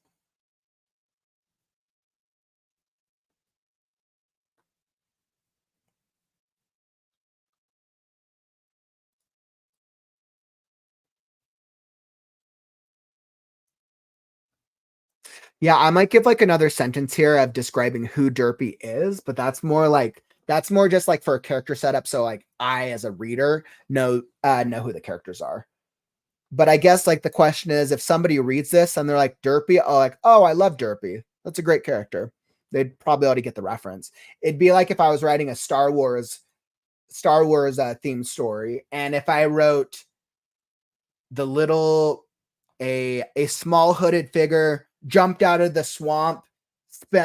Yeah, I might give like another sentence here of describing who Derpy is, but that's more just like for a character setup. So like I as a reader know who the characters are. But I guess like the question is if somebody reads this and they're like Derpy, oh like, oh, I love Derpy. That's a great character. They'd probably already get the reference. It'd be like if I was writing a Star Wars themed story, and if I wrote the little a small hooded figure jumped out of the swamp,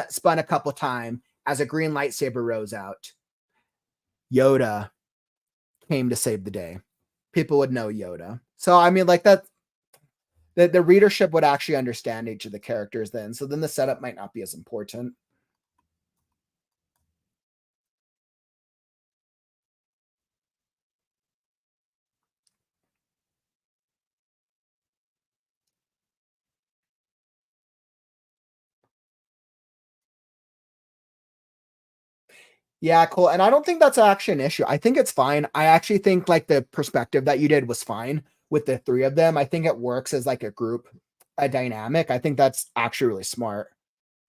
spun a couple times as a green lightsaber rose out. Yoda came to save the day. People would know Yoda. So I mean, like that, the readership would actually understand each of the characters then. So then the setup might not be as important. Yeah, cool. And I don't think that's actually an issue. I think it's fine. I actually think like the perspective that you did was fine with the 3 of them. I think it works as like a group, a dynamic. I think that's actually really smart.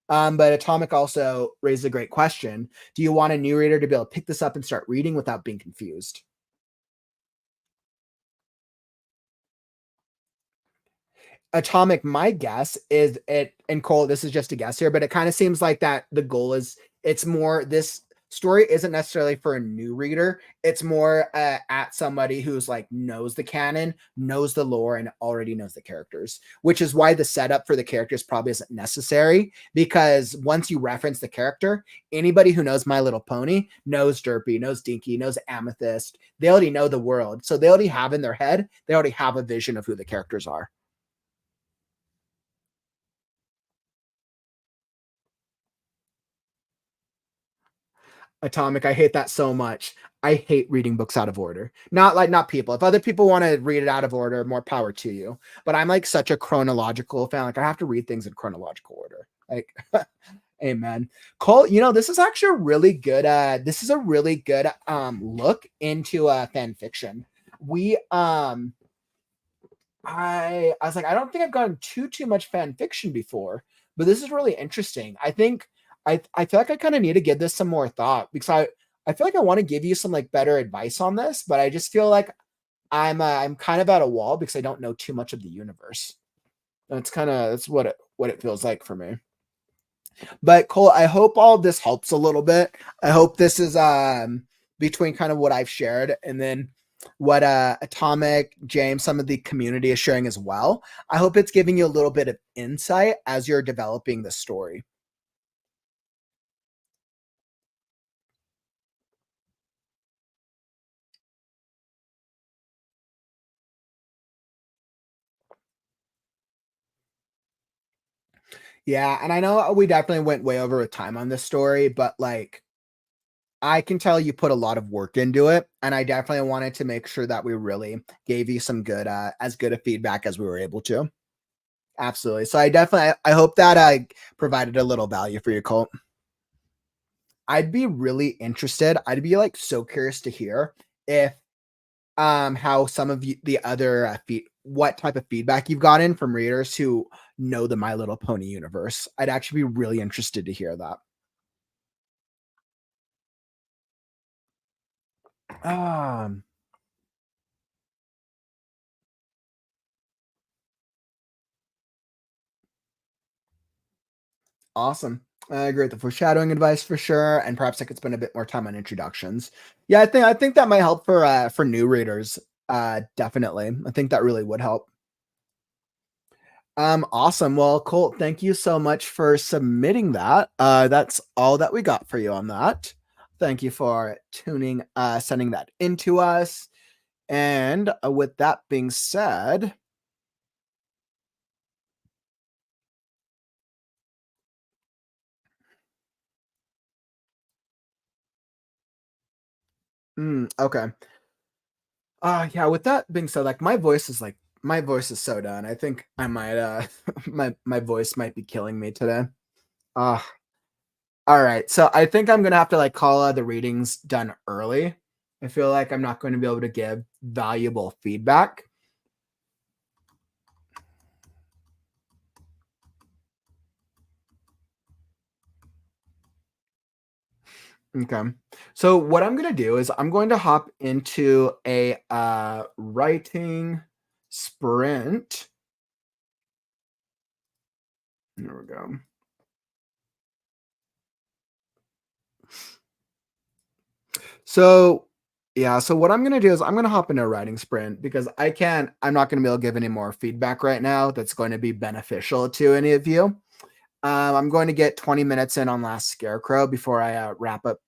But Atomic also raised a great question. Do you want a new reader to be able to pick this up and start reading without being confused? Atomic, my guess is it, and Cole, this is just a guess here, but it kind of seems like that the goal is it's more this story isn't necessarily for a new reader. It's more at somebody who's like knows the canon, knows the lore, and already knows the characters, which is why the setup for the characters probably isn't necessary, because once you reference the character, anybody who knows My Little Pony knows Derpy, knows Dinky, knows Amethyst. They already know the world. So they already have in their head, they already have a vision of who the characters are. Atomic, I hate that so much. I hate reading books out of order. Not people. If other people want to read it out of order, more power to you. But I'm like such a chronological fan. Like I have to read things in chronological order. Like amen. Cole, this is actually a really good this is a really good look into fan fiction. We I was like, I don't think I've gotten too much fan fiction before, but this is really interesting. I think I feel like I kind of need to give this some more thought, because I feel like I want to give you some like better advice on this, but I just feel like I'm kind of at a wall because I don't know too much of the universe. That's what it feels like for me. But Cole, I hope all this helps a little bit. I hope this is between kind of what I've shared and then what Atomic, James, some of the community is sharing as well. I hope it's giving you a little bit of insight as you're developing the story. Yeah, and I know we definitely went way over with time on this story, but like I can tell you put a lot of work into it, and I definitely wanted to make sure that we really gave you some good as good a feedback as we were able to. Absolutely. So I hope that I provided a little value for you, Colt. I'd be really interested. I'd be like so curious to hear if how some of you, the other what type of feedback you've gotten from readers who know the My Little Pony universe. I'd actually be really interested to hear that. Um, awesome. I agree with the foreshadowing advice for sure, and perhaps I could spend a bit more time on introductions. Yeah, I think that might help for new readers. Definitely. I think that really would help. Awesome. Well, Colt, thank you so much for submitting that. That's all that we got for you on that. Thank you for sending that into us. And with that being said, okay. Yeah, with that being said, like my voice is so done. I think I might my voice might be killing me today. Uh all right. So I think I'm gonna have to like call the readings done early. I feel like I'm not going to be able to give valuable feedback. Okay. So what I'm going to do is I'm going to hop into a writing sprint. There we go. So yeah, so what I'm going to do is I'm going to hop into a writing sprint because I'm not going to be able to give any more feedback right now that's going to be beneficial to any of you. I'm going to get 20 minutes in on Last Scarecrow before I wrap up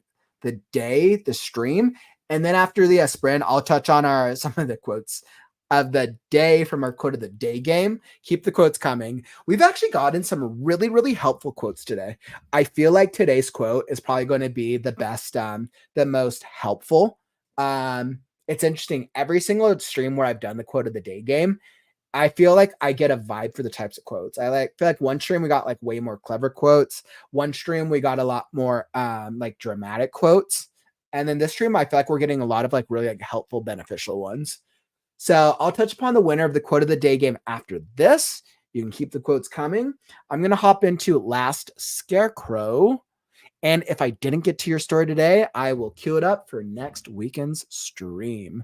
the stream. And then after the sprint, I'll touch on some of the quotes of the day from our quote of the day game. Keep the quotes coming. We've actually gotten some really, really helpful quotes today. I feel like today's quote is probably going to be the best, the most helpful. It's interesting. Every single stream where I've done the quote of the day game, I feel like I get a vibe for the types of quotes. Feel like one stream we got like way more clever quotes. One stream we got a lot more like dramatic quotes. And then this stream I feel like we're getting a lot of like really like helpful, beneficial ones. So I'll touch upon the winner of the quote of the day game after this. You can keep the quotes coming. I'm gonna hop into Last Scarecrow. And if I didn't get to your story today, I will queue it up for next weekend's stream.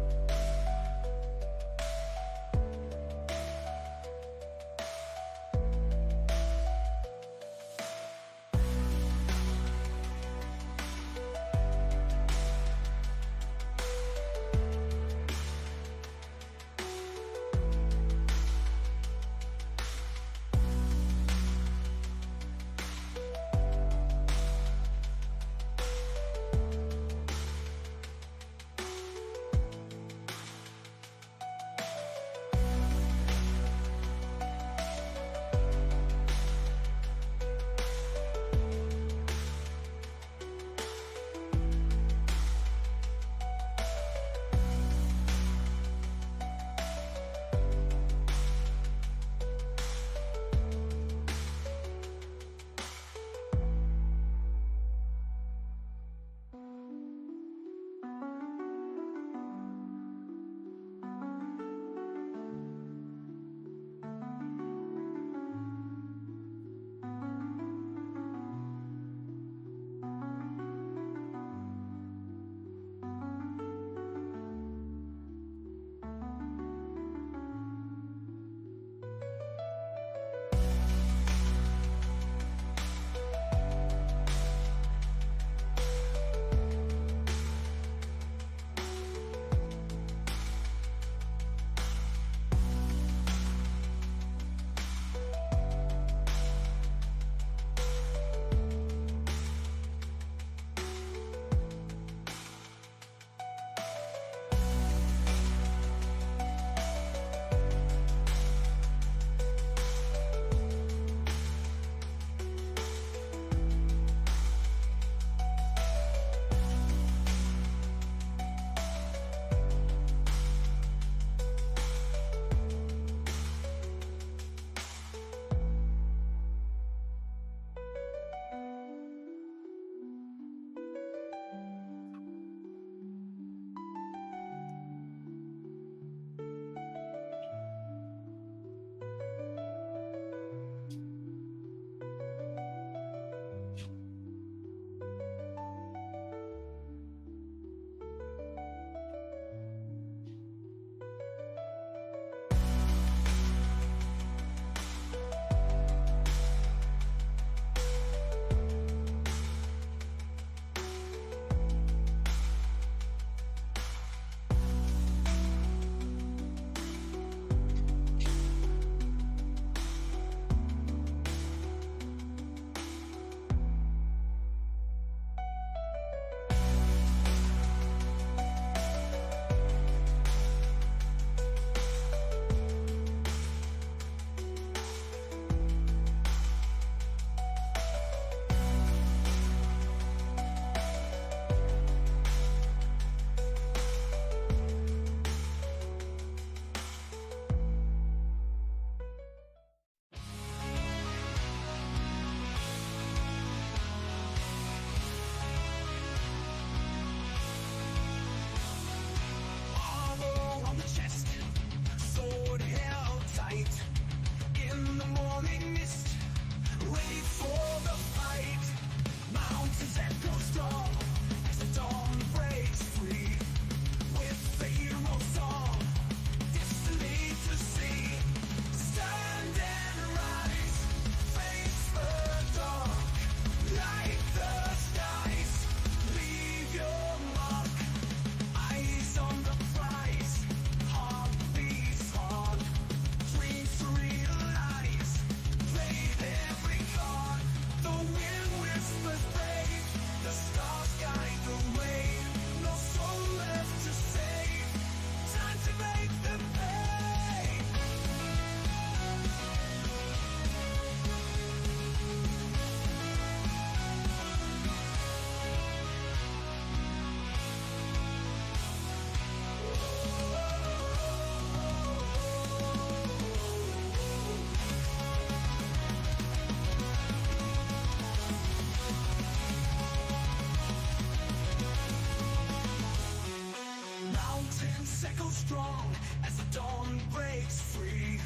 strong as the dawn breaks free.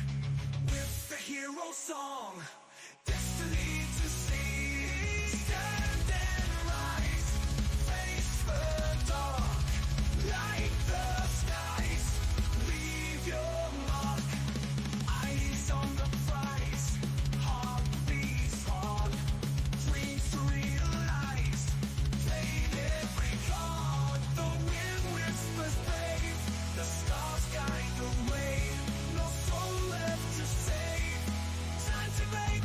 With the hero song, destiny to see. Stand and rise, face the dark, light the skies, leave your mark. Eyes on the prize, heart beats hard, dreams to realize, played every card. The wind whispers brave, the stars guide the way, no soul left to save. Time to make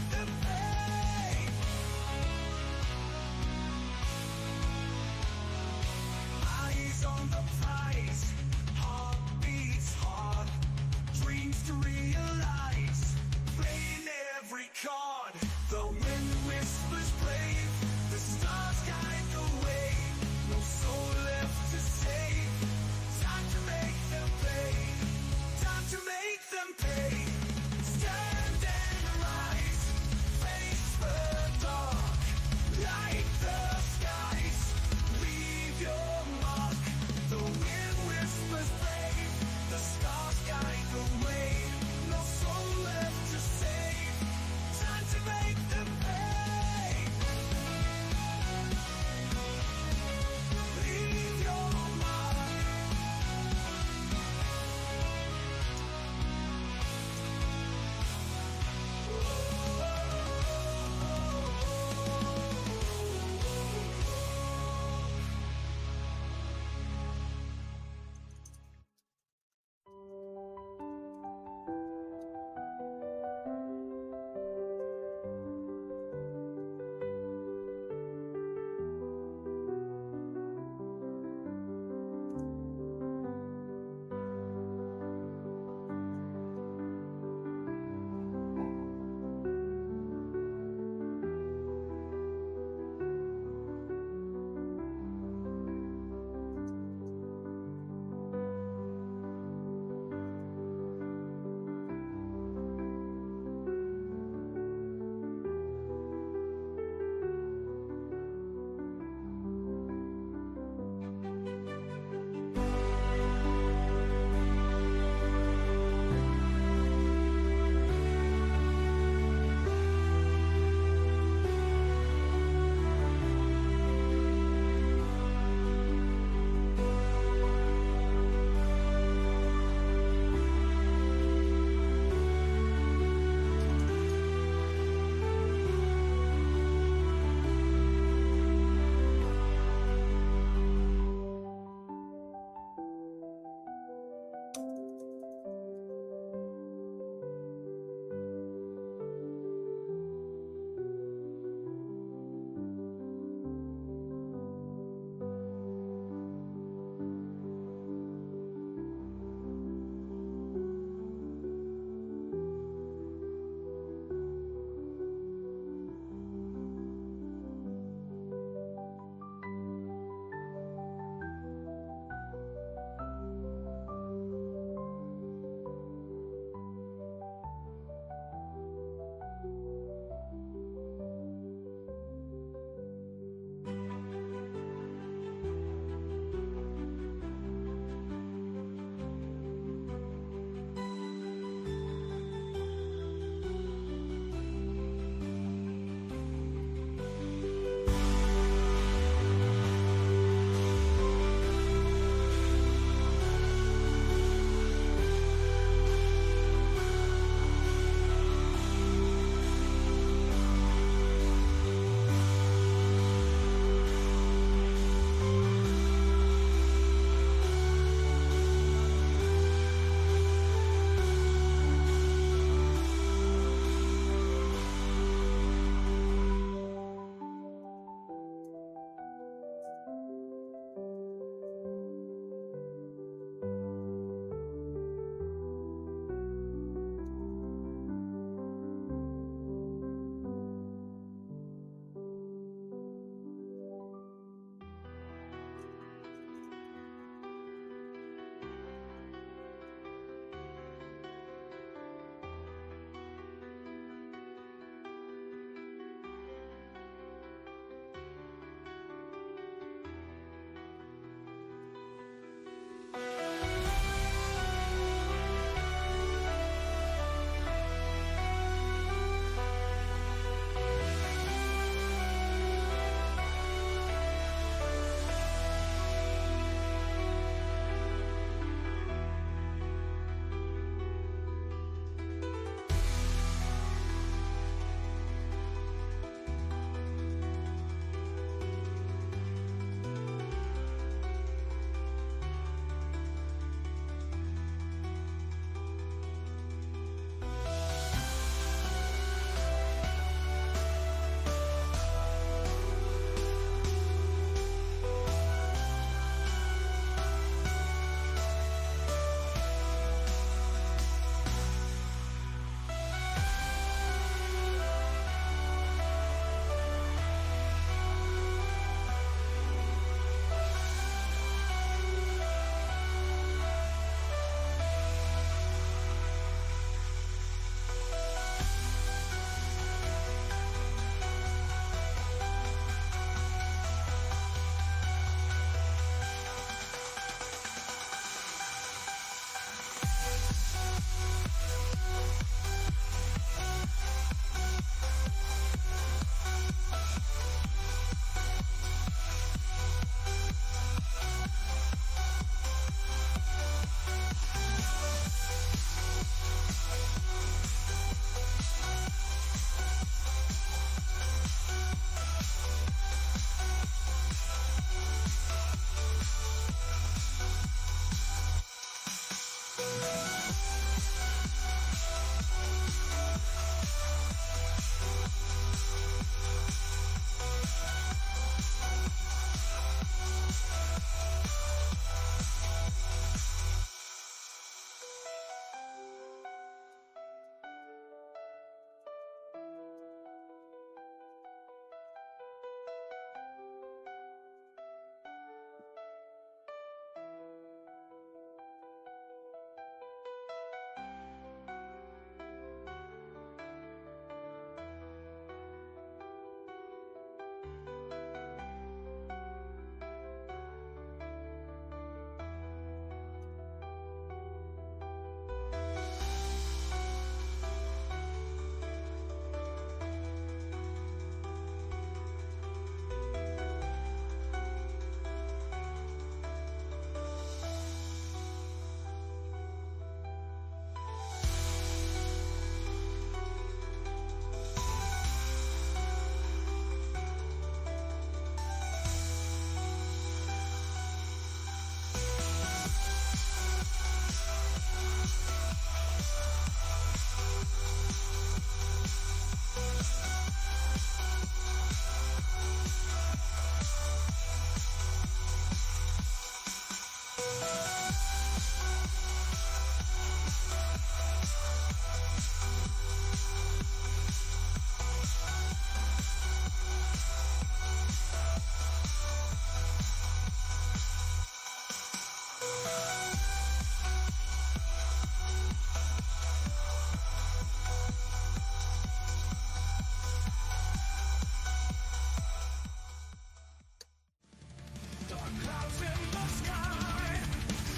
in the sky,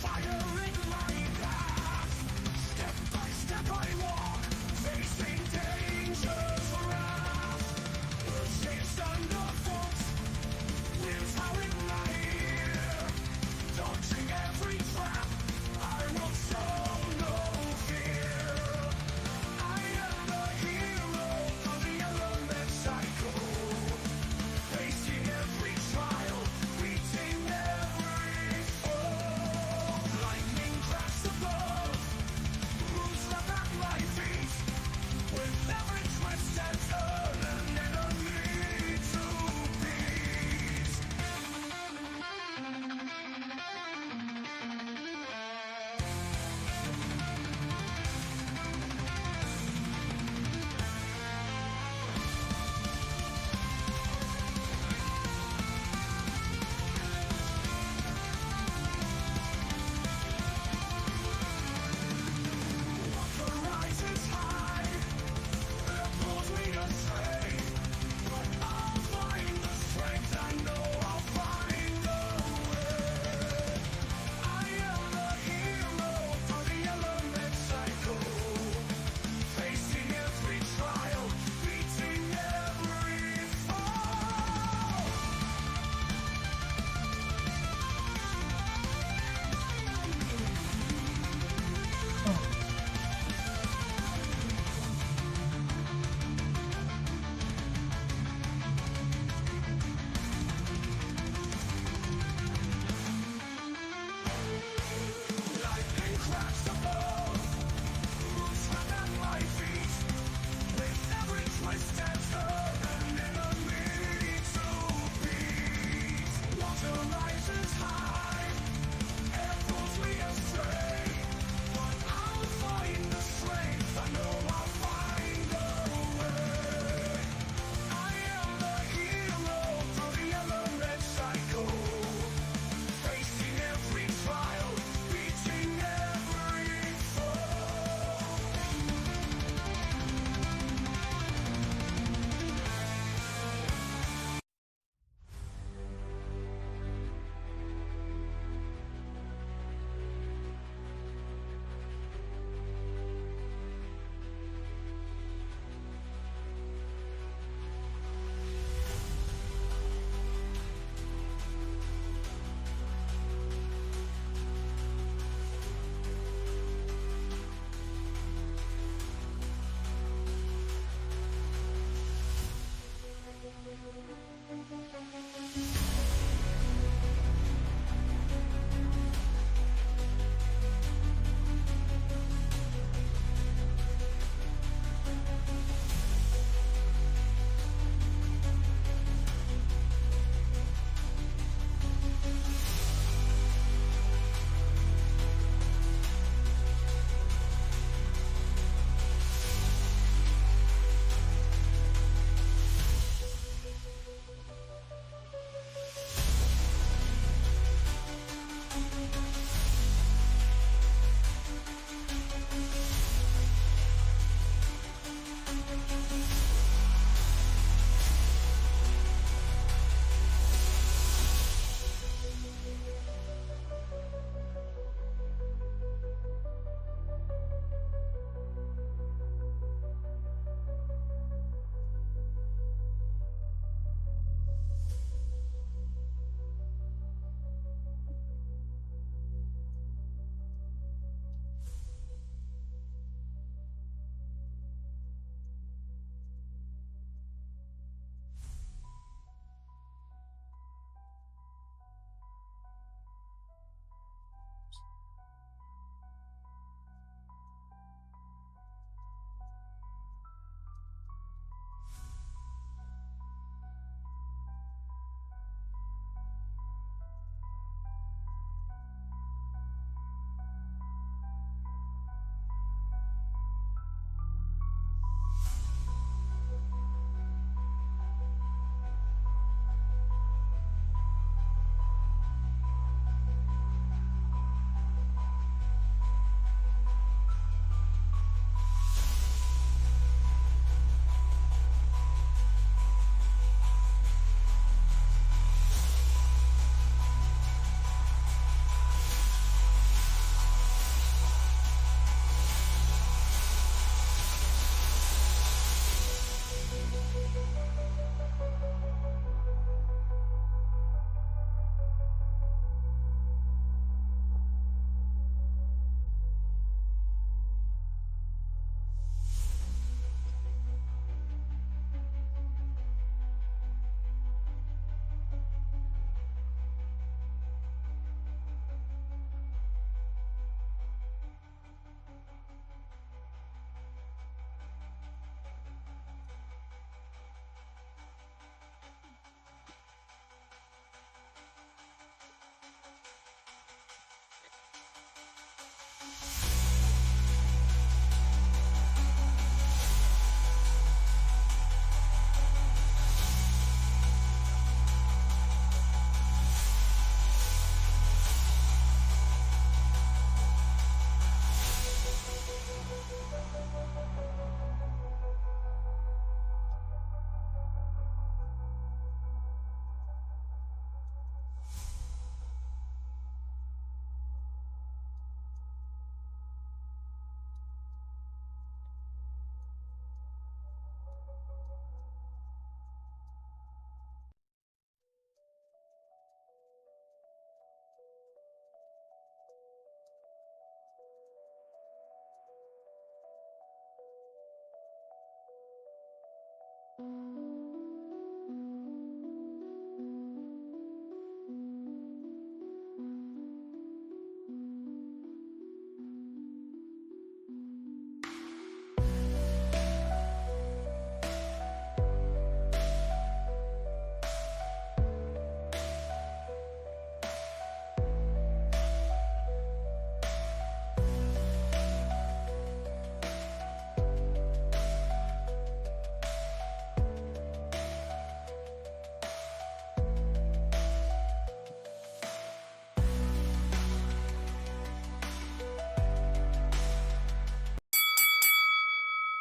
fire and light path. Step by step I walk, facing danger's wrath. Shapes underfoot, winds howling right, dodging every trap. I will show no fear. I am the hero of the element cycle, facing every trial, reaching every fall. Lightning cracks above, roots left at my feet, with every twist and turn an enemy to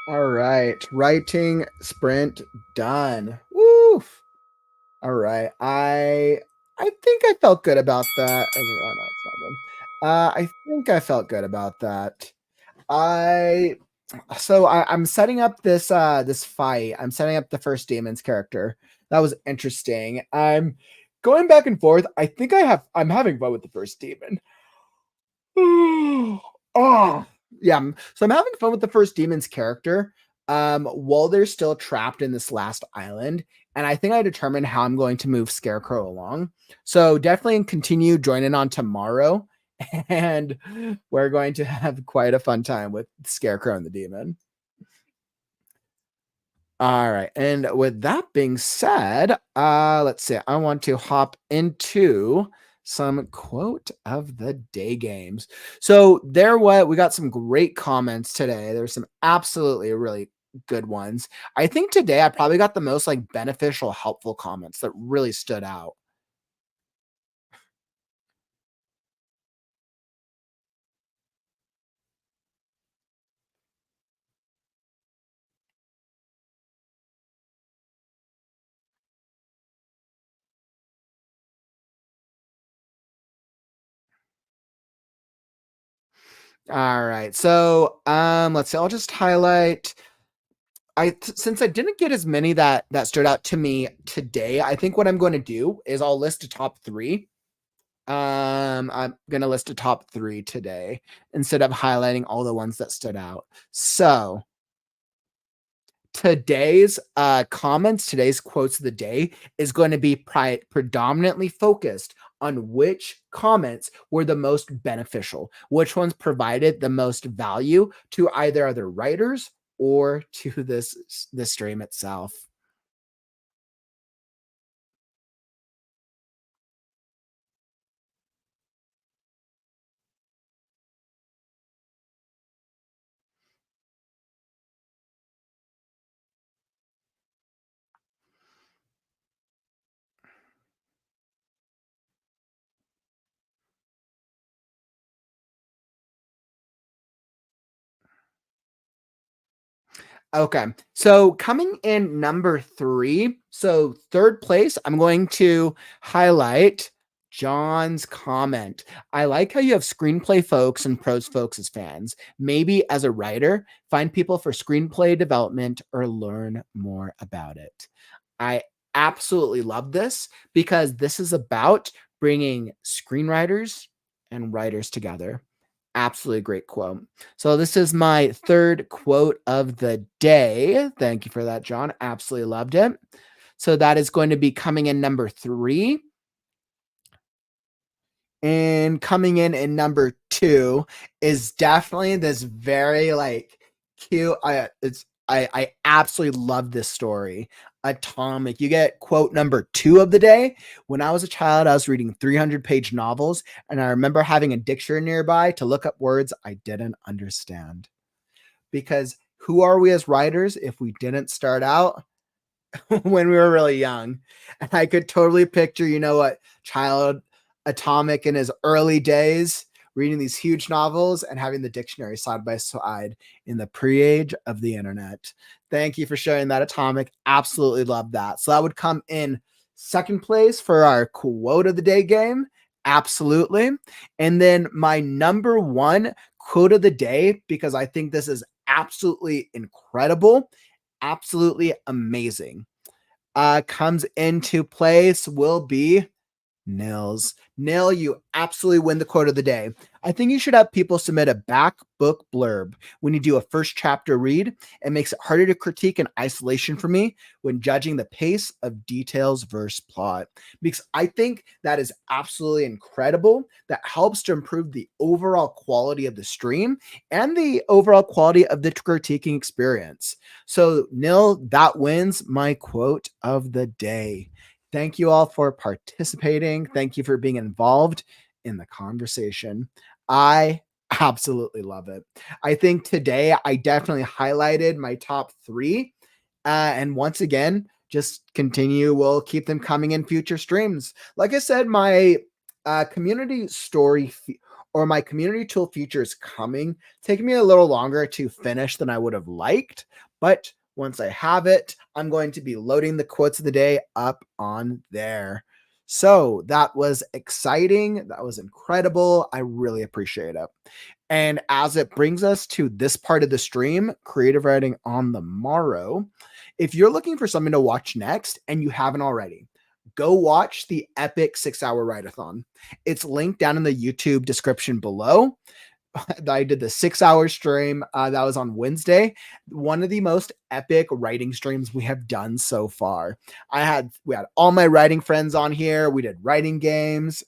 All right, writing sprint done. Woof. All right, I think I felt good about that. Oh no, it's not good. I think I felt good about that. I I'm setting up this fight. I'm setting up the first demon's character. That was interesting. I'm going back and forth. I'm having fun with the first demon. Oh, yeah. So I'm having fun with the first demon's character. While they're still trapped in this last island, and I think I determined how I'm going to move Scarecrow along. So definitely continue joining on tomorrow, and we're going to have quite a fun time with Scarecrow and the demon. All right, and with that being said, let's see. I want to hop into some quote of the day games. So we got some great comments today. There's some absolutely really good ones. I think today I probably got the most like beneficial, helpful comments that really stood out. All right. So let's see. I'll just highlight since I didn't get as many that stood out to me today, I think what I'm going to do is I'll list a top 3. I'm gonna list a top 3 today instead of highlighting all the ones that stood out. So today's comments, today's quotes of the day is going to be predominantly focused on which comments were the most beneficial, which ones provided the most value to either other writers or to the stream itself. Okay. So coming in number 3, so third place, I'm going to highlight John's comment. I like how you have screenplay folks and prose folks as fans. Maybe as a writer, find people for screenplay development or learn more about it. I absolutely love this because this is about bringing screenwriters and writers together. Absolutely great quote. So this is my third quote of the day. Thank you for that, John. Absolutely loved it. So that is going to be coming in number 3. And coming in number 2 is definitely this very like cute. I absolutely love this story. Atomic. You get quote number 2 of the day. When I was a child, I was reading 300-page novels, and I remember having a dictionary nearby to look up words I didn't understand. Because who are we as writers if we didn't start out when we were really young? And I could totally picture, what child Atomic in his early days reading these huge novels and having the dictionary side by side in the pre-age of the internet. Thank you for sharing that, Atomic. Absolutely love that. So that would come in second place for our quote of the day game. Absolutely. And then my number 1 quote of the day, because I think this is absolutely incredible, absolutely amazing, comes into place will be Nils. Nil, you absolutely win the quote of the day. I think you should have people submit a back book blurb when you do a first chapter read. It makes it harder to critique in isolation for me when judging the pace of details versus plot. Because I think that is absolutely incredible. That helps to improve the overall quality of the stream and the overall quality of the critiquing experience. So, Nil, that wins my quote of the day. Thank you all for participating. Thank you for being involved in the conversation. I absolutely love it. I think today I definitely highlighted my top three. And once again, just continue. We'll keep them coming in future streams. Like I said, my community story or my community tool feature is coming. Taking me a little longer to finish than I would have liked, but once I have it, I'm going to be loading the quotes of the day up on there. So that was exciting. That was incredible. I really appreciate it. And as it brings us to this part of the stream, creative writing on the morrow, if you're looking for something to watch next and you haven't already, go watch the epic 6-hour write-a-thon. It's linked down in the YouTube description below. I did the 6-hour stream that was on Wednesday. One of the most epic writing streams we have done so far. We had all my writing friends on here. We did writing games.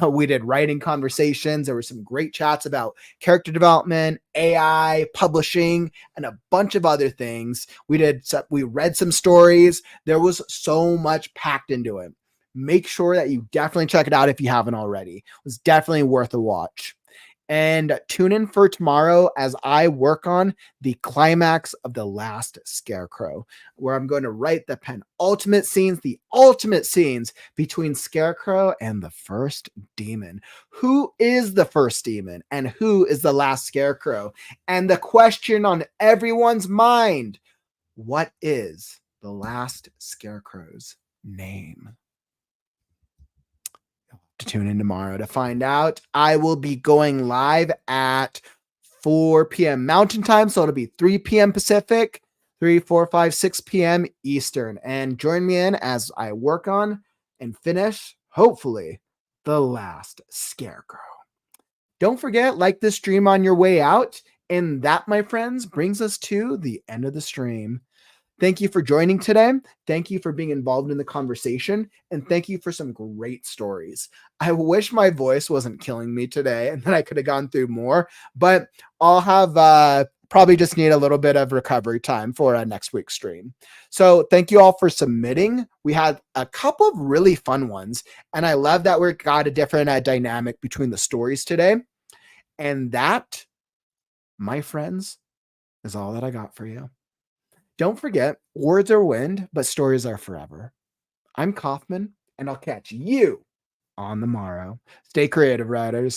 We did writing conversations. There were some great chats about character development, AI, publishing, and a bunch of other things. We read some stories. There was so much packed into it. Make sure that you definitely check it out if you haven't already. It was definitely worth a watch. And tune in for tomorrow as I work on the climax of The Last Scarecrow, where I'm going to write the ultimate scenes between Scarecrow and the first demon. Who is the first demon and who is the last Scarecrow? And the question on everyone's mind, what is the last Scarecrow's name? To tune in tomorrow to find out. I will be going live at 4 p.m. Mountain Time, so it'll be 3 p.m. Pacific, 3, 4, 5, 6 p.m. Eastern. And join me in as I work on and finish, hopefully, The Last Scarecrow. Don't forget, like this stream on your way out. And that, my friends, brings us to the end of the stream. Thank you for joining today. Thank you for being involved in the conversation. And thank you for some great stories. I wish my voice wasn't killing me today and that I could have gone through more, but I'll have probably just need a little bit of recovery time for next week's stream. So thank you all for submitting. We had a couple of really fun ones, and I love that we got a different dynamic between the stories today. And that, my friends, is all that I got for you. Don't forget, words are wind, but stories are forever. I'm Kaufman, and I'll catch you on the morrow. Stay creative, writers.